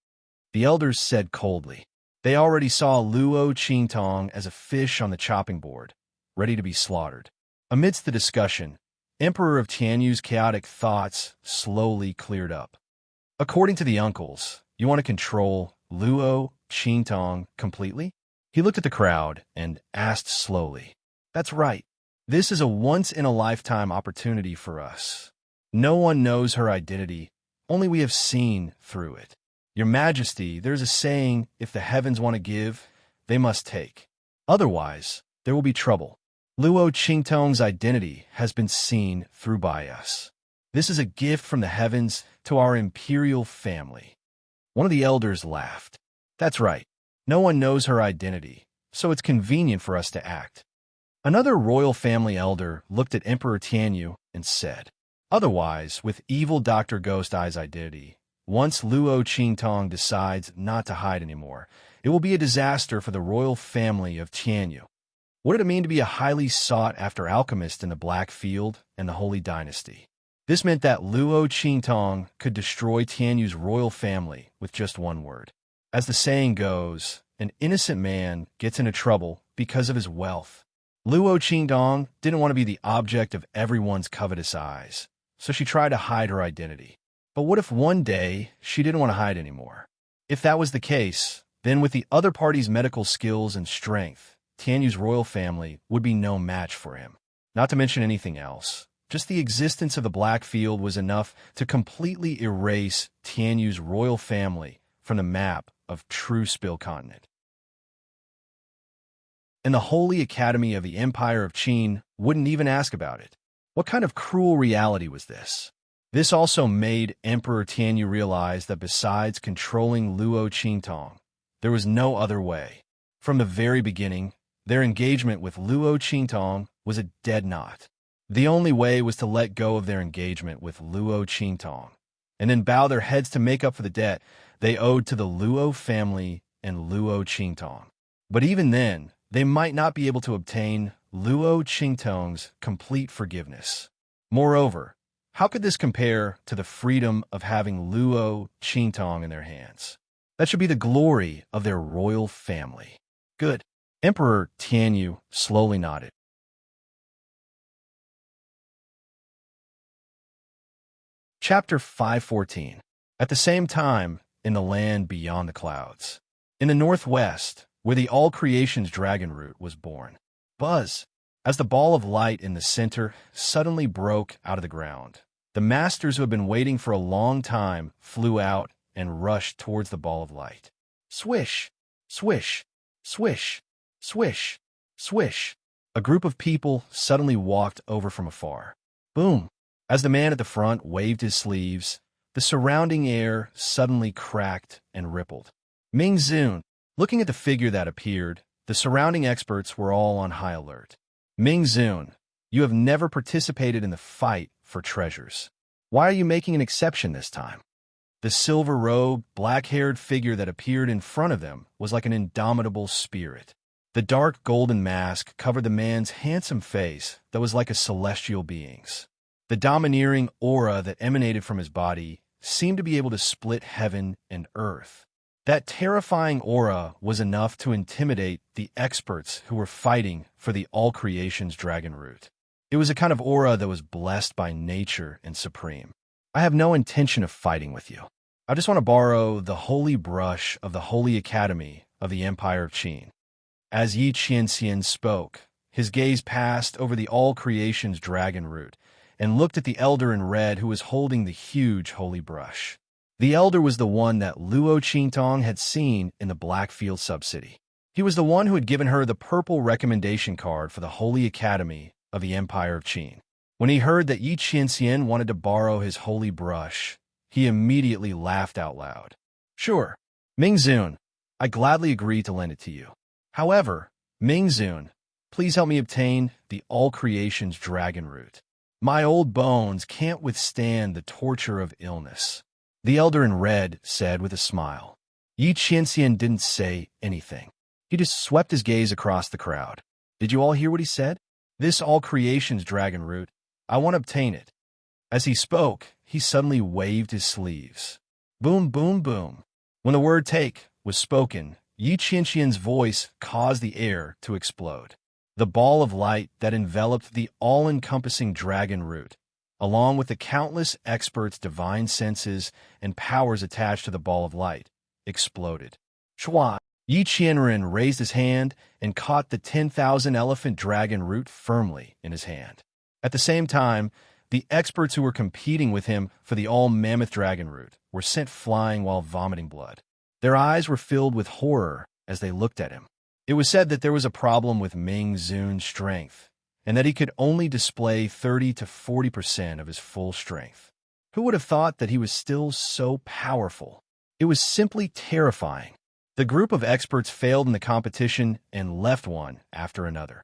The elders said coldly. They already saw Luo Qingtong as a fish on the chopping board, ready to be slaughtered. Amidst the discussion, Emperor of Tianyu's chaotic thoughts slowly cleared up. According to the uncles, you want to control Luo Qingtong completely? He looked at the crowd and asked slowly. That's right. This is a once-in-a-lifetime opportunity for us. No one knows her identity, only we have seen through it. Your Majesty, there's a saying, if the heavens want to give, they must take. Otherwise, there will be trouble. Luo Qingtong's identity has been seen through by us. This is a gift from the heavens to our imperial family. One of the elders laughed. That's right. No one knows her identity, so it's convenient for us to act. Another royal family elder looked at Emperor Tianyu and said, otherwise, with evil Dr. Ghost Eye's identity, once Luo Qingtong decides not to hide anymore, it will be a disaster for the royal family of Tianyu. What did it mean to be a highly sought-after alchemist in the Black Field and the Holy Dynasty? This meant that Luo Qingtong could destroy Tianyu's royal family with just one word. As the saying goes, an innocent man gets into trouble because of his wealth. Luo Qingtong didn't want to be the object of everyone's covetous eyes, so she tried to hide her identity. But what if one day she didn't want to hide anymore? If that was the case, then with the other party's medical skills and strength, Tianyu's royal family would be no match for him. Not to mention anything else. Just the existence of the Black Field was enough to completely erase Tianyu's royal family from the map of true Spill Continent. And the Holy Academy of the Empire of Qin wouldn't even ask about it. What kind of cruel reality was this? This also made Emperor Tianyu realize that besides controlling Luo Qingtong, there was no other way. From the very beginning, their engagement with Luo Qingtong was a dead knot. The only way was to let go of their engagement with Luo Qingtong, and then bow their heads to make up for the debt they owed to the Luo family and Luo Qingtong. But even then, they might not be able to obtain Luo Qingtong's complete forgiveness. Moreover, how could this compare to the freedom of having Luo Qingtong in their hands? That should be the glory of their royal family. Good. Emperor Tianyu slowly nodded. Chapter 514. At the same time, in the land beyond the clouds. In the northwest, where the all-creations dragon root was born. Buzz! As the ball of light in the center suddenly broke out of the ground, the masters who had been waiting for a long time flew out and rushed towards the ball of light. Swish! Swish! Swish! Swish! Swish! A group of people suddenly walked over from afar. Boom! As the man at the front waved his sleeves, the surrounding air suddenly cracked and rippled. Ming Zun, looking at the figure that appeared, the surrounding experts were all on high alert. Ming Zun, you have never participated in the fight for treasures. Why are you making an exception this time? The silver-robed, black-haired figure that appeared in front of them was like an indomitable spirit. The dark golden mask covered the man's handsome face that was like a celestial being's. The domineering aura that emanated from his body seemed to be able to split heaven and earth. That terrifying aura was enough to intimidate the experts who were fighting for the all-creations dragon root. It was a kind of aura that was blessed by nature and supreme. I have no intention of fighting with you. I just want to borrow the holy brush of the Holy Academy of the Empire of Qin. As Yi Qianxian spoke, his gaze passed over the all-creations dragon root and looked at the elder in red who was holding the huge holy brush. The elder was the one that Luo Qingtong had seen in the Blackfield subcity. He was the one who had given her the purple recommendation card for the Holy Academy of the Empire of Qin. When he heard that Yi Qianxian wanted to borrow his holy brush, he immediately laughed out loud. Sure, Ming Zun, I gladly agree to lend it to you. However, Ming Zun, please help me obtain the all-creations dragon root. My old bones can't withstand the torture of illness. The elder in red said with a smile. Yi Qianxian didn't say anything. He just swept his gaze across the crowd. Did you all hear what he said? This all-creations dragon root, I want to obtain it. As he spoke, he suddenly waved his sleeves. Boom, boom, boom. When the word take was spoken, Yi Qianxian's voice caused the air to explode. The ball of light that enveloped the all-encompassing dragon root, along with the countless experts' divine senses and powers attached to the ball of light, exploded. Chua! Yi Qianren raised his hand and caught the 10,000 elephant dragon root firmly in his hand. At the same time, the experts who were competing with him for the all-mammoth dragon root were sent flying while vomiting blood. Their eyes were filled with horror as they looked at him. It was said that there was a problem with Ming Zun's strength, and that he could only display 30 to 40% of his full strength. Who would have thought that he was still so powerful? It was simply terrifying. The group of experts failed in the competition and left one after another.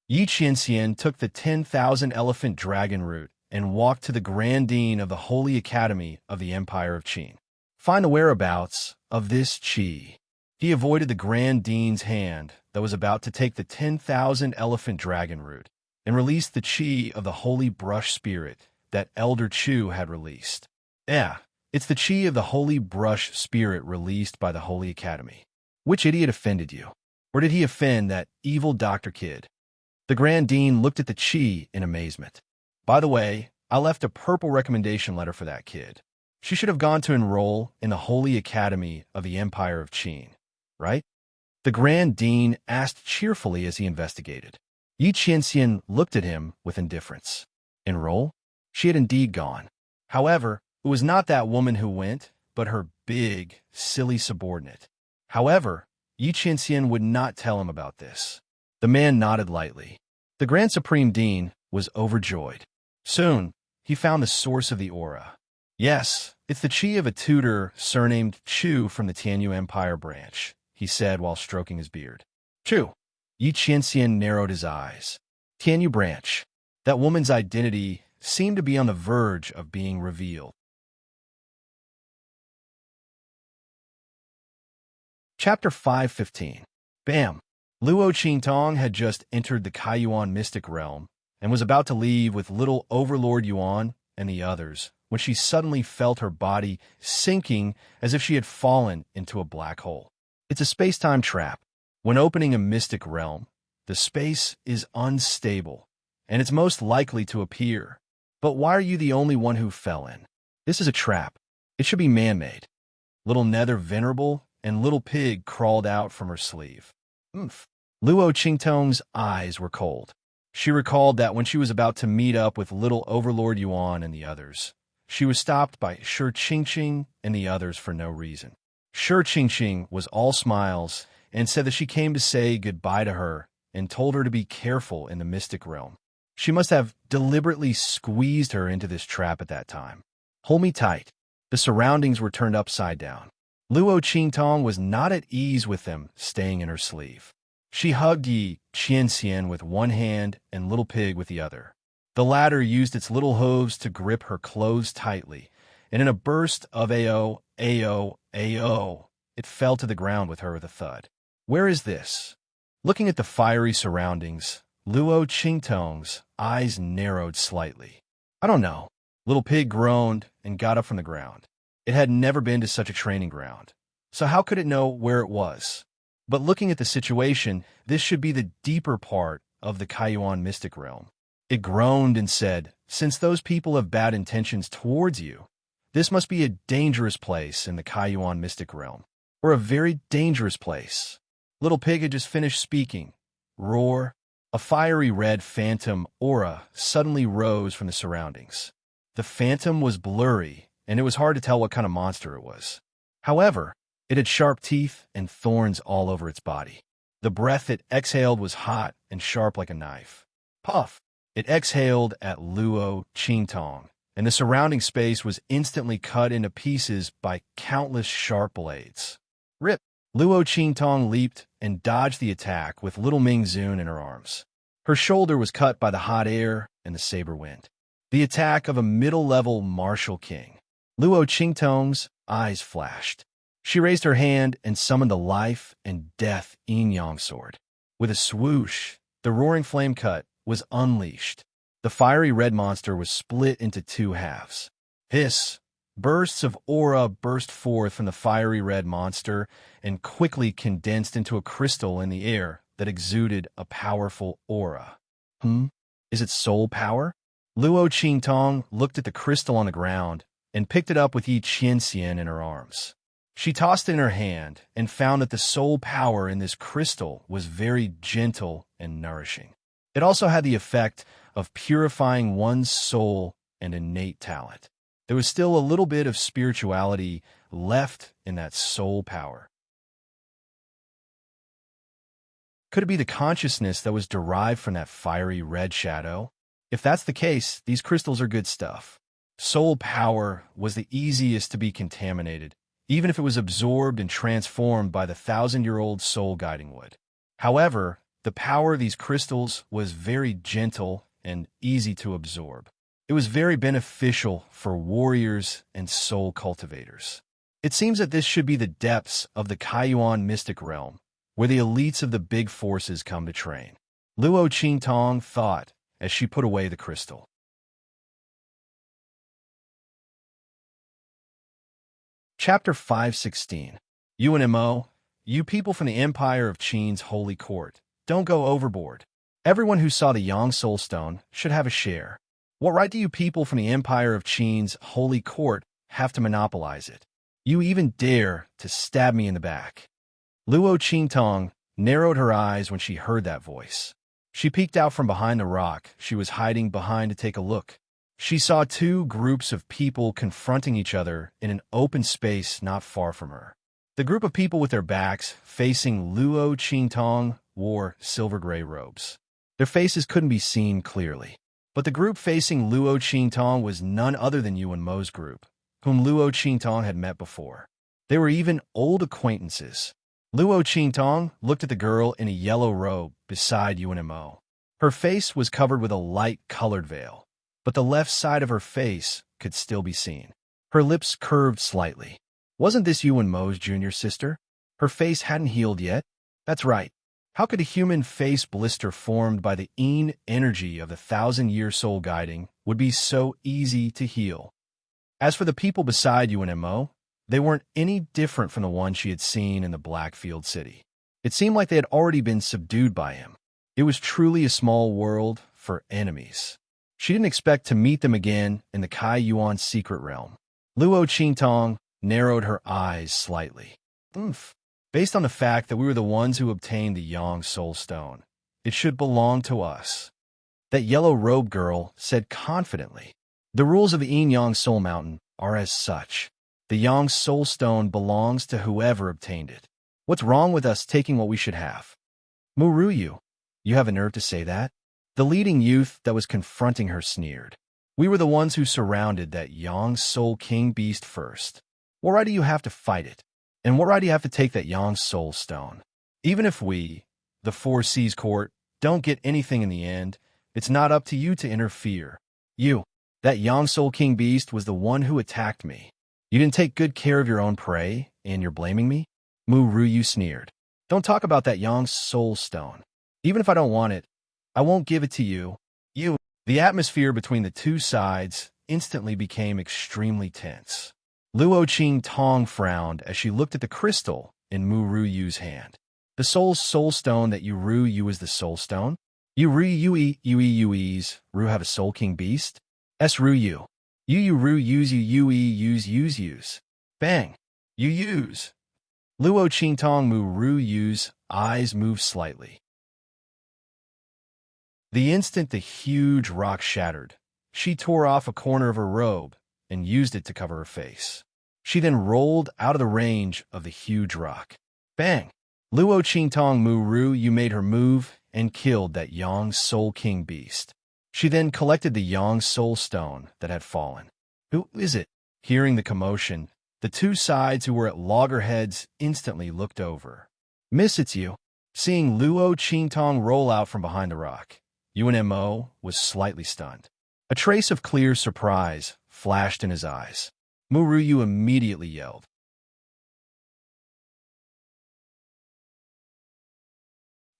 Yi Qianxian took the 10,000 elephant dragon root and walked to the Grand Dean of the Holy Academy of the Empire of Qin. Find the whereabouts of this Qi. He avoided the Grand Dean's hand that was about to take the 10,000 elephant dragon root and released the Qi of the Holy Brush Spirit that Elder Chu had released. Yeah, it's the Qi of the Holy Brush Spirit released by the Holy Academy. Which idiot offended you? Or did he offend that evil Dr. Kid? The Grand Dean looked at the Qi in amazement. By the way, I left a purple recommendation letter for that kid. She should have gone to enroll in the Holy Academy of the Empire of Qin, right? The Grand Dean asked cheerfully as he investigated. Yi Qianxian looked at him with indifference. Enroll? She had indeed gone. However, it was not that woman who went, but her big, silly subordinate. However, Yi Qianxian would not tell him about this. The man nodded lightly. The Grand Supreme Dean was overjoyed. Soon, he found the source of the aura. Yes, it's the Qi of a tutor surnamed Chu from the Tianyu Empire branch, he said while stroking his beard. Chu. Yi Qianxian narrowed his eyes. Tianyu branch. That woman's identity seemed to be on the verge of being revealed. Chapter 515. Bam! Luo Qingtong had just entered the Kaiyuan mystic realm and was about to leave with little Overlord Yuan and the others when she suddenly felt her body sinking as if she had fallen into a black hole. It's a space-time trap. When opening a mystic realm, the space is unstable, and it's most likely to appear. But why are you the only one who fell in? This is a trap. It should be man-made. Little Nether Venerable and Little Pig crawled out from her sleeve. Oomph. Luo Qingtong's eyes were cold. She recalled that when she was about to meet up with little Overlord Yuan and the others, she was stopped by Shi Qingqing and the others for no reason. Shi Qingqing was all smiles and said that she came to say goodbye to her and told her to be careful in the mystic realm. She must have deliberately squeezed her into this trap at that time. Hold me tight. The surroundings were turned upside down. Luo Qingtong was not at ease with them staying in her sleeve. She hugged Yi Qianxian with one hand and Little Pig with the other. The latter used its little hooves to grip her clothes tightly, and in a burst of AO, it fell to the ground with her with a thud. Where is this? Looking at the fiery surroundings, Luo Qingtong's eyes narrowed slightly. I don't know. Little Pig groaned and got up from the ground. It had never been to such a training ground, so how could it know where it was? But looking at the situation, this should be the deeper part of the Kaiyuan mystic realm. It groaned and said, since those people have bad intentions towards you, this must be a dangerous place in the Kaiyuan mystic realm, or a very dangerous place. Little Pig had just finished speaking. Roar. A fiery red phantom aura suddenly rose from the surroundings. The phantom was blurry, and it was hard to tell what kind of monster it was. However, it had sharp teeth and thorns all over its body. The breath it exhaled was hot and sharp like a knife. Puff! It exhaled at Luo Qingtong, and the surrounding space was instantly cut into pieces by countless sharp blades. Rip! Luo Qingtong leaped and dodged the attack with little Ming Zun in her arms. Her shoulder was cut by the hot air and the saber wind. The attack of a middle-level martial king. Luo Qingtong's eyes flashed. She raised her hand and summoned the life and death yin-yang sword. With a swoosh, the roaring flame cut was unleashed. The fiery red monster was split into two halves. Hiss! Bursts of aura burst forth from the fiery red monster and quickly condensed into a crystal in the air that exuded a powerful aura. Is it soul power? Luo Qingtong looked at the crystal on the ground and picked it up with Yi Qianxian in her arms. She tossed it in her hand and found that the soul power in this crystal was very gentle and nourishing. It also had the effect of purifying one's soul and innate talent. There was still a little bit of spirituality left in that soul power. Could it be the consciousness that was derived from that fiery red shadow? If that's the case, these crystals are good stuff. Soul power was the easiest to be contaminated, even if it was absorbed and transformed by the 1,000-year-old soul guiding wood. However, the power of these crystals was very gentle and easy to absorb. It was very beneficial for warriors and soul cultivators. It seems that this should be the depths of the Kaiyuan mystic realm, where the elites of the big forces come to train. Luo Qingtong thought as she put away the crystal. Chapter 516. UNMO, you people from the Empire of Qin's holy court, don't go overboard. Everyone who saw the Yang Soul Stone should have a share. What right do you people from the Empire of Qin's holy court have to monopolize it? You even dare to stab me in the back. Luo Qingtong narrowed her eyes when she heard that voice. She peeked out from behind the rock she was hiding behind to take a look. She saw two groups of people confronting each other in an open space not far from her. The group of people with their backs facing Luo Qingtong wore silver-gray robes. Their faces couldn't be seen clearly. But the group facing Luo Qingtong was none other than Yuan Mo's group, whom Luo Qingtong had met before. They were even old acquaintances. Luo Qingtong looked at the girl in a yellow robe beside Yuan Mo. Her face was covered with a light-colored veil, but the left side of her face could still be seen. Her lips curved slightly. Wasn't this Yuan Mo's junior sister? Her face hadn't healed yet. That's right. How could a human face blister formed by the energy of the 1,000-year soul guiding would be so easy to heal? As for the people beside Yuan Mo, they weren't any different from the one she had seen in the Blackfield City. It seemed like they had already been subdued by him. It was truly a small world for enemies. She didn't expect to meet them again in the Kai Yuan secret realm. Luo Qingtong narrowed her eyes slightly. Based on the fact that we were the ones who obtained the Yang Soul Stone, it should belong to us. That yellow-robed girl said confidently. The rules of the Yang Soul Mountain are as such. The Yang Soul Stone belongs to whoever obtained it. What's wrong with us taking what we should have? Muruyu, you have a nerve to say that? The leading youth that was confronting her sneered. We were the ones who surrounded that Yang Soul King beast first. What right do you have to fight it? And what right do you have to take that Yang Soul Stone? Even if we, the Four Seas Court, don't get anything in the end, it's not up to you to interfere. You, that Yang Soul King beast, was the one who attacked me. You didn't take good care of your own prey, and you're blaming me? Mu Ruyu sneered. Don't talk about that Yang Soul Stone. Even if I don't want it, I won't give it to you. You. The atmosphere between the two sides instantly became extremely tense. Luo Qingtong frowned as she looked at the crystal in Mu Ruyu's hand. The soul stone that you Ru is the soul stone? You Ru's Ru have a soul king beast? S Ru. You Ru use use. Bang. You use. Luo Qingtong Mu Ruyu's eyes moved slightly. The instant the huge rock shattered, she tore off a corner of her robe and used it to cover her face. She then rolled out of the range of the huge rock. Bang! Luo Qingtong Mu Ruyu made her move and killed that Yang Soul King beast. She then collected the Yang Soul Stone that had fallen. Who is it? Hearing the commotion, the two sides who were at loggerheads instantly looked over. Miss, it's you. Seeing Luo Qingtong roll out from behind the rock, Yuan Mo was slightly stunned. A trace of clear surprise flashed in his eyes. Mu Ruyu immediately yelled.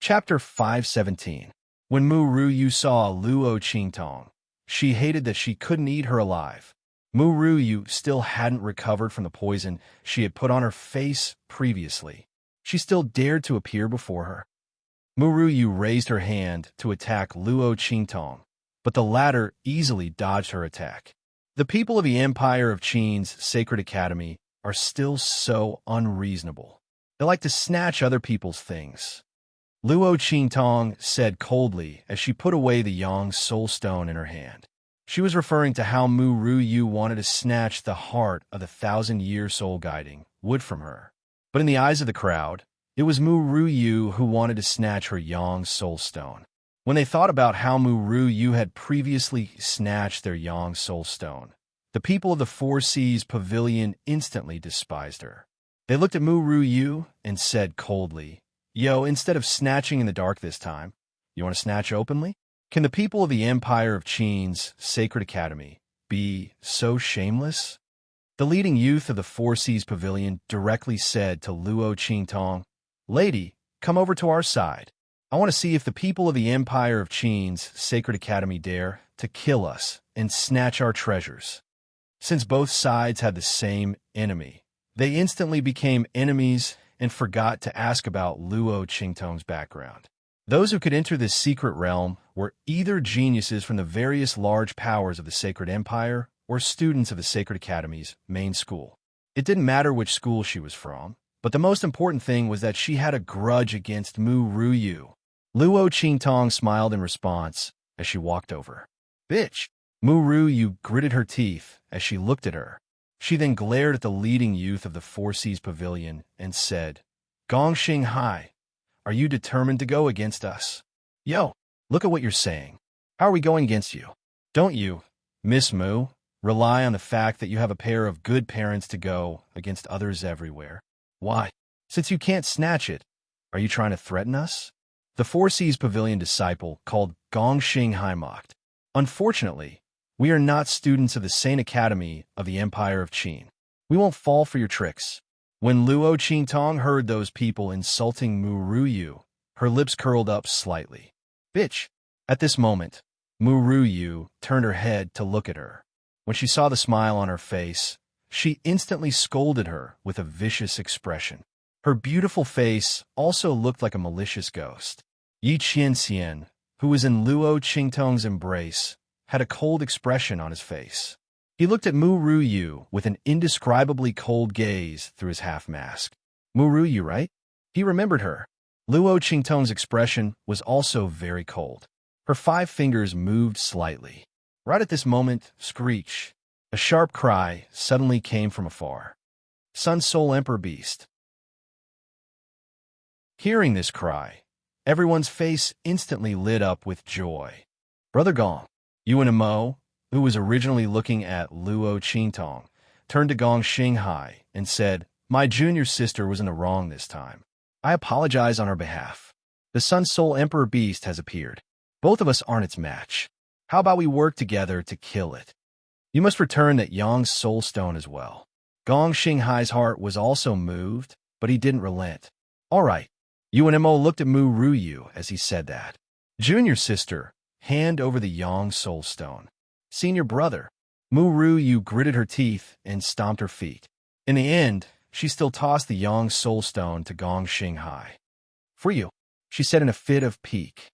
Chapter 517. When Mu Ruyu saw Luo Qingtong, she hated that she couldn't eat her alive. Mu Ruyu still hadn't recovered from the poison she had put on her face previously. She still dared to appear before her. Mu Ruyu raised her hand to attack Luo Qingtong, but the latter easily dodged her attack. The people of the Empire of Qin's Sacred Academy are still so unreasonable. They like to snatch other people's things. Luo Qingtong said coldly as she put away the Yang Soul Stone in her hand. She was referring to how Mu Ruyu wanted to snatch the heart of the 1,000-year soul guiding wood from her. But in the eyes of the crowd, it was Mu Ruyu who wanted to snatch her Yang Soul Stone. When they thought about how Mu Ruyu had previously snatched their Yang Soul Stone, the people of the Four Seas Pavilion instantly despised her. They looked at Mu Ruyu and said coldly, Yo, instead of snatching in the dark this time, you want to snatch openly? Can the people of the Empire of Qin's Sacred Academy be so shameless? The leading youth of the Four Seas Pavilion directly said to Luo Qingtong, "Lady, come over to our side. I want to see if the people of the Empire of Qin's Sacred Academy dare to kill us and snatch our treasures." Since both sides had the same enemy, they instantly became enemies and forgot to ask about Luo Qingtong's background. Those who could enter this secret realm were either geniuses from the various large powers of the Sacred Empire or students of the Sacred Academy's main school. It didn't matter which school she was from, but the most important thing was that she had a grudge against Mu Ruyu. Luo Qingtong smiled in response as she walked over. "Bitch!" Mu Ruyu gritted her teeth as she looked at her. She then glared at the leading youth of the Four Seas Pavilion and said, "Gongxing Hai, are you determined to go against us? Yo, look at what you're saying. How are we going against you? Don't you, Miss Mu, rely on the fact that you have a pair of good parents to go against others everywhere? Why? Since you can't snatch it, are you trying to threaten us?" The Four Seas Pavilion disciple called Gongxing Hai mocked. "Unfortunately, we are not students of the Saint Academy of the Empire of Qin. We won't fall for your tricks." When Luo Qingtong heard those people insulting Mu Ruyu, her lips curled up slightly. "Bitch!" At this moment, Mu Ruyu turned her head to look at her. When she saw the smile on her face, she instantly scolded her with a vicious expression. Her beautiful face also looked like a malicious ghost. Yi Qianxian, who was in Luo Qingtong's embrace, had a cold expression on his face. He looked at Mu Ruyu with an indescribably cold gaze through his half-mask. Mu Ruyu, right? He remembered her. Luo Qingtong's expression was also very cold. Her 5 fingers moved slightly. Right at this moment, screech. A sharp cry suddenly came from afar. Sun Soul Emperor Beast. Hearing this cry, everyone's face instantly lit up with joy. Brother Gong, Mo, who was originally looking at Luo Qingtong, turned to Gongxing Hai and said, "My junior sister was in the wrong this time. I apologize on her behalf. The Sun Soul Emperor Beast has appeared. Both of us aren't its match. How about we work together to kill it? You must return that Yang's soul stone as well." Gongxing Hai's heart was also moved, but he didn't relent. "All right." Mo looked at Mu Ruyu as he said that. "Junior sister, hand over the Yang soul stone." Senior brother. Mu Ruyu gritted her teeth and stomped her feet. In the end, she still tossed the Yang soul stone to Gongxing Hai. "For you," she said in a fit of pique.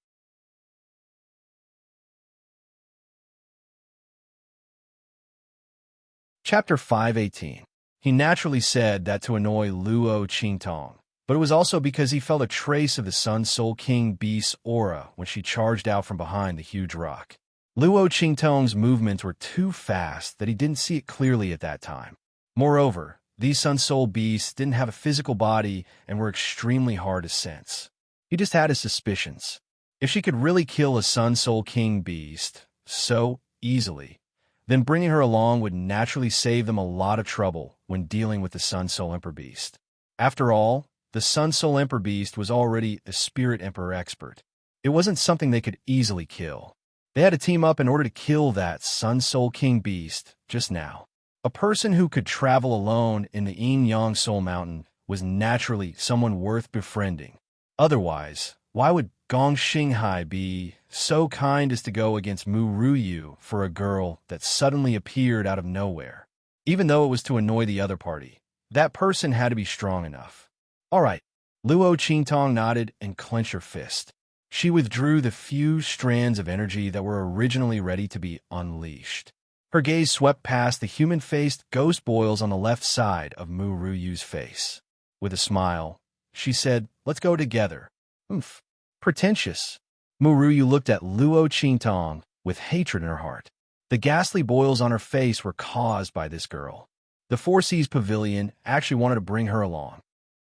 Chapter 518. He naturally said that to annoy Luo Qingtong, but it was also because he felt a trace of the Sun Soul King Beast's aura when she charged out from behind the huge rock. Luo Qingtong's movements were too fast that he didn't see it clearly at that time. Moreover, these Sun Soul beasts didn't have a physical body and were extremely hard to sense. He just had his suspicions. If she could really kill a Sun Soul King beast so easily, then bringing her along would naturally save them a lot of trouble when dealing with the Sun Soul Emperor Beast. After all, the Sun Soul Emperor Beast was already a Spirit Emperor expert. It wasn't something they could easily kill. They had to team up in order to kill that Sun Soul King Beast just now. A person who could travel alone in the Yin Yang Soul Mountain was naturally someone worth befriending. Otherwise, why would Gongxing Hai be so kind as to go against Mu Ruyu for a girl that suddenly appeared out of nowhere? Even though it was to annoy the other party, that person had to be strong enough. All right. Luo Qingtong nodded and clenched her fist. She withdrew the few strands of energy that were originally ready to be unleashed. Her gaze swept past the human-faced ghost boils on the left side of Mu Ruyu's face. With a smile, she said, "Let's go together." "Oomph. Pretentious." Mu Ruyu looked at Luo Qingtong with hatred in her heart. The ghastly boils on her face were caused by this girl. The Four Seas Pavilion actually wanted to bring her along.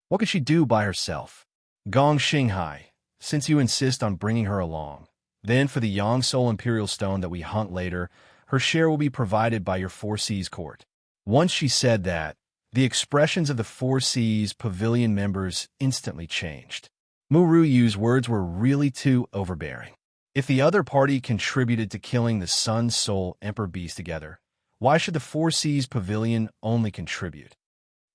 What could she do by herself? Gongxing Hai, since you insist on bringing her along, then for the Yang Soul Imperial Stone that we hunt later, her share will be provided by your Four Seas court. Once she said that, the expressions of the Four Seas Pavilion members instantly changed. Mu Ruyu's words were really too overbearing. If the other party contributed to killing the Sun Soul Emperor Beast together, why should the Four Seas Pavilion only contribute?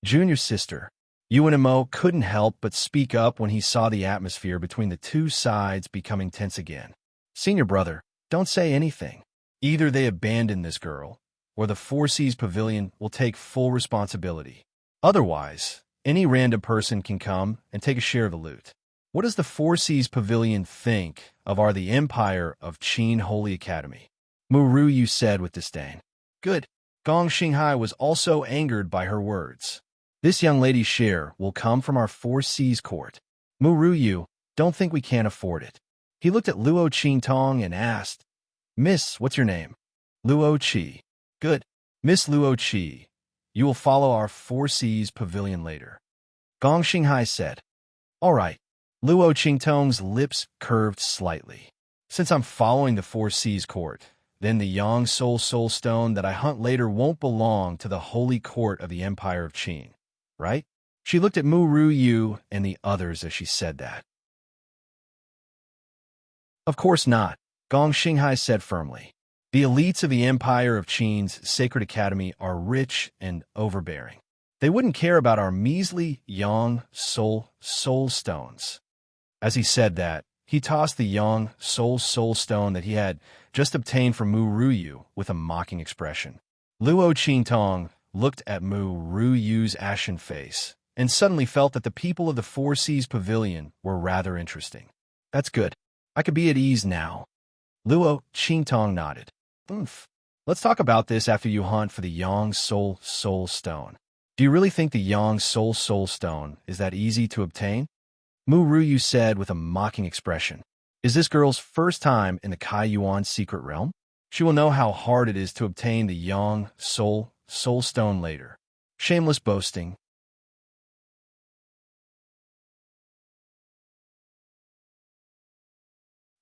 Junior sister, UNMO couldn't help but speak up when he saw the atmosphere between the two sides becoming tense again. Senior brother, don't say anything. Either they abandon this girl, or the Four Seas Pavilion will take full responsibility. Otherwise, any random person can come and take a share of the loot. What does the Four Seas Pavilion think of the Empire of Qin Holy Academy? Mu Ruyu said with disdain. Good. Gong Xinghai was also angered by her words. This young lady's share will come from our Four Seas court. Mu Ruyu, don't think we can't afford it. He looked at Luo Qingtong and asked, Miss, what's your name? Luo Qi. Good. Miss Luo Qi, you will follow our Four Seas Pavilion later. Gong Xinghai said. All right. Luo Qingtong's lips curved slightly. Since I'm following the Four Seas court, then the Yang Soul Stone that I hunt later won't belong to the holy court of the Empire of Qin, right? She looked at Mu Ruyu and the others as she said that. Of course not, Gong Xinghai said firmly. The elites of the Empire of Qin's Sacred Academy are rich and overbearing. They wouldn't care about our measly Yang Soul Stones. As he said that, he tossed the Yang Soul Stone that he had just obtained from Mu Ruyu with a mocking expression. Luo Qingtong looked at Mu Ruyu's ashen face and suddenly felt that the people of the Four Seas Pavilion were rather interesting. That's good. I could be at ease now. Luo Qingtong nodded. Let's talk about this after you hunt for the Yang Soul Stone. Do you really think the Yang Soul Stone is that easy to obtain? Mu Ruyu said with a mocking expression. Is this girl's first time in the Kai Yuan secret realm? She will know how hard it is to obtain the Yang Soul Stone later. Shameless boasting.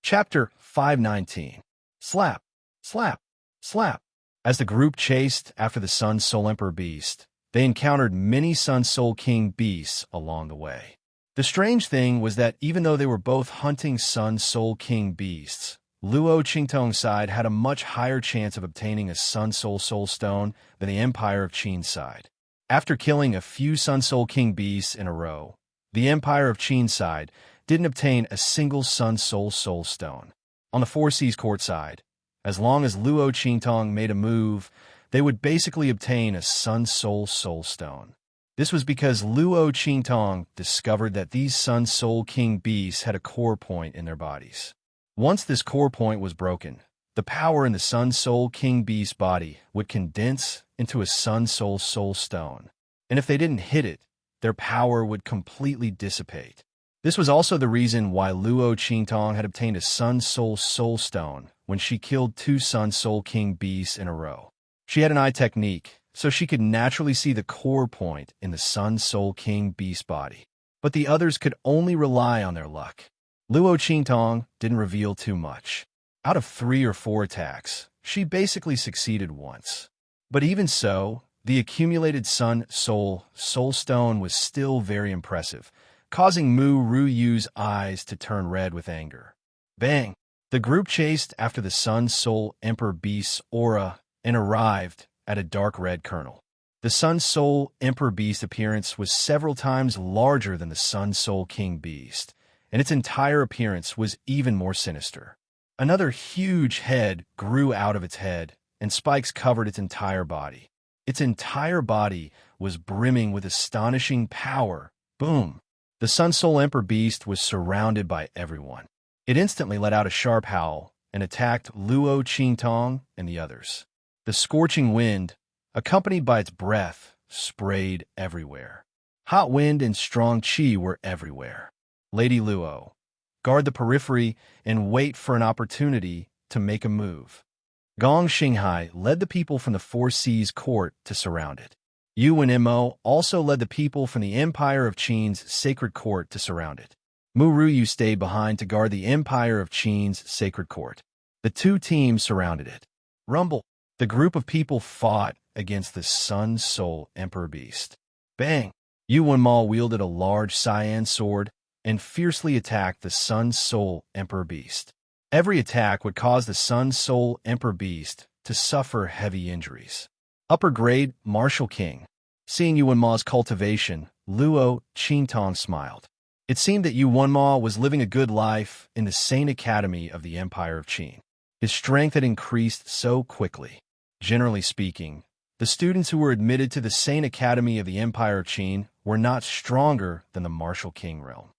Chapter 519. Slap, slap, slap. As the group chased after the Sun Soul Emperor Beast, they encountered many Sun Soul King beasts along the way. The strange thing was that even though they were both hunting Sun Soul King beasts, Luo Qingtong's side had a much higher chance of obtaining a Sun Soul Stone than the Empire of Qin's side. After killing a few Sun Soul King beasts in a row, the Empire of Qin's side didn't obtain a single Sun Soul Stone. On the Four Seas court side, as long as Luo Qingtong made a move, they would basically obtain a Sun Soul Stone. This was because Luo Qingtong discovered that these Sun Soul King beasts had a core point in their bodies. Once this core point was broken, the power in the Sun Soul King beast's body would condense into a Sun Soul Stone. And if they didn't hit it, their power would completely dissipate. This was also the reason why Luo Qingtong had obtained a Sun Soul Stone when she killed two Sun Soul King beasts in a row. She had an eye technique, so she could naturally see the core point in the Sun Soul King beast body. But the others could only rely on their luck. Luo Qingtong didn't reveal too much. Out of 3 or 4 attacks, she basically succeeded once. But even so, the accumulated Sun Soul Stone was still very impressive, causing Mu Ruyu's eyes to turn red with anger. Bang! The group chased after the Sun Soul Emperor Beast's aura and arrived at a dark red kernel. The Sun Soul Emperor Beast appearance was several times larger than the Sun Soul King Beast, and its entire appearance was even more sinister. Another huge head grew out of its head, and spikes covered its entire body. Its entire body was brimming with astonishing power. Boom! The Sun Soul Emperor Beast was surrounded by everyone. It instantly let out a sharp howl and attacked Luo Qingtong and the others. The scorching wind, accompanied by its breath, sprayed everywhere. Hot wind and strong qi were everywhere. Lady Luo, guard the periphery and wait for an opportunity to make a move. Gong Xinghai led the people from the Four Seas court to surround it. Yu and Mo also led the people from the Empire of Qin's sacred court to surround it. Mu Ruyu stayed behind to guard the Empire of Qin's sacred court. The two teams surrounded it. Rumble! The group of people fought against the Sun Soul Emperor Beast. Bang! Yu Wenmal wielded a large cyan sword and fiercely attacked the Sun Soul Emperor Beast. Every attack would cause the Sun Soul Emperor Beast to suffer heavy injuries. Upper grade, Martial King. Seeing Yuan Ma's cultivation, Luo Qingtong smiled. It seemed that Yuan Ma was living a good life in the Saint Academy of the Empire of Qin. His strength had increased so quickly. Generally speaking, the students who were admitted to the Saint Academy of the Empire of Qin were not stronger than the Martial King realm.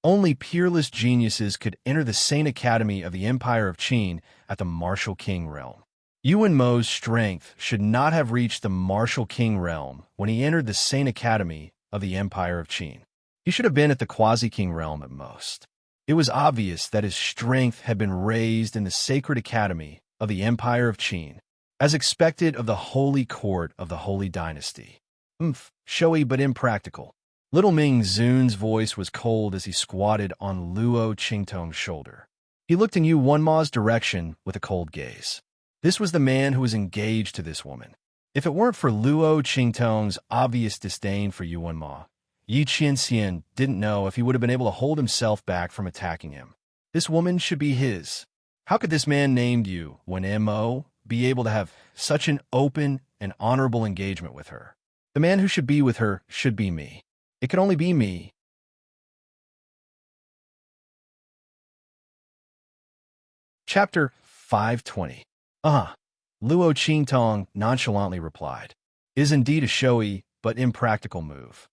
Only peerless geniuses could enter the Saint Academy of the Empire of Qin at the Martial King realm. Yuan Mo's strength should not have reached the Martial King realm when he entered the Saint Academy of the Empire of Qin. He should have been at the Quasi-King realm at most. It was obvious that his strength had been raised in the Sacred Academy of the Empire of Qin, as expected of the Holy Court of the Holy Dynasty. Showy but impractical. Little Ming Zun's voice was cold as he squatted on Luo Qingtong's shoulder. He looked in Yuan Ma's direction with a cold gaze. This was the man who was engaged to this woman. If it weren't for Luo Qingtong's obvious disdain for Yuan Ma, Yi Qianxian didn't know if he would have been able to hold himself back from attacking him. This woman should be his. How could this man named Yuan Mo be able to have such an open and honorable engagement with her? The man who should be with her should be me. It could only be me. Chapter 520. Luo Qingtong nonchalantly replied. Is indeed a showy but impractical move.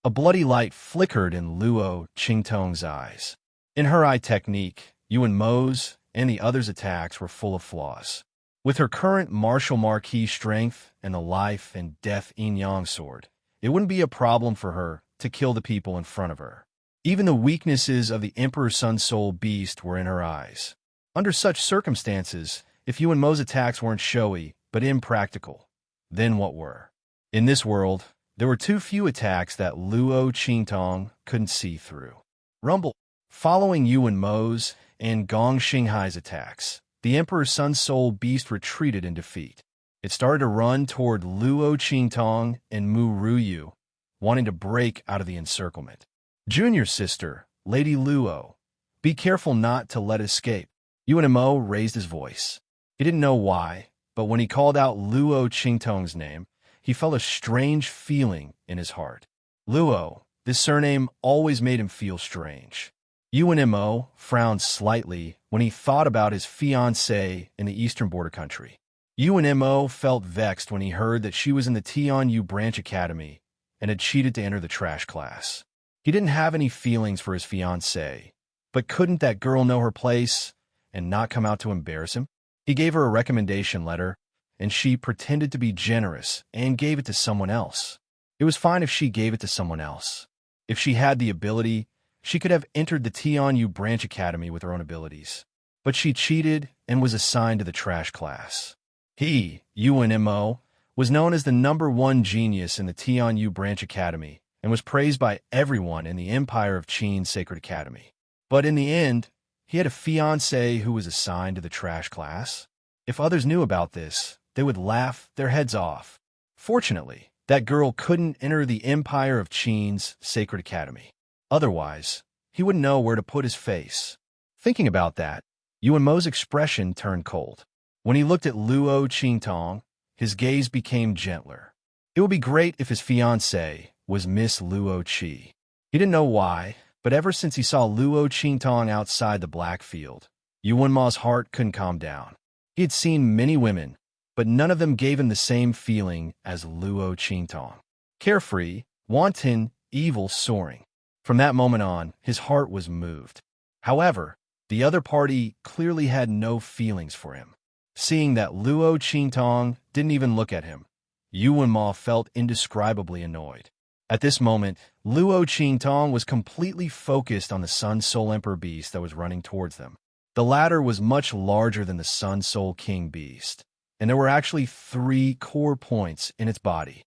A bloody light flickered in Luo Qingtong's eyes. In her eye technique, Yuan Mo's and the others' attacks were full of flaws. With her current martial marquis strength and the life and death yin-yang sword, it wouldn't be a problem for her to kill the people in front of her. Even the weaknesses of the Emperor Sun Soul Beast were in her eyes. Under such circumstances, if Yuan Mo's attacks weren't showy but impractical, then what were? In this world, there were too few attacks that Luo Qingtong couldn't see through. Rumble. Following Yuan Mo's and Gong Xinghai's attacks, the Emperor Sun Soul Beast retreated in defeat. It started to run toward Luo Qingtong and Mu Ruyu, wanting to break out of the encirclement. Junior sister, Lady Luo, be careful not to let it escape. Yuan Mo raised his voice. He didn't know why, but when he called out Luo Qingtong's name, he felt a strange feeling in his heart. Luo, this surname always made him feel strange. Yuan Mo frowned slightly when he thought about his fiancée in the eastern border country. Yuan Mo felt vexed when he heard that she was in the Tianyu Branch Academy and had cheated to enter the trash class. He didn't have any feelings for his fiancée, but couldn't that girl know her place and not come out to embarrass him? He gave her a recommendation letter, and she pretended to be generous and gave it to someone else. It was fine if she gave it to someone else. If she had the ability, she could have entered the Tianyu Branch Academy with her own abilities. But she cheated and was assigned to the trash class. He, Yuan Mo, was known as the #1 genius in the Tianyu Branch Academy and was praised by everyone in the Empire of Qin's Sacred Academy. But in the end, he had a fiancée who was assigned to the trash class. If others knew about this, they would laugh their heads off. Fortunately, that girl couldn't enter the Empire of Qin's Sacred Academy. Otherwise, he wouldn't know where to put his face. Thinking about that, Yuan Mo's expression turned cold. When he looked at Luo Qingtong, his gaze became gentler. It would be great if his fiancée was Miss Luo Qi. He didn't know why, but ever since he saw Luo Qingtong outside the Black Field, Yuan Ma's heart couldn't calm down. He had seen many women, but none of them gave him the same feeling as Luo Qingtong. Carefree, wanton, evil, soaring. From that moment on, his heart was moved. However, the other party clearly had no feelings for him. Seeing that Luo Qingtong didn't even look at him, Yuan Ma felt indescribably annoyed. At this moment, Luo Qingtong was completely focused on the Sun Soul Emperor Beast that was running towards them. The latter was much larger than the Sun Soul King Beast, and there were actually 3 core points in its body.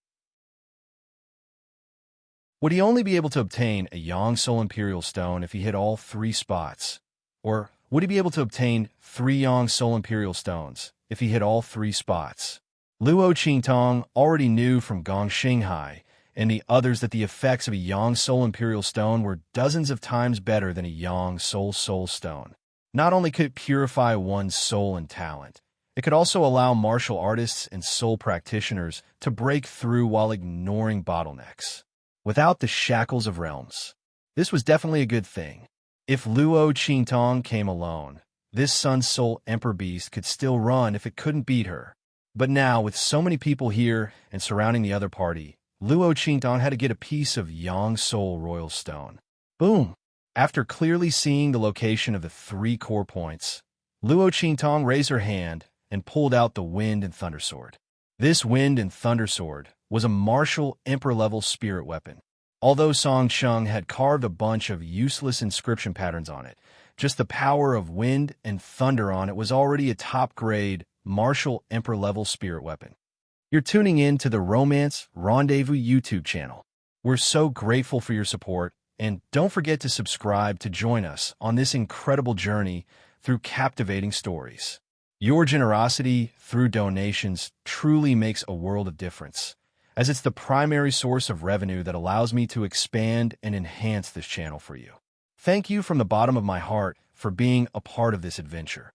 Would he only be able to obtain a Yang Soul Imperial Stone if he hit all 3 spots? Or would he be able to obtain 3 Yang Soul Imperial Stones if he hit all 3 spots? Luo Qingtong already knew from Gong Xinghai and the others that the effects of a Yang Soul Imperial Stone were dozens of times better than a Yang Soul Stone. Not only could it purify one's soul and talent, it could also allow martial artists and soul practitioners to break through while ignoring bottlenecks. Without the shackles of realms. This was definitely a good thing. If Luo Qingtong came alone, this Sun Soul Emperor Beast could still run if it couldn't beat her. But now, with so many people here and surrounding the other party, Luo Qingtong had to get a piece of Yang Soul Royal Stone. Boom! After clearly seeing the location of the 3 core points, Luo Qingtong raised her hand and pulled out the Wind and Thunder Sword. This Wind and Thunder Sword was a martial Emperor-level spirit weapon. Although Song Chung had carved a bunch of useless inscription patterns on it, just the power of wind and thunder on it was already a top-grade martial Emperor-level spirit weapon. You're tuning in to the Romance Rendezvous YouTube channel. We're so grateful for your support, and don't forget to subscribe to join us on this incredible journey through captivating stories. Your generosity through donations truly makes a world of difference, as it's the primary source of revenue that allows me to expand and enhance this channel for you. Thank you from the bottom of my heart for being a part of this adventure.